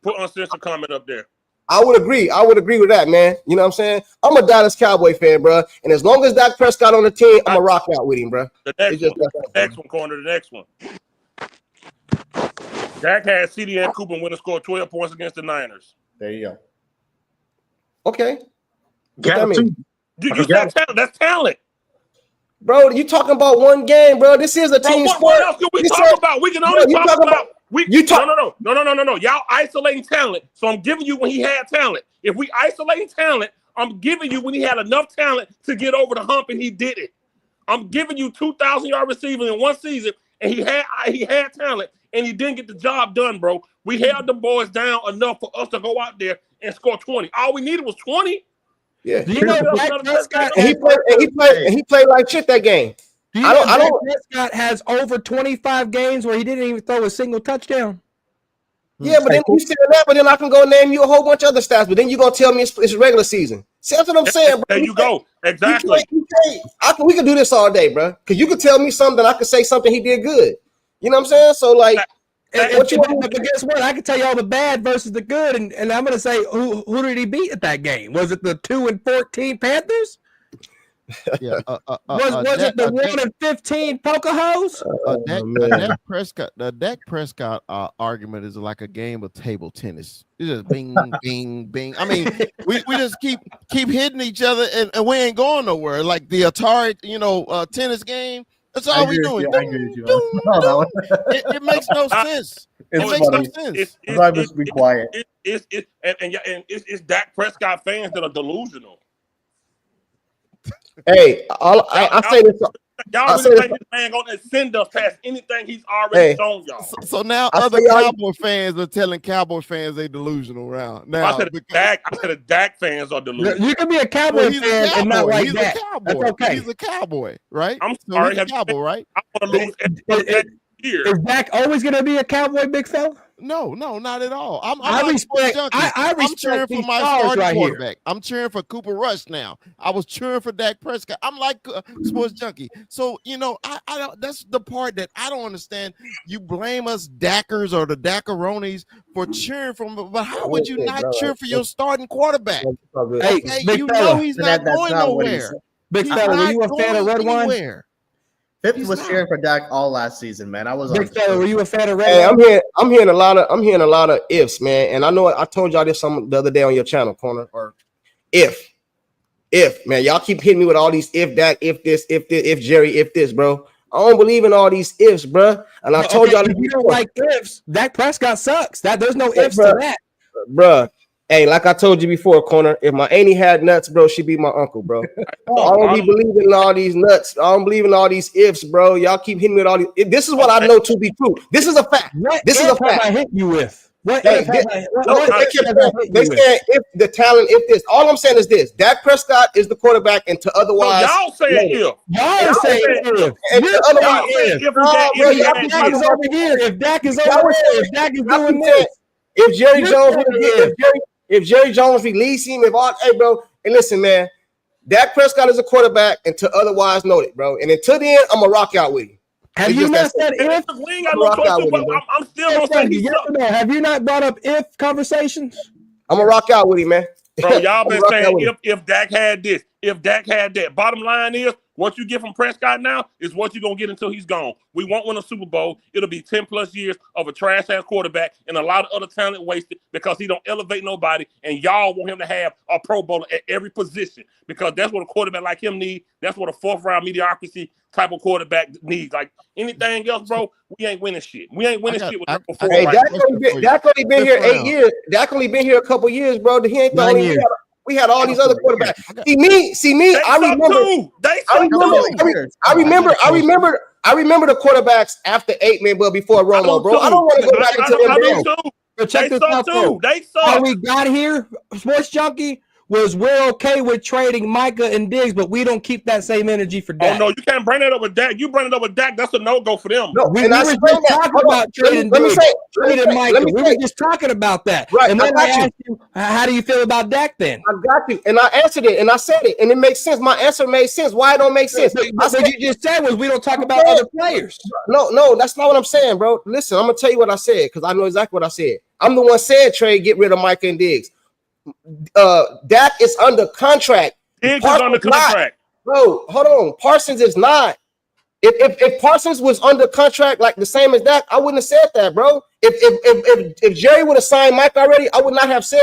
Put uncensored comment up there. I would agree. I would agree with that, man. You know what I'm saying? I'm a Dallas Cowboy fan, bro. And as long as Dak Prescott on the team, I'm going to rock out with him, bro. The next one. Dak had CD and Cooper when he scored 12 points against the Niners. There you go. Okay. That's talent. Bro, you talking about one game, bro. This is a team sport. What else can we talk about? We can only talk about. No. Y'all isolating talent. So I'm giving you when he had talent. If we isolating talent, I'm giving you when he had enough talent to get over the hump and he did it. I'm giving you 2,000-yard receivers in one season, and he had talent and he didn't get the job done, bro. We held the boys down enough for us to go out there and score 20. All we needed was 20. Yeah. Do you know Dak Prescott he played like shit that game. Dak Prescott has over 25 games where he didn't even throw a single touchdown. Yeah, but then you say that, but then I can go name you a whole bunch of other stats, but then you're gonna tell me it's regular season. See, that's what I'm saying, bro. There you go. Exactly. We can do this all day, bro. Because you can tell me something, I can say something he did good. You know what I'm saying? So, like, but guess what? I can tell you all the bad versus the good, and I'm gonna say who did he beat at that game? Was it the 2-14 Panthers? Yeah. Was it the 1-15 Pocahontas? The Dak Prescott argument is like a game of table tennis. It's just bing, bing, bing. I mean, we just keep hitting each other and we ain't going nowhere. Like the Atari, tennis game. That's all we're doing. It makes no sense. It makes no sense. I must be quiet. It's Dak Prescott fans that are delusional. Hey, I say this. Y'all really think this man gonna send us past anything he's already shown y'all? So now other Cowboy fans are telling Cowboy fans they delusional around. Now I said Dak fans are delusional. You can be a Cowboy fan and not like that. That's okay. He's a Cowboy, right? I'm sorry, he's a Cowboy, right? I want to lose every year. Is Dak always gonna be a Cowboy, big fella? No, not at all. I respect I'm cheering for my starting right quarterback. I'm cheering for Cooper Rush now. I was cheering for Dak Prescott. I'm like Sports Junkie. So, I don't. That's the part that I don't understand. You blame us Dackers or the Dackaronis for cheering for him, but how would you not cheer for your starting quarterback? Hey, he's not going nowhere. Big fella, were you a fan of Red Wine? Fifth was cheering for Dak all last season, man. I was. Big fella, were you a fan of Red? Hey, I'm hearing a lot of ifs, man. And I know I told y'all this the other day on your channel, Corner. Or if, man, y'all keep hitting me with all these if Dak, if this, if Jerry, if this, bro. I don't believe in all these ifs, bro. And I told y'all, if you don't like ifs, Dak Prescott sucks. There's no ifs to that, bro. Hey, like I told you before, Corner, if my auntie had nuts, bro, she'd be my uncle, bro. I don't be believing in all these nuts. I don't believe in all these ifs, bro. Y'all keep hitting me with all these. This is what I know to be true. This is a fact. This is a fact. I hit you with. They said if the talent, if this. All I'm saying is this: Dak Prescott is the quarterback, and to otherwise, y'all saying if. Y'all saying if. And to otherwise, if Dak is over here, if Dak is over there, if Dak is doing this. if Jerry Jones would if Jerry Jones released him, hey, bro, and listen, man, Dak Prescott is a quarterback until otherwise noted, bro. And until then, I'm gonna rock out with him. Have you not said if? We ain't got no choice. I'm still gonna say he's yes or no. Have you not brought up if conversations? I'm gonna rock out with him, man. Bro, y'all been saying if Dak had this, if Dak had that. Bottom line is, what you get from Prescott now is what you're going to get until he's gone. We won't win a Super Bowl. It'll be 10 plus years of a trash-ass quarterback and a lot of other talent wasted because he don't elevate nobody, and y'all want him to have a Pro Bowler at every position because that's what a quarterback like him needs. That's what a fourth-round mediocrity type of quarterback needs. Like anything else, bro, we ain't winning shit. We ain't winning shit with number 4. Hey, Dak only been here 8 years. Dak only been here a couple years, bro. He ain't the only year. We had all these other quarterbacks. See me. I remember the quarterbacks after 8 man, but before Romo, bro. I don't want to go back into them, bro. But check this out, too. How we got here, Sports Junkie, was we're okay with trading Micah and Diggs, but we don't keep that same energy for Dak. Oh, no, you can't bring that up with Dak. You bring it up with Dak, that's a no-go for them. No, we were just talking about trading Diggs, trading Micah. We were just talking about that. Right, and then I asked you, how do you feel about Dak then? I got you. And I answered it, and I said it, and it makes sense. My answer made sense. Why it don't make sense? What you just said was we don't talk about other players. No, that's not what I'm saying, bro. Listen, I'm going to tell you what I said because I know exactly what I said. I'm the one said trade, get rid of Micah and Diggs. Dak is under contract. Diggs is under contract. Bro, hold on. Parsons is not. If Parsons was under contract like the same as Dak, I wouldn't have said that, bro. If Jerry would have signed Mike already, I would not have said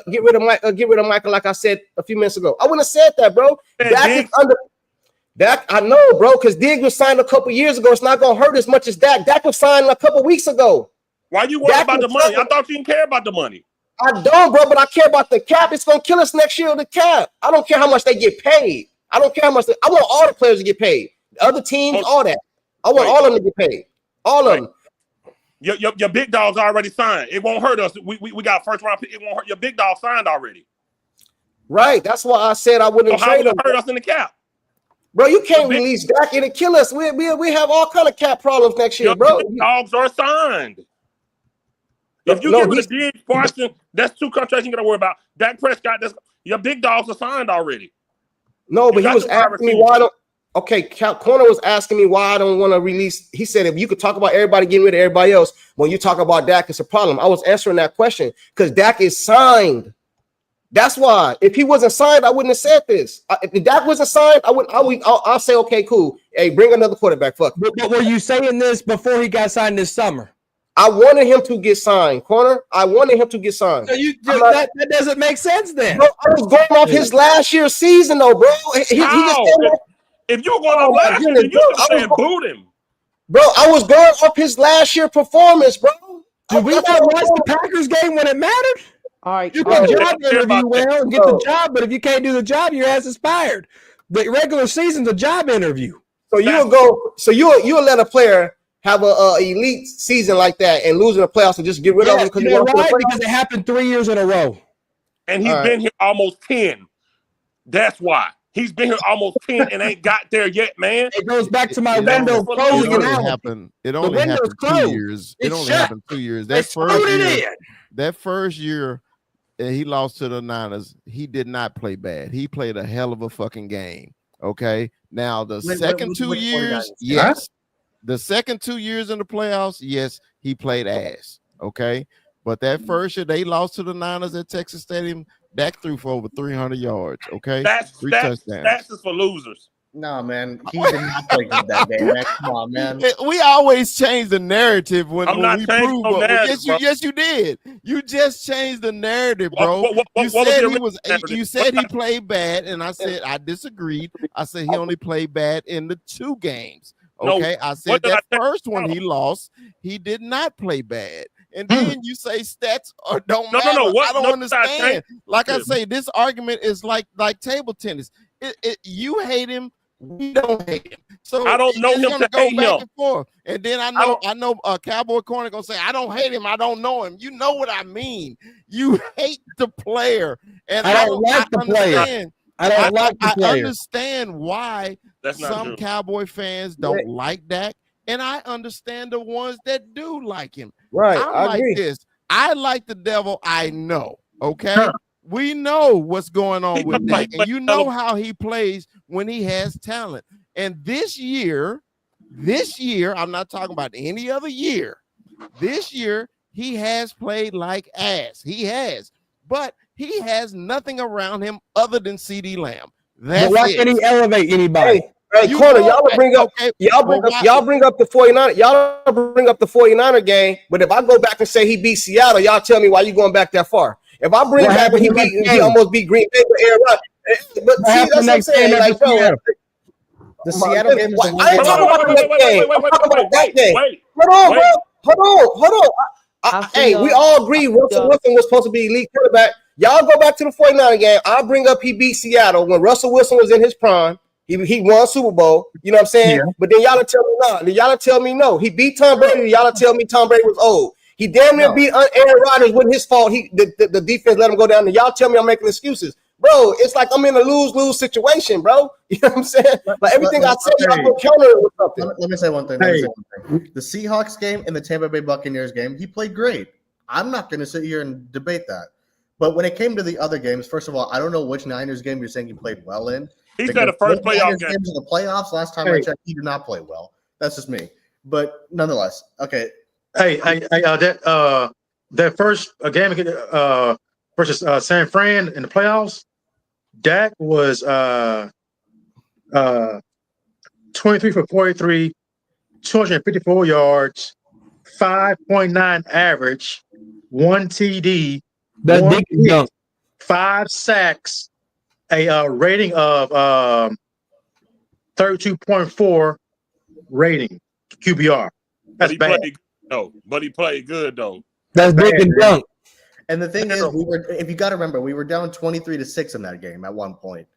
get rid of Mike like I said a few minutes ago. I wouldn't have said that, bro. Dak is under. Dak, I know, bro, because Diggs was signed a couple years ago. It's not gonna hurt as much as Dak. Dak was signed a couple weeks ago. Why you worried about the money? I thought you didn't care about the money. I don't, bro, but I care about the cap. It's gonna kill us next year with the cap. I don't care how much they get paid. I don't care how much. I want all the players to get paid. The other teams, all that. I want all of them to get paid. All of them. Your big dogs already signed. It won't hurt us. We got first round pick. It won't hurt. Your big dog signed already. Right. That's why I said I wouldn't trade them. Hurt us in the cap. Bro, you can't release Dak. It'll kill us. We have all kind of cap problems next year, bro. Your dogs are signed. If you get rid of Diggs, Parsons, that's 2 contracts you got to worry about. Dak Prescott, your big dogs are signed already. No, but he was asking me why I don't. Okay, Corner was asking me why I don't want to release. He said if you could talk about everybody getting rid of everybody else, when you talk about Dak, it's a problem. I was answering that question because Dak is signed. That's why. If he wasn't signed, I wouldn't have said this. If Dak wasn't signed, I'll say okay, cool. Hey, bring another quarterback. Fuck. But were you saying this before he got signed this summer? I wanted him to get signed, Corner. I wanted him to get signed. So that doesn't make sense then. Bro, I was going off his last year's season, though, bro. He just if you were going off last year, you should have said boot him. Bro, I was going off his last year performance, bro. Did we not watch the Packers game when it mattered? All right. You can job interview well and get the job, but if you can't do the job, your ass is fired. The regular season's a job interview. So you'll let a player have a elite season like that and losing the playoffs and just get rid of him because it happened 3 years in a row. And he's been here almost 10. That's why. He's been here almost 10 and ain't got there yet, man. It goes back to my window closing. It only happened 2 years. It only happened 2 years. That first year he lost to the Niners, he did not play bad. He played a hell of a fucking game. Okay. Now the second 2 years, yes. The second 2 years in the playoffs, yes, he played ass. Okay. But that first year they lost to the Niners at Texas Stadium. Dak threw for over 300 yards. Okay. That's is for losers. No, man. He did not play good that day, man. Come on, man. We always change the narrative when we prove. Yes, you did. You just changed the narrative, bro. You said he played bad, and I said I disagreed. I said he only played bad in the 2 games. Okay, I said that first one he lost, he did not play bad. And then you say stats don't matter. I don't understand. Like I say, this argument is like table tennis. You hate him, we don't hate him. So I don't know him to hate him. And forth. And then I know Cowboy Corner gonna say, I don't hate him, I don't know him. You know what I mean. You hate the player, and I don't like the player. I understand why some Cowboy fans don't like Dak, and I understand the ones that do like him. Right, I'm like agree. this. I like the devil. I know. Okay. We know what's going on with Dak, and you know how he plays when he has talent. And this year, I'm not talking about any other year. This year, he has played like ass. He has, but he has nothing around him other than CD Lamb. That's why it. can't he elevate anybody? Hey, Corner, y'all bring up y'all bring up the 49er. Y'all bring up the 49er game, but if I go back and say he beat Seattle, y'all tell me why you going back that far. If I bring back when he almost beat Green Bay with Aaron Rodgers. But see, that's what I'm saying. Like, bro, the Seattle game is the one. I ain't talking about the next game. I'm talking about that game. Hold on. Hey, we all agree Russell Wilson was supposed to be elite quarterback. Y'all go back to the 49er game. I'll bring up he beat Seattle when Russell Wilson was in his prime. He won Super Bowl. You know what I'm saying? Yeah. But then y'all tell me no. Y'all tell me no. He beat Tom Brady. Y'all tell me Tom Brady was old. He damn near beat Aaron Rodgers. Wasn't his fault. The defense let him go down. And y'all tell me I'm making excuses. Bro, it's like I'm in a lose-lose situation, bro. You know what I'm saying? Like everything I say, y'all go counter it with something. Let me say one thing. The Seahawks game and the Tampa Bay Buccaneers game, he played great. I'm not going to sit here and debate that. But when it came to the other games, first of all, I don't know which Niners game you're saying he played well in. He said the first playoff game. In the playoffs, last time I checked, he did not play well. That's just me. But nonetheless, okay. That first game versus San Fran in the playoffs, Dak was 23 for 43, 254 yards, 5.9 average, 1 TD, 5 sacks, a rating of 32.4 rating QBR. That's bad. But he played good though. That's big and dunk. And the thing is, if you got to remember, we were down 23-6 in that game at one point.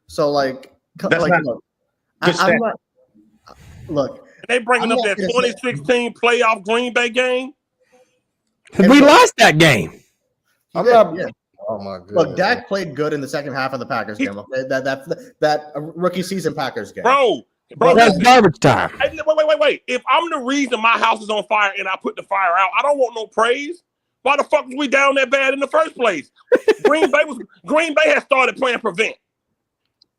So look, look. They bringing up that 2016 playoff Green Bay game. We lost that game. Oh my god! Look, Dak played good in the second half of the Packers game. Okay, that rookie season Packers game, bro. That's garbage time. Hey, wait. If I'm the reason my house is on fire and I put the fire out, I don't want no praise. Why the fuck was we down that bad in the first place? Green Bay had started playing prevent.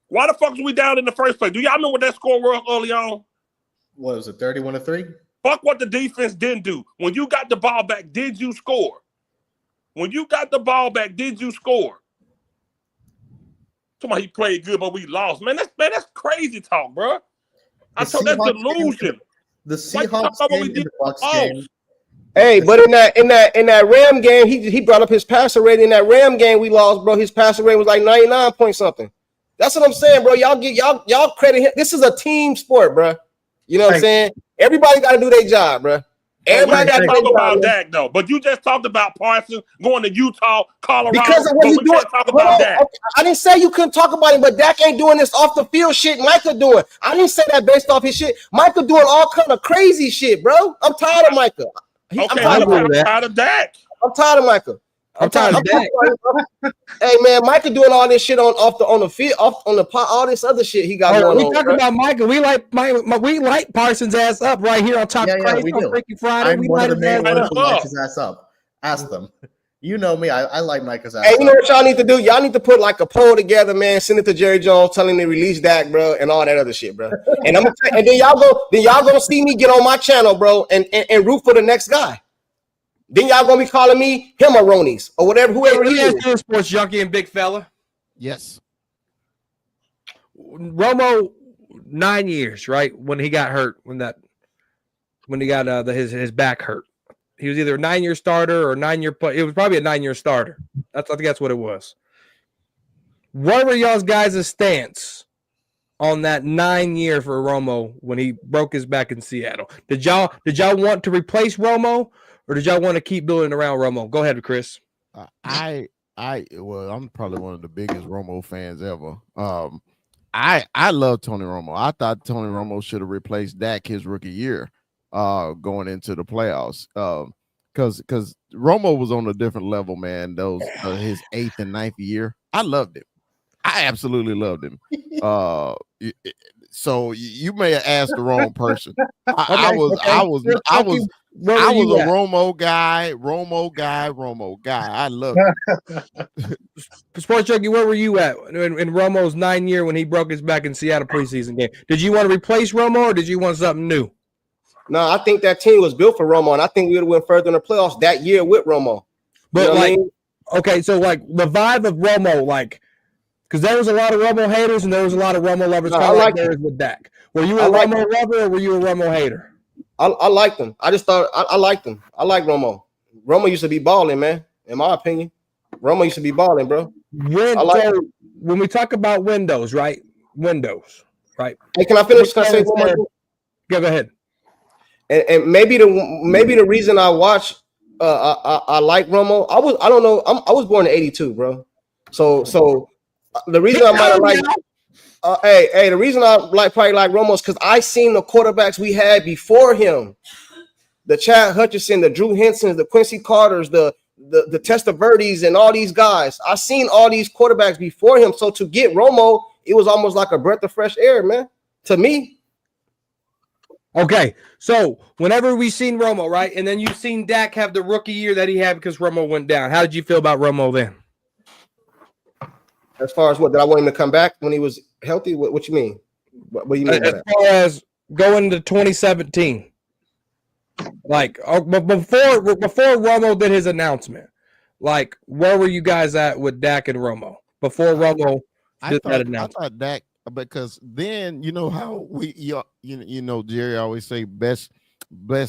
Why the fuck was we down in the first place? Do y'all know what that score was early on? What was it, 31-3? Fuck what the defense didn't do. When you got the ball back, did you score? When you got the ball back, did you score? Somebody he played good, but we lost. Man, that's crazy talk, bro. That's delusion. The Seahawks game and the Bucs game. Hey, but in that Ram game, he brought up his passer rating. In that Ram game we lost, bro, his passer rating was like 99 point something. That's what I'm saying, bro. Y'all credit him. This is a team sport, bro. You know what I'm saying? Everybody got to do their job, bro. Everybody got to talk about Dak though. But you just talked about Parsons going to Utah, Colorado. Because of what he's doing. Talk about Dak. Okay. I didn't say you couldn't talk about him, but Dak ain't doing this off the field shit Micah doing. I didn't say that based off his shit. Micah doing all kind of crazy shit, bro. I'm tired of Micah. I'm tired of Dak. I'm tired of Micah. I'm tired of Dak. Hey man, Micah doing all this shit on the field, all this other shit he got going on. We talking about Micah. We light Parsons' ass up right here on top of Crazy on Freaky Friday. I'm one of the main ones who lights his ass up. Ask them. You know me. I like Micah's ass. Hey, you know what y'all need to do? Y'all need to put like a poll together, man. Send it to Jerry Jones, telling him to release Dak, bro, and all that other shit, bro. And and then y'all gonna see me get on my channel, bro, and root for the next guy. Then y'all gonna be calling me Himaronies or whatever, whoever he is. Sports junkie and big fella. Yes. Romo, 9 years, right? When he got hurt, when he got his back hurt, he was either a 9-year starter or 9-year play. It was probably a 9-year starter. I think that's what it was. What were y'all's guys' stance on that 9 year for Romo when he broke his back in Seattle? Did y'all want to replace Romo? Or did y'all want to keep building around Romo? Go ahead, Chris. Well, I'm probably one of the biggest Romo fans ever. I love Tony Romo. I thought Tony Romo should have replaced Dak his rookie year, going into the playoffs. Because Romo was on a different level, man. Those his 8th and 9th year, I loved him. I absolutely loved him. So you may have asked the wrong person. I Okay, was where were you a at? Romo guy. I love it. Sports Junkie, where were you at in Romo's 9 year when he broke his back in Seattle preseason game? Did you want to replace Romo or did you want something new? No, I think that team was built for Romo, and I think we would have went further in the playoffs that year with Romo. But you know like, what I mean? okay, so like the vibe of Romo, like, because there was a lot of Romo haters and there was a lot of Romo lovers, No, kind I of like like there is with Dak. Were you a Romo lover or were you a Romo hater? I liked him. I just thought I liked him. I like Romo. Romo used to be balling, man. In my opinion, Romo used to be balling, bro. When we talk about windows, right? Windows, right? Hey, can I finish? Can I say one more thing? Go ahead. And maybe the reason I watch I like Romo. I was born in '82, bro. So the reason I might have liked the reason I probably like Romo is because I seen the quarterbacks we had before him, the Chad Hutchinson, the Drew Hensons, the Quincy Carters, the Testaverdes, and all these guys. I seen all these quarterbacks before him. So to get Romo, it was almost like a breath of fresh air, man. To me. Okay, so whenever we seen Romo, right, and then you've seen Dak have the rookie year that he had because Romo went down. How did you feel about Romo then? As far as what, did I want him to come back when he was healthy? What you mean? What do you mean by that? As far as going to 2017, like before Romo did his announcement, like where were you guys at with Dak and Romo before Romo did that announcement? I thought Dak, because then you know how you know Jerry always say best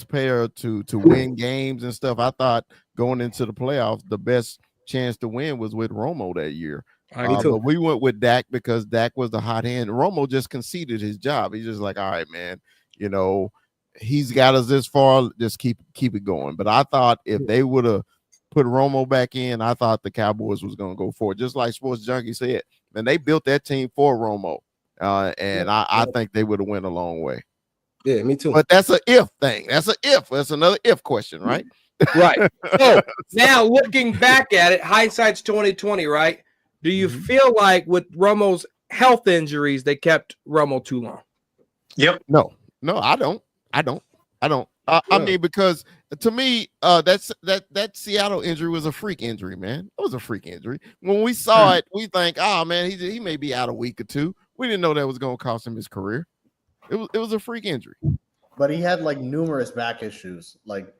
player to win games and stuff. I thought going into the playoffs, the best chance to win was with Romo that year. But we went with Dak because Dak was the hot hand. Romo just conceded his job. He's just like, all right, man, you know, he's got us this far. Just keep it going. But I thought if they would have put Romo back in, I thought the Cowboys was going to go for it. Just like Sports Junkie said, and they built that team for Romo. I think they would have went a long way. Yeah, me too. But that's an if thing. That's another if question, right? Right. So now looking back at it, hindsight's 2020, right? Do you feel like with Romo's health injuries, they kept Romo too long? Yep. No, I don't. I mean, because to me, that Seattle injury was a freak injury, man. It was a freak injury. When we saw it, we think, oh man, he may be out a week or two. We didn't know that was going to cost him his career. It was a freak injury. But he had like numerous back issues. Like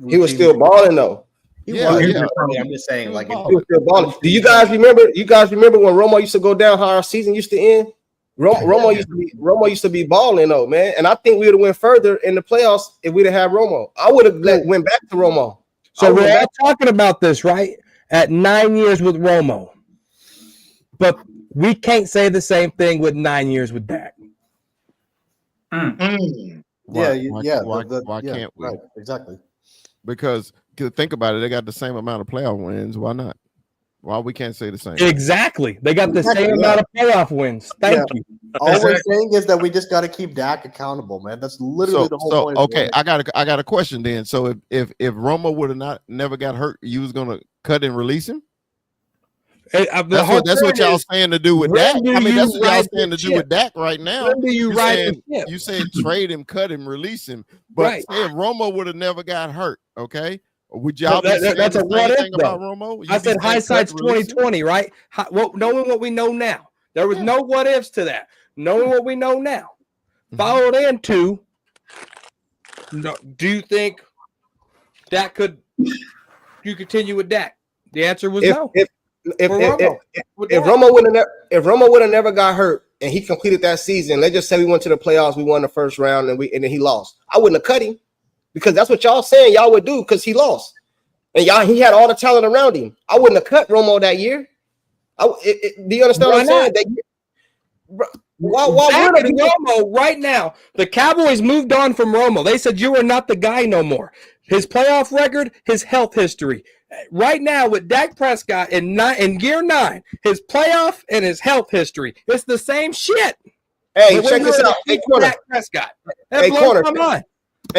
he was still balling though. I'm just saying, like, he was still balling. Do you guys remember? When Romo used to go down, how our season used to end? Romo used to be balling though, man. And I think we would have went further in the playoffs if we'd have had Romo. I would have went back to Romo. So we're all talking about this, right? At 9 years with Romo, but we can't say the same thing with 9 years with Dak. Why can't we? Right, exactly. Because think about it, they got the same amount of playoff wins. Why not? Why we can't say the same? Exactly. They got the same amount of playoff wins. Thank you. All we're saying is that we just got to keep Dak accountable, man. That's literally the whole point. Okay, I got a question then. So if Romo would have never got hurt, you was gonna cut and release him? That's what y'all saying to do with Dak. I mean, that's what y'all saying to do with Dak right now. You said trade him, cut him, release him. But say if Romo would have never got hurt, okay? Would y'all be saying that's a what if about Romo? I said hindsight's 2020, right? Knowing what we know now. There was no what ifs to that. Knowing what we know now. Followed into, do you think Dak you continue with Dak? The answer was no. If Romo would have never got hurt and he completed that season, let's just say we went to the playoffs, we won the first round, and then he lost. I wouldn't have cut him because that's what y'all saying y'all would do because he lost, and he had all the talent around him. I wouldn't have cut Romo that year. Do you understand what I'm saying? Why would Romo right now? The Cowboys moved on from Romo. They said you are not the guy no more. His playoff record, his health history. Right now with Dak Prescott in year 9, his playoff and his health history, it's the same shit. Hey, check this out. Hey, Corner. Dak Prescott. Hey,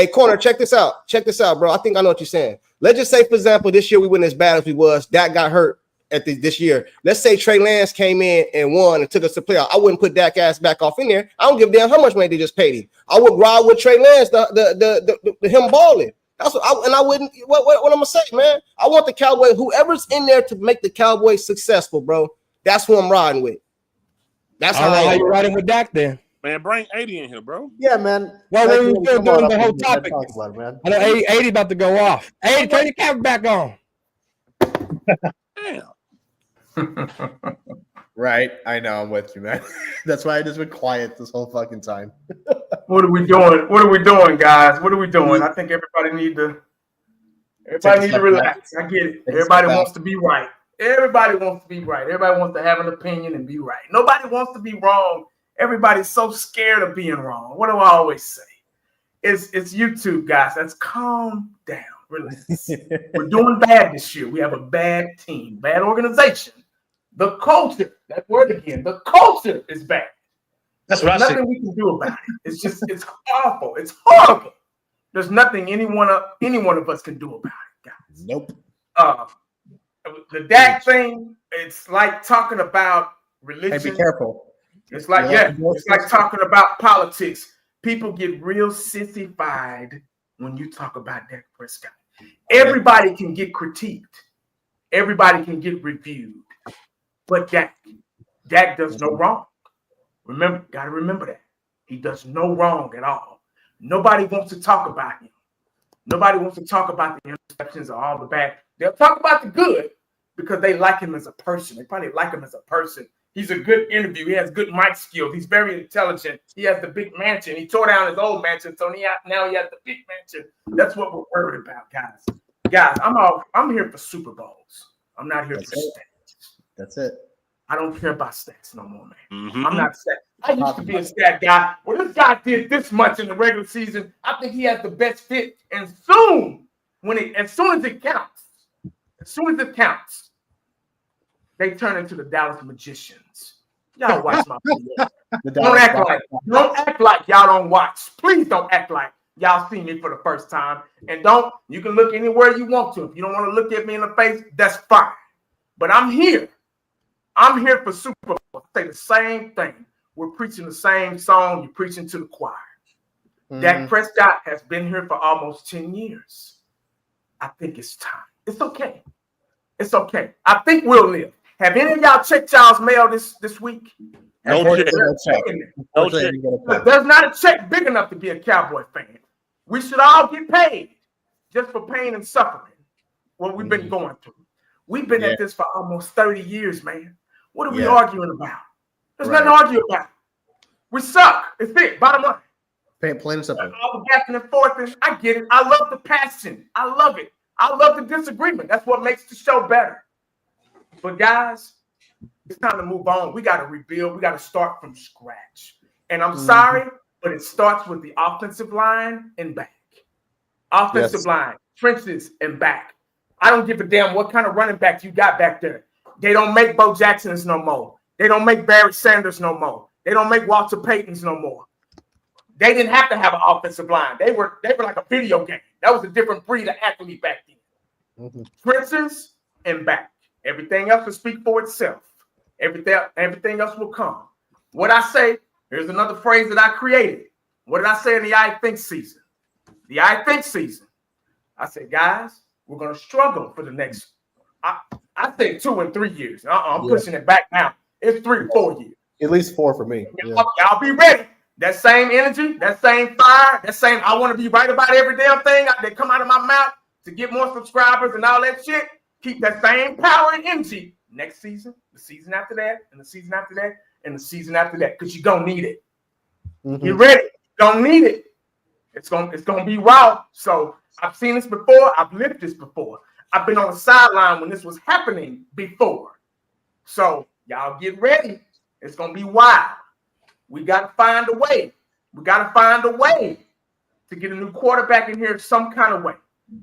Corner, check this out. Check this out, bro. I think I know what you're saying. Let's just say, for example, this year we went as bad as we was. Dak got hurt, at this year. Let's say Trey Lance came in and won and took us to playoff. I wouldn't put Dak ass back off in there. I don't give a damn how much money they just paid him. I would ride with Trey Lance, the him balling. That's what I wouldn't. What I'm gonna say, man. I want the Cowboys. Whoever's in there to make the Cowboys successful, bro. That's who I'm riding with. That's how you riding with Dak then. Man, bring 80 in here, bro. Yeah, man. Well, Thank we you. were still Come on doing up the whole and topic. talk about it, man. I know 80 about to go off. 80, turn your camera back on. Damn. Right. I know. I'm with you, man. That's why I just been quiet this whole fucking time. What are we doing? What are we doing, guys? What are we doing? I think everybody need to relax. I get it. Everybody wants to be right. Everybody wants to be right. Everybody wants to have an opinion and be right. Nobody wants to be wrong. Everybody's so scared of being wrong. What do I always say? It's YouTube, guys. Let's calm down. Relax. We're doing bad this year. We have a bad team, bad organization. The culture, that word again, the culture is bad. That's what I Nothing said. we can do about it. It's awful. It's horrible. There's nothing any one of us can do about it, guys. Nope. The Dak thing, it's like talking about religion. Hey, be careful. It's like, it's like talking about politics. People get real sissified when you talk about Dak Prescott. Everybody can get critiqued. Everybody can get reviewed. But Dak does no wrong. Gotta remember that. He does no wrong at all. Nobody wants to talk about him. Nobody wants to talk about the interceptions or all the bad. They'll talk about the good because they like him as a person. They probably like him as a person. He's a good interview. He has good mic skills. He's very intelligent. He has the big mansion. He tore down his old mansion, so now he has the big mansion. That's what we're worried about, guys. Guys, I'm here for Super Bowls. I'm not here for stats. That's it. I don't care about stats no more, man. Mm-hmm. I'm not stat. I used to be a stat guy. Well, this guy did this much in the regular season. I think he has the best fit. And as soon as it counts, they turn into the Dallas Magicians. Y'all watch my video. Don't act like y'all don't watch. Please don't act like y'all see me for the first time. And you can look anywhere you want to. If you don't want to look at me in the face, that's fine. But I'm here. I'm here for Super Bowl. I say the same thing. We're preaching the same song. You're preaching to the choir. Dak Prescott has been here for almost 10 years. I think it's time. It's okay. It's okay. I think we'll live. Have any of y'all checked y'all's mail this week? No check. No check. Look, there's not a check big enough to be a Cowboy fan. We should all get paid just for pain and suffering, what we've been going through. We've been at this for almost 30 years, man. What are we arguing about? There's nothing to argue about. We suck. It's it. Bottom line. Plain and simple. All the back and forth, and I get it. I love the passion. I love it. I love the disagreement. That's what makes the show better. But guys, it's time to move on. We got to rebuild. We got to start from scratch. And I'm sorry, but it starts with the offensive line and back. Offensive line, trenches, and back. I don't give a damn what kind of running back you got back there. They don't make Bo Jacksons no more. They don't make Barry Sanders no more. They don't make Walter Paytons no more. They didn't have to have an offensive line. They were like a video game. That was a different breed of athlete back then. Trenches and back. Everything else will speak for itself. Everything else will come. What I say, here's another phrase that I created. What did I say in the I Think season? The I Think season. I said, guys, we're going to struggle for the next, I think 2 and 3 years. I'm pushing it back now. It's 3 or 4 years. At least 4 for me. Y'all be ready. That same energy, that same fire, that same I want to be right about every damn thing that come out of my mouth to get more subscribers and all that shit. Keep that same power and energy next season, the season after that, and the season after that, and the season after that, because you're going to need it. Get ready. You're going to need it. It's gonna be raw. So I've seen this before. I've lived this before. I've been on the sideline when this was happening before. So y'all get ready. It's gonna be wild. We gotta find a way. We gotta find a way to get a new quarterback in here some kind of way.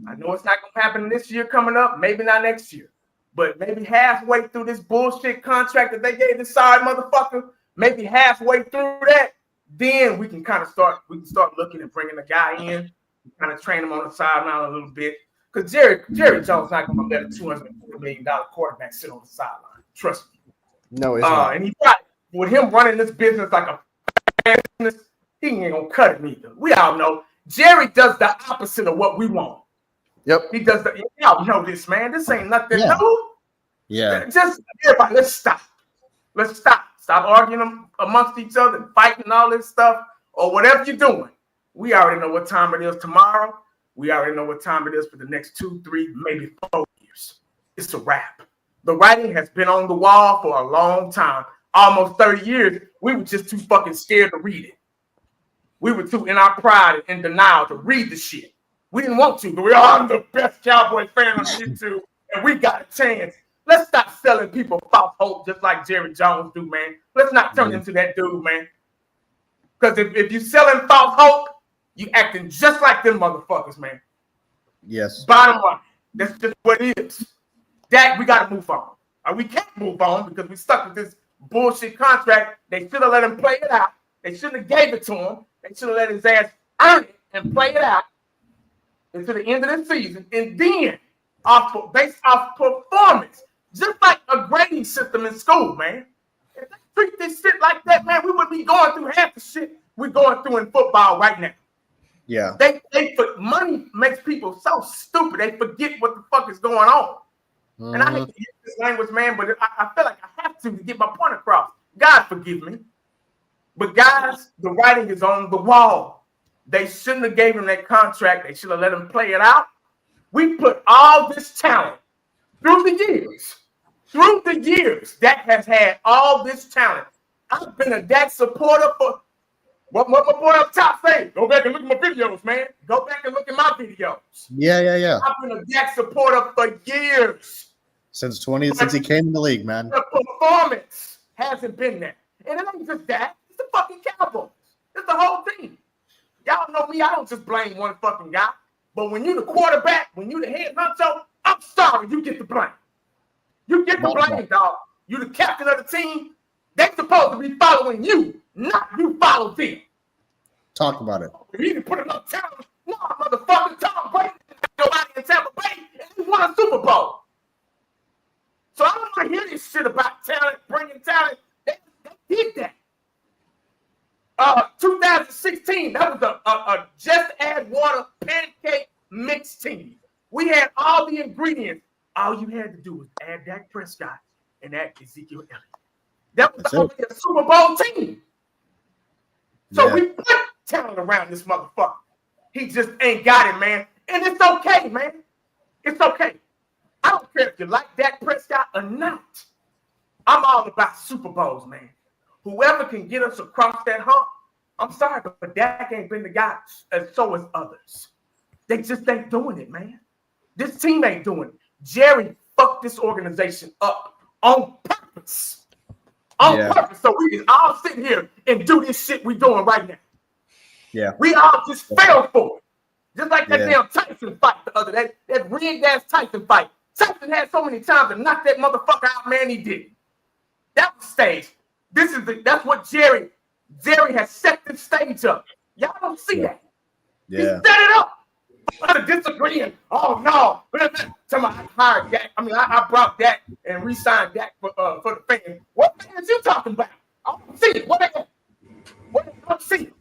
I know it's not gonna happen this year coming up, maybe not next year, but maybe halfway through this bullshit contract that they gave this sorry motherfucker, maybe halfway through that, then we can start looking and bringing the guy in, kind of train him on the sideline a little bit. Because Jerry Jones not going to let a $240 million quarterback sit on the sideline. Trust me. No, it's not. And he probably, with him running this business like a business, he ain't going to cut it neither. We all know Jerry does the opposite of what we want. Yep. He does the, y'all know this, man. This ain't nothing new. Yeah. Just, everybody, let's stop. Let's stop. Stop arguing amongst each other and fighting and all this stuff or whatever you're doing. We already know what time it is tomorrow. We already know what time it is for the next 2, 3, maybe 4 years. It's a wrap. The writing has been on the wall for a long time. Almost 30 years. We were just too fucking scared to read it. We were too in our pride and denial to read the shit. We didn't want to, but we are the best Cowboy fan on YouTube, and we got a chance. Let's stop selling people false hope just like Jerry Jones do, man. Let's not turn into that dude, man. Because if you're selling false hope, you acting just like them motherfuckers, man. Yes. Bottom line, that's just what it is. Dak, we got to move on. We can't move on because we stuck with this bullshit contract. They should have let him play it out. They shouldn't have gave it to him. They should have let his ass earn it and play it out until the end of the season. And then, based off performance, just like a grading system in school, man. If they treat this shit like that, man, we wouldn't be going through half the shit we're going through in football right now. Yeah. Money makes people so stupid, they forget what the fuck is going on. Mm-hmm. And I hate to use this language, man, but I feel like I have to get my point across. God forgive me. But guys, the writing is on the wall. They shouldn't have gave him that contract. They should have let him play it out. We put all this talent through the years. Through the years, Dak has had all this talent. I've been a Dak supporter for what my boy up top say. Go back and look at my videos, man. Go back and look at my videos. Yeah. I've been a Dak supporter for years. Since he came in the league, man. The performance hasn't been there. And it ain't just that. It's the fucking Cowboys. It's the whole team. Y'all know me. I don't just blame one fucking guy. But when you the quarterback, when you the head honcho, I'm sorry, you get the blame. You get the blame, dog. You the captain of the team. They supposed to be following you, not you follow them. Talk about it. You need to put enough talent. No, motherfucker, Tom Brady, nobody in Tampa Bay, and he won a Super Bowl. So I don't want to hear this shit about talent, bringing talent. They did that. 2016, that was a just add water pancake mix team. We had all the ingredients. All you had to do was add Dak Prescott and add Ezekiel Elliott. That was only a Super Bowl team. So we put talent around this motherfucker. He just ain't got it, man. And it's okay, man. It's okay. I don't care if you like Dak Prescott or not. I'm all about Super Bowls, man. Whoever can get us across that hump, I'm sorry, but Dak ain't been the guy, and so is others. They just ain't doing it, man. This team ain't doing it. Jerry fucked this organization up on purpose. On purpose. So we can all sit here and do this shit we doing right now. Yeah. We all just fell for it. Just like that damn Tyson fight the other day. That rigged-ass Tyson fight. Tyson had so many times to knock that motherfucker out, man, he didn't. That was staged. That's what Jerry has set the stage up. Y'all don't see that. Yeah. He set it up. Disagreeing. Oh no. I hired Dak. I mean, I brought Dak and re-signed Dak for the fans. What fans you talking about? I don't see it. What I don't see it.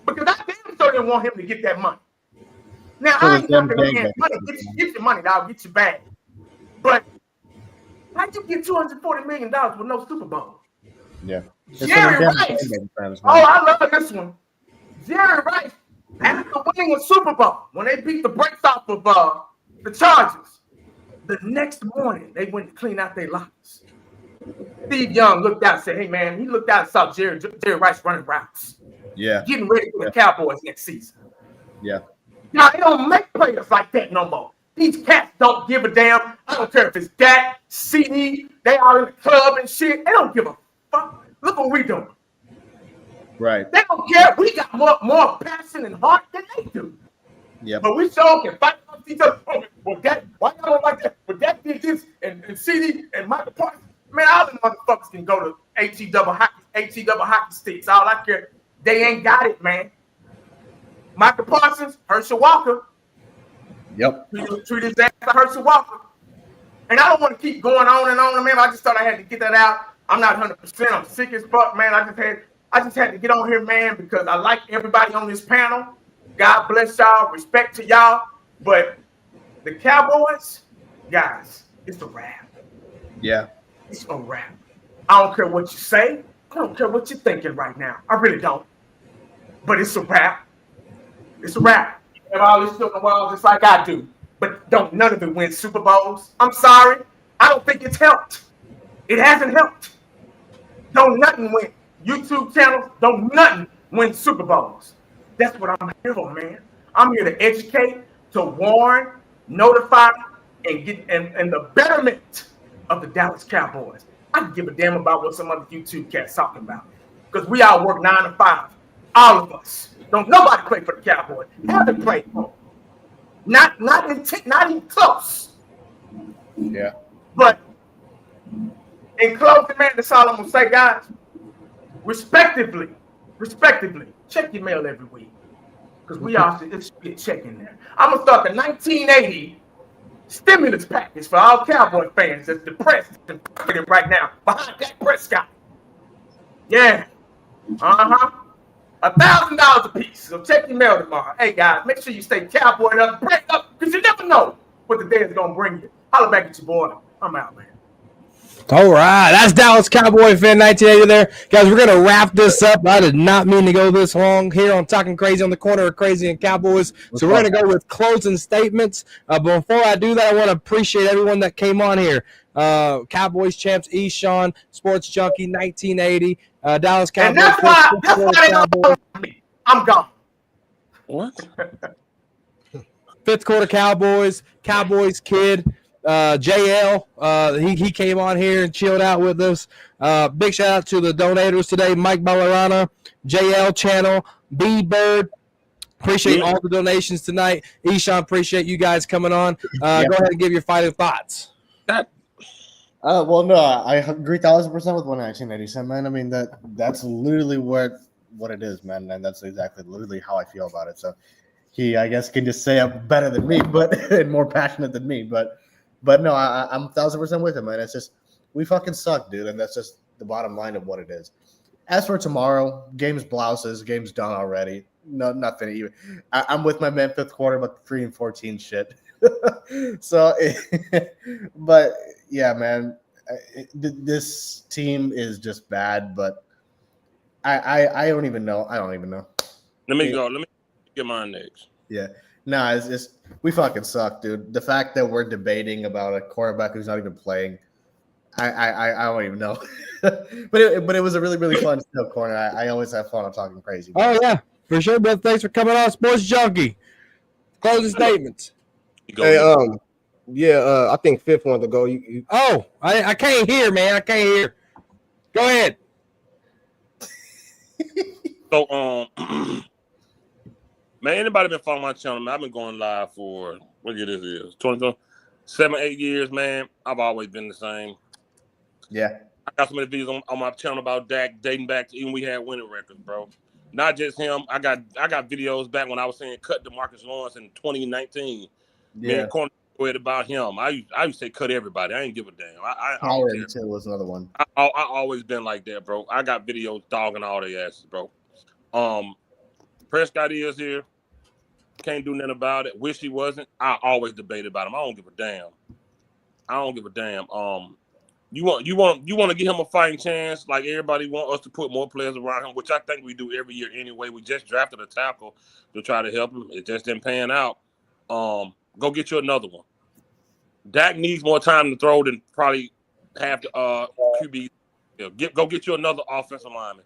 Because I damn sure didn't want him to get that money. Now I ain't talking about money. Get your money, dog. Get your bag. But how'd you get $240 million with no Super Bowl? Yeah. Jerry Rice. I love this one. Jerry Rice, after winning a Super Bowl, when they beat the brakes off of the Chargers, the next morning they went to clean out their lockers. Steve Young looked out and said, hey man, he looked out and saw Jerry Rice running routes. Yeah. Getting ready for the Cowboys next season. Yeah. Now they don't make players like that no more. These cats don't give a damn. I don't care if it's Dak, CD, they are in the club and shit. They don't give a fuck. Look what we doing. Right. They don't care. We got more passion and heart than they do. Yeah. But we sure can fight amongst each other. Oh, well, that, why y'all don't like that? Well, that did this, and CD and Micah Parsons. Man, all the motherfuckers can go to HE double hockey sticks. All I care, they ain't got it, man. Micah Parsons, Herschel Walker, Yep. Treat his ass like Herschel Walker. And I don't want to keep going on and on, man. I just thought I had to get that out. I'm not 100%. I'm sick as fuck, man. I just had to get on here, man, because I like everybody on this panel. God bless y'all. Respect to y'all. But the Cowboys, guys, it's a wrap. Yeah. It's a wrap. I don't care what you say. I don't care what you're thinking right now. I really don't. But it's a wrap. It's a wrap. You have all this shit in the world just like I do. But don't none of it win Super Bowls. I'm sorry. I don't think it's helped. It hasn't helped. Don't nothing win. YouTube channels, don't nothing win Super Bowls. That's what I'm here for, man. I'm here to educate, to warn, notify, and get and the betterment of the Dallas Cowboys. I can give a damn about what some other YouTube cats talking about. Because we all work 9 to 5. All of us. Don't nobody play for the Cowboys. Haven't played for them. Not even close. Yeah. But in closing, man, that's all I'm gonna say, guys. Respectively, check your mail every week. Because we all should get checking there. I'm gonna start the 1980 stimulus package for all Cowboy fans that's depressed and right now behind Dak Prescott. Yeah. $1,000 a piece. So check your mail tomorrow. Hey guys, make sure you stay cowboyed up, break up, because you never know what the day is gonna bring you. Holla back at your boy. I'm out, man. All right, that's Dallas Cowboy fan 1980 there. Guys, we're going to wrap this up. I did not mean to go this long here on Talking Crazy on the corner of Crazy and Cowboys. So we're going to go with closing statements. But before I do that, I want to appreciate everyone that came on here. Cowboys champs, Eshawn, Sports Junkie 1980, Dallas Cowboys. And that's why they don't me. I'm gone. What? Fifth quarter Cowboys, Cowboys kid. JL, he came on here and chilled out with us. Big shout out to the donators today, Mike Ballerana, JL channel, B Bird. Appreciate all the donations tonight. Eshawn, appreciate you guys coming on. Go ahead and give your final thoughts. Well, no, I agree 1,000% with 1987, man. I mean that's literally what it is, man, and that's exactly literally how I feel about it. So he, I guess, can just say it better than me, but and more passionate than me, But no, I'm 1,000% with him, man. It's just we fucking suck, dude, and that's just the bottom line of what it is. As for tomorrow, game's blouses, game's done already. No, nothing even. I'm with my man fifth quarter, but 3-14 shit. So, but yeah, man, this team is just bad. But I don't even know. I don't even know. Let me go. Let me get mine next. Yeah. Nah, it's just we fucking suck, dude. The fact that we're debating about a quarterback who's not even playing, I don't even know. but it was a really, really fun show, corner. I always have fun on Talking Crazy. Oh yeah, for sure, brother. Thanks for coming on, Sports Junkie. Closing statements. Hey, I think fifth one to go. Oh, I can't hear, man. I can't hear. Go ahead. So man, anybody been following my channel? Man, I've been going live for what year this is? 7-8 years, man. I've always been the same. Yeah. I got so many videos on my channel about Dak dating back to even we had winning records, bro. Not just him. I got videos back when I was saying cut DeMarcus Lawrence in 2019. Yeah. Man, corner about him. I used to say cut everybody. I ain't give a damn. I was another one. I always been like that, bro. I got videos dogging all their asses, bro. Prescott is here. Can't do nothing about it. Wish he wasn't. I always debate about him. I don't give a damn. You want to give him a fighting chance, like everybody want us to put more players around him, which I think we do every year anyway. We just drafted a tackle to try to help him. It just didn't pan out. Go get you another one. Dak needs more time to throw than probably half the QB. Go get you another offensive lineman.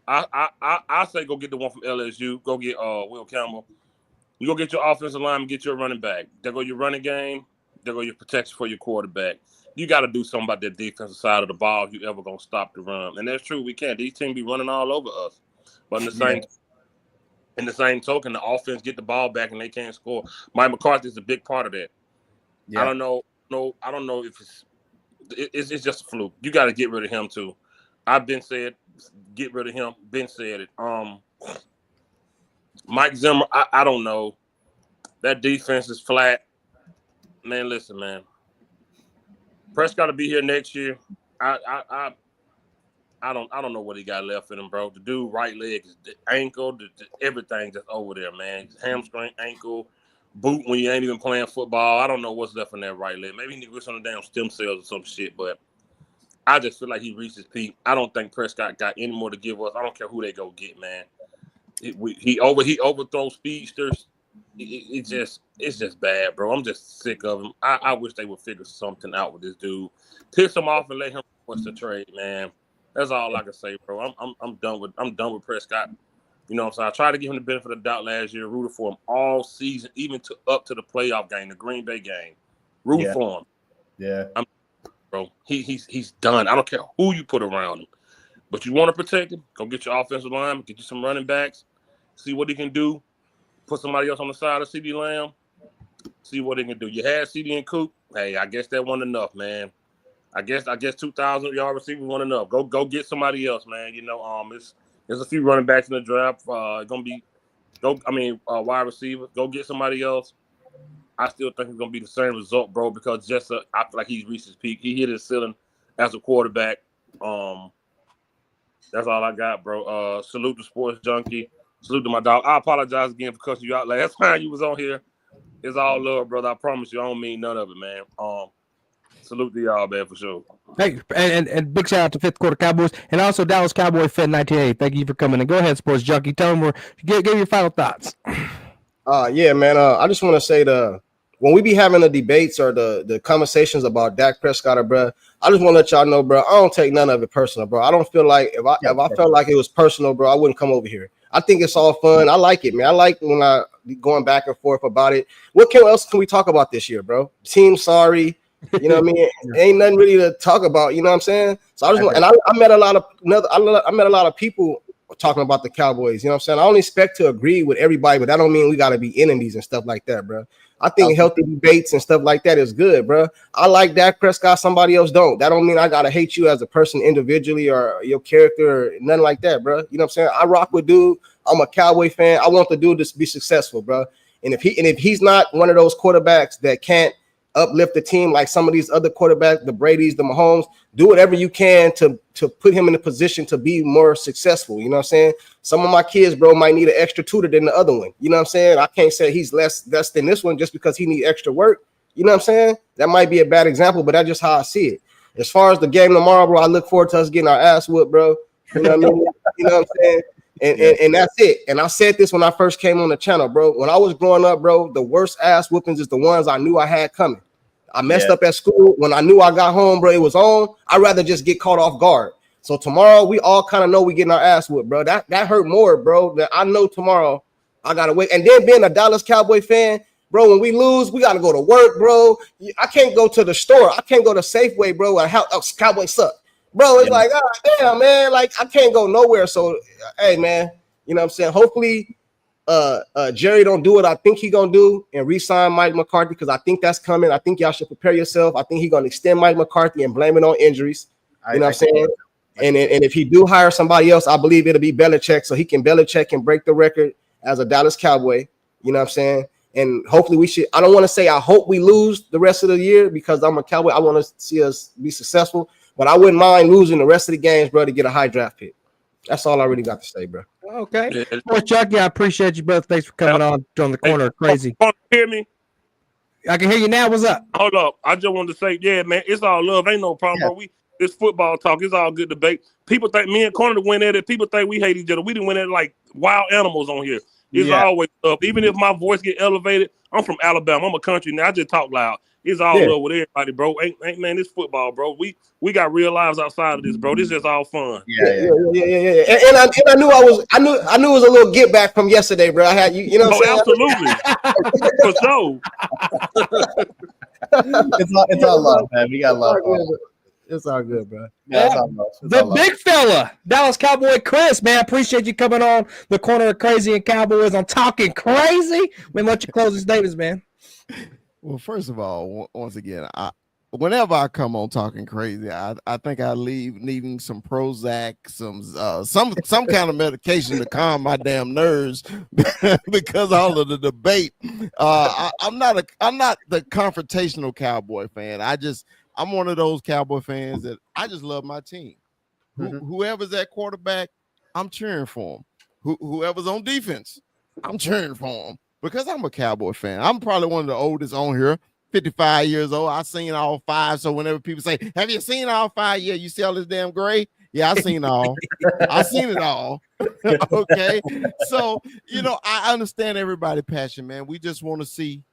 I say go get the one from LSU. Go get Will Campbell. You go get your offensive lineman, get your running back. There go your running game. There go your protection for your quarterback. You got to do something about that defensive side of the ball if you ever going to stop the run. And that's true. We can't. These teams be running all over us. But in the same token, the offense get the ball back and they can't score. Mike McCarthy is a big part of that. Yeah. I don't know if it's just a fluke. You got to get rid of him too. I've been said, get rid of him. Been said it. Mike Zimmer, I don't know. That defense is flat. Man, listen, man. Prescott to be here next year. I don't know what he got left in him, bro. The dude, right leg, the ankle, everything just over there, man. Hamstring, ankle, boot when you ain't even playing football. I don't know what's left in that right leg. Maybe he need to get some damn stem cells or some shit, but I just feel like he reached his peak. I don't think Prescott got any more to give us. I don't care who they go get, man. He overthrows speedsters. It's just bad, bro. I'm just sick of him. I wish they would figure something out with this dude. Piss him off and let him watch the trade, man. That's all I can say, bro. I'm done with Prescott. You know what I'm saying? I tried to give him the benefit of the doubt last year, rooted for him all season, even up to the playoff game, the Green Bay game. Root for him. Yeah. Bro, he's done. I don't care who you put around him. But you want to protect him, go get your offensive line, get you some running backs, see what he can do. Put somebody else on the side of CeeDee Lamb, see what he can do. You had CeeDee and Coop. Hey, I guess that wasn't enough, man. I guess 2,000 yard receivers wasn't enough. Go get somebody else, man. You know, there's a few running backs in the draft. Wide receivers. Go get somebody else. I still think it's gonna be the same result, bro. Because I feel like he's reached his peak. He hit his ceiling as a quarterback. That's all I got, bro. Salute to Sports Junkie. Salute to my dog. I apologize again for cussing you out last time you was on here. It's all love, brother. I promise you, I don't mean none of it, man. Salute to y'all, man, for sure. Thank you. And big shout out to Fifth Quarter Cowboys and also Dallas Cowboy Fan 98. Thank you for coming. And go ahead, Sports Junkie. Tell them give your final thoughts. Yeah, man. I just want to say when we be having the debates or the conversations about Dak Prescott, bro, I just want to let y'all know, bro, I don't take none of it personal, bro. I don't feel like if I felt like it was personal, bro, I wouldn't come over here. I think it's all fun. I like it, man. I like when I be going back and forth about it. What else can we talk about this year, bro? Team sorry. You know what I mean? Ain't nothing really to talk about. You know what I'm saying? So I just I met a lot of people talking about the Cowboys. You know what I'm saying? I don't expect to agree with everybody, but that don't mean we got to be enemies and stuff like that, bro. I think healthy debates and stuff like that is good, bro. I like Dak Prescott. Somebody else don't. That don't mean I gotta hate you as a person individually or your character or nothing like that, bro. You know what I'm saying? I rock with dude. I'm a Cowboy fan. I want the dude to be successful, bro. And if he's not one of those quarterbacks that can't uplift the team like some of these other quarterbacks, the Bradys, the Mahomes, do whatever you can to put him in a position to be more successful. You know what I'm saying? Some of my kids, bro, might need an extra tutor than the other one. You know what I'm saying? I can't say he's less than this one just because he needs extra work. You know what I'm saying? That might be a bad example, but that's just how I see it. As far as the game tomorrow, bro, I look forward to us getting our ass whooped, bro. You know what I mean? You know what I'm saying? And that's it. And I said this when I first came on the channel, bro. When I was growing up, bro, the worst ass whoopings is the ones I knew I had coming. I messed up at school. When I knew I got home, bro, it was on. I'd rather just get caught off guard. So tomorrow, we all kind of know we getting our ass whooped, bro. That hurt more, bro. That I know tomorrow I got to wait. And then being a Dallas Cowboy fan, bro, when we lose, we got to go to work, bro. I can't go to the store. I can't go to Safeway, bro. Cowboys suck. Bro, it's like, oh, damn, man. Like, I can't go nowhere. So, hey, man, you know what I'm saying? Hopefully, Jerry don't do what I think he gonna do and re-sign Mike McCarthy because I think that's coming. I think y'all should prepare yourself. I think he's gonna extend Mike McCarthy and blame it on injuries. You know what I'm saying? And if he do hire somebody else, I believe it'll be Belichick, so he can Belichick and break the record as a Dallas Cowboy. You know what I'm saying? And hopefully I don't want to say I hope we lose the rest of the year because I'm a Cowboy. I want to see us be successful, but I wouldn't mind losing the rest of the games, bro, to get a high draft pick. That's all I really got to say, bro. Okay. Well, Chucky, I appreciate you, brother. Thanks for coming on the corner. Crazy. Hear me? I can hear you now. What's up? Hold up. I just wanted to say, yeah, man, it's all love. Ain't no problem, bro. This football talk. It's all good debate. People think me and Corner to win at it. People think we hate each other. We didn't win at it like wild animals on here. It's always up. Even if my voice get elevated, I'm from Alabama. I'm a country now. I just talk loud. It's all love with everybody, bro. Ain't man, this football, bro. We got real lives outside of this, bro. This is all fun. Yeah. And I knew I knew it was a little get back from yesterday, bro. I had you know what I'm saying? Absolutely. For sure. It's all love, man. We got love. It's all good, bro. The big fella, Dallas Cowboy Chris, man. Appreciate you coming on the corner of Crazy and Cowboys. I'm talking crazy. We let you close the statements, man. Well, first of all, once again, whenever I come on talking crazy, I think I leave needing some Prozac, some kind of medication to calm my damn nerves because all of the debate. I'm not the confrontational Cowboy fan. I'm one of those Cowboy fans that I just love my team. Whoever's at quarterback, I'm cheering for him. Whoever's on defense, I'm cheering for him because I'm a Cowboy fan. I'm probably one of the oldest on here. 55 years old. I've seen all 5. So whenever people say, have you seen all 5? Yeah, you see all this damn gray? Yeah, I've seen all. I've seen it all. Okay. So, I understand everybody's passion, man. We just want to see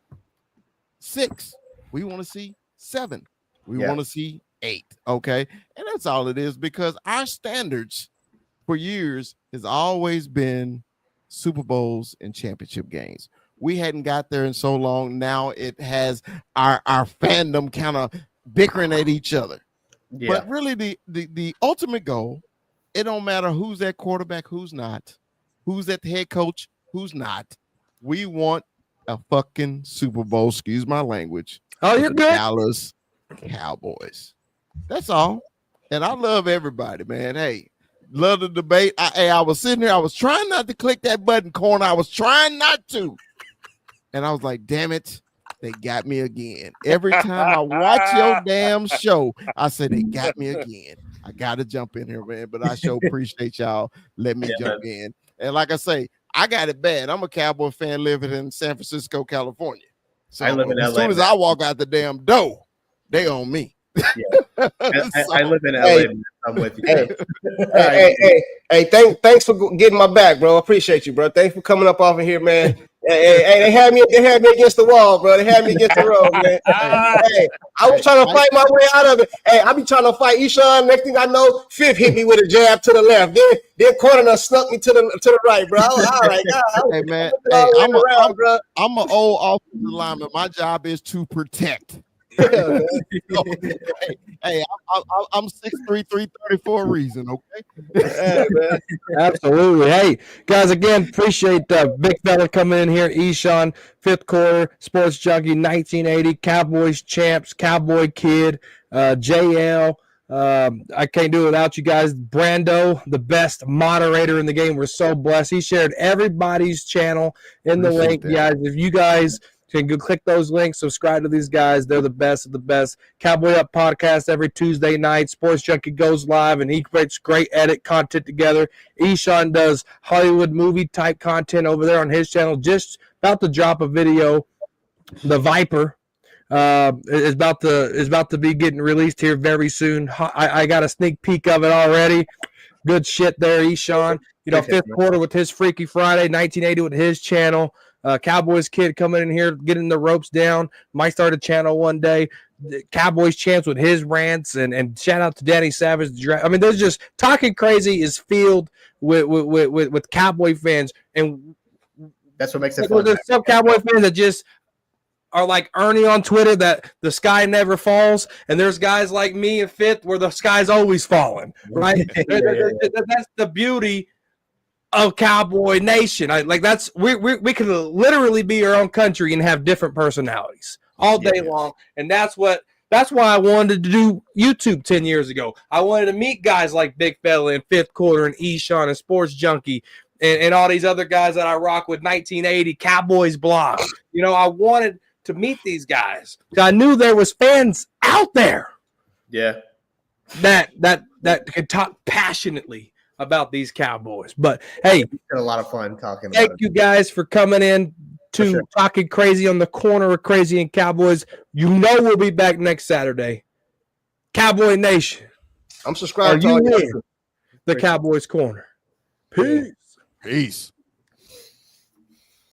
6. We want to see 7. We want to see 8. Okay. And that's all it is, because our standards for years has always been Super Bowls and championship games. We hadn't got there in so long. Now it has our fandom kind of bickering at each other. Yeah. But really the ultimate goal, it don't matter who's at quarterback, who's not, who's at the head coach, who's not. We want a fucking Super Bowl, excuse my language. Oh, you're good. Dallas Cowboys. That's all. And I love everybody, man. Hey, love the debate. I was sitting here. I was trying not to click that button, corner. I was trying not to. And I was like, damn it, they got me again. Every time I watch your damn show, I say they got me again. I got to jump in here, man. But I sure appreciate y'all letting me jump in. And like I say, I got it bad. I'm a Cowboy fan living in San Francisco, California. So I live in LA. As soon as I walk out the damn door, they on me. Yeah. I live in LA. I'm with you. Hey, thanks for getting my back, bro. I appreciate you, bro. Thanks for coming up off of here, man. Hey, they had me against the wall, bro. They had me against the road, man. Hey, I was trying to fight my way out of it. Hey, I be trying to fight Eshaun. Next thing I know, Fifth hit me with a jab to the left. Then Corner snuck me to the right, bro. All right, hey, man. I'm an old offensive lineman. My job is to protect. Hey, I'm 6'3", 330 for a reason, okay? Absolutely. Hey, guys, again, appreciate big fella coming in here. Eshaun, Fifth Quarter, Sports Junkie, 1980, Cowboys champs, Cowboy Kid, JL. I can't do it without you guys. Brando, the best moderator in the game. We're so blessed. He shared everybody's channel in the link, guys. If you guys can go click those links, subscribe to these guys. They're the best of the best. Cowboy Up podcast every Tuesday night. Sports Junkie goes live, and he creates great edit content together. Eshaun does Hollywood movie type content over there on his channel. Just about to drop a video. The Viper is about to be getting released here very soon. I got a sneak peek of it already. Good shit there, Eshaun. Fifth Quarter with his Freaky Friday, 1980 with his channel. Cowboys Kid coming in here, getting the ropes down. Might start a channel one day. The Cowboys champs with his rants, and shout out to Danny Savage. I mean, there's just talking crazy is filled with Cowboy fans, and that's what makes it fun. There's some Cowboy fans that just are like Ernie on Twitter, that the sky never falls, and there's guys like me and Fifth where the sky's always falling, right? That's the beauty of Cowboy Nation. We can literally be our own country and have different personalities all day long, and that's why I wanted to do YouTube 10 years ago. I wanted to meet guys like Big Fella and Fifth Quarter and Eshaun and Sports Junkie and all these other guys that I rock with. 1980 Cowboys blog. I wanted to meet these guys. I knew there was fans out there. Yeah. That could talk passionately about these Cowboys. But hey, it's been a lot of fun talking about it. Thank you guys for coming in to Talking Crazy on the Corner of Crazy and Cowboys. We'll be back next Saturday. Cowboy Nation. I'm subscribed to all the Cowboys Corner. Peace.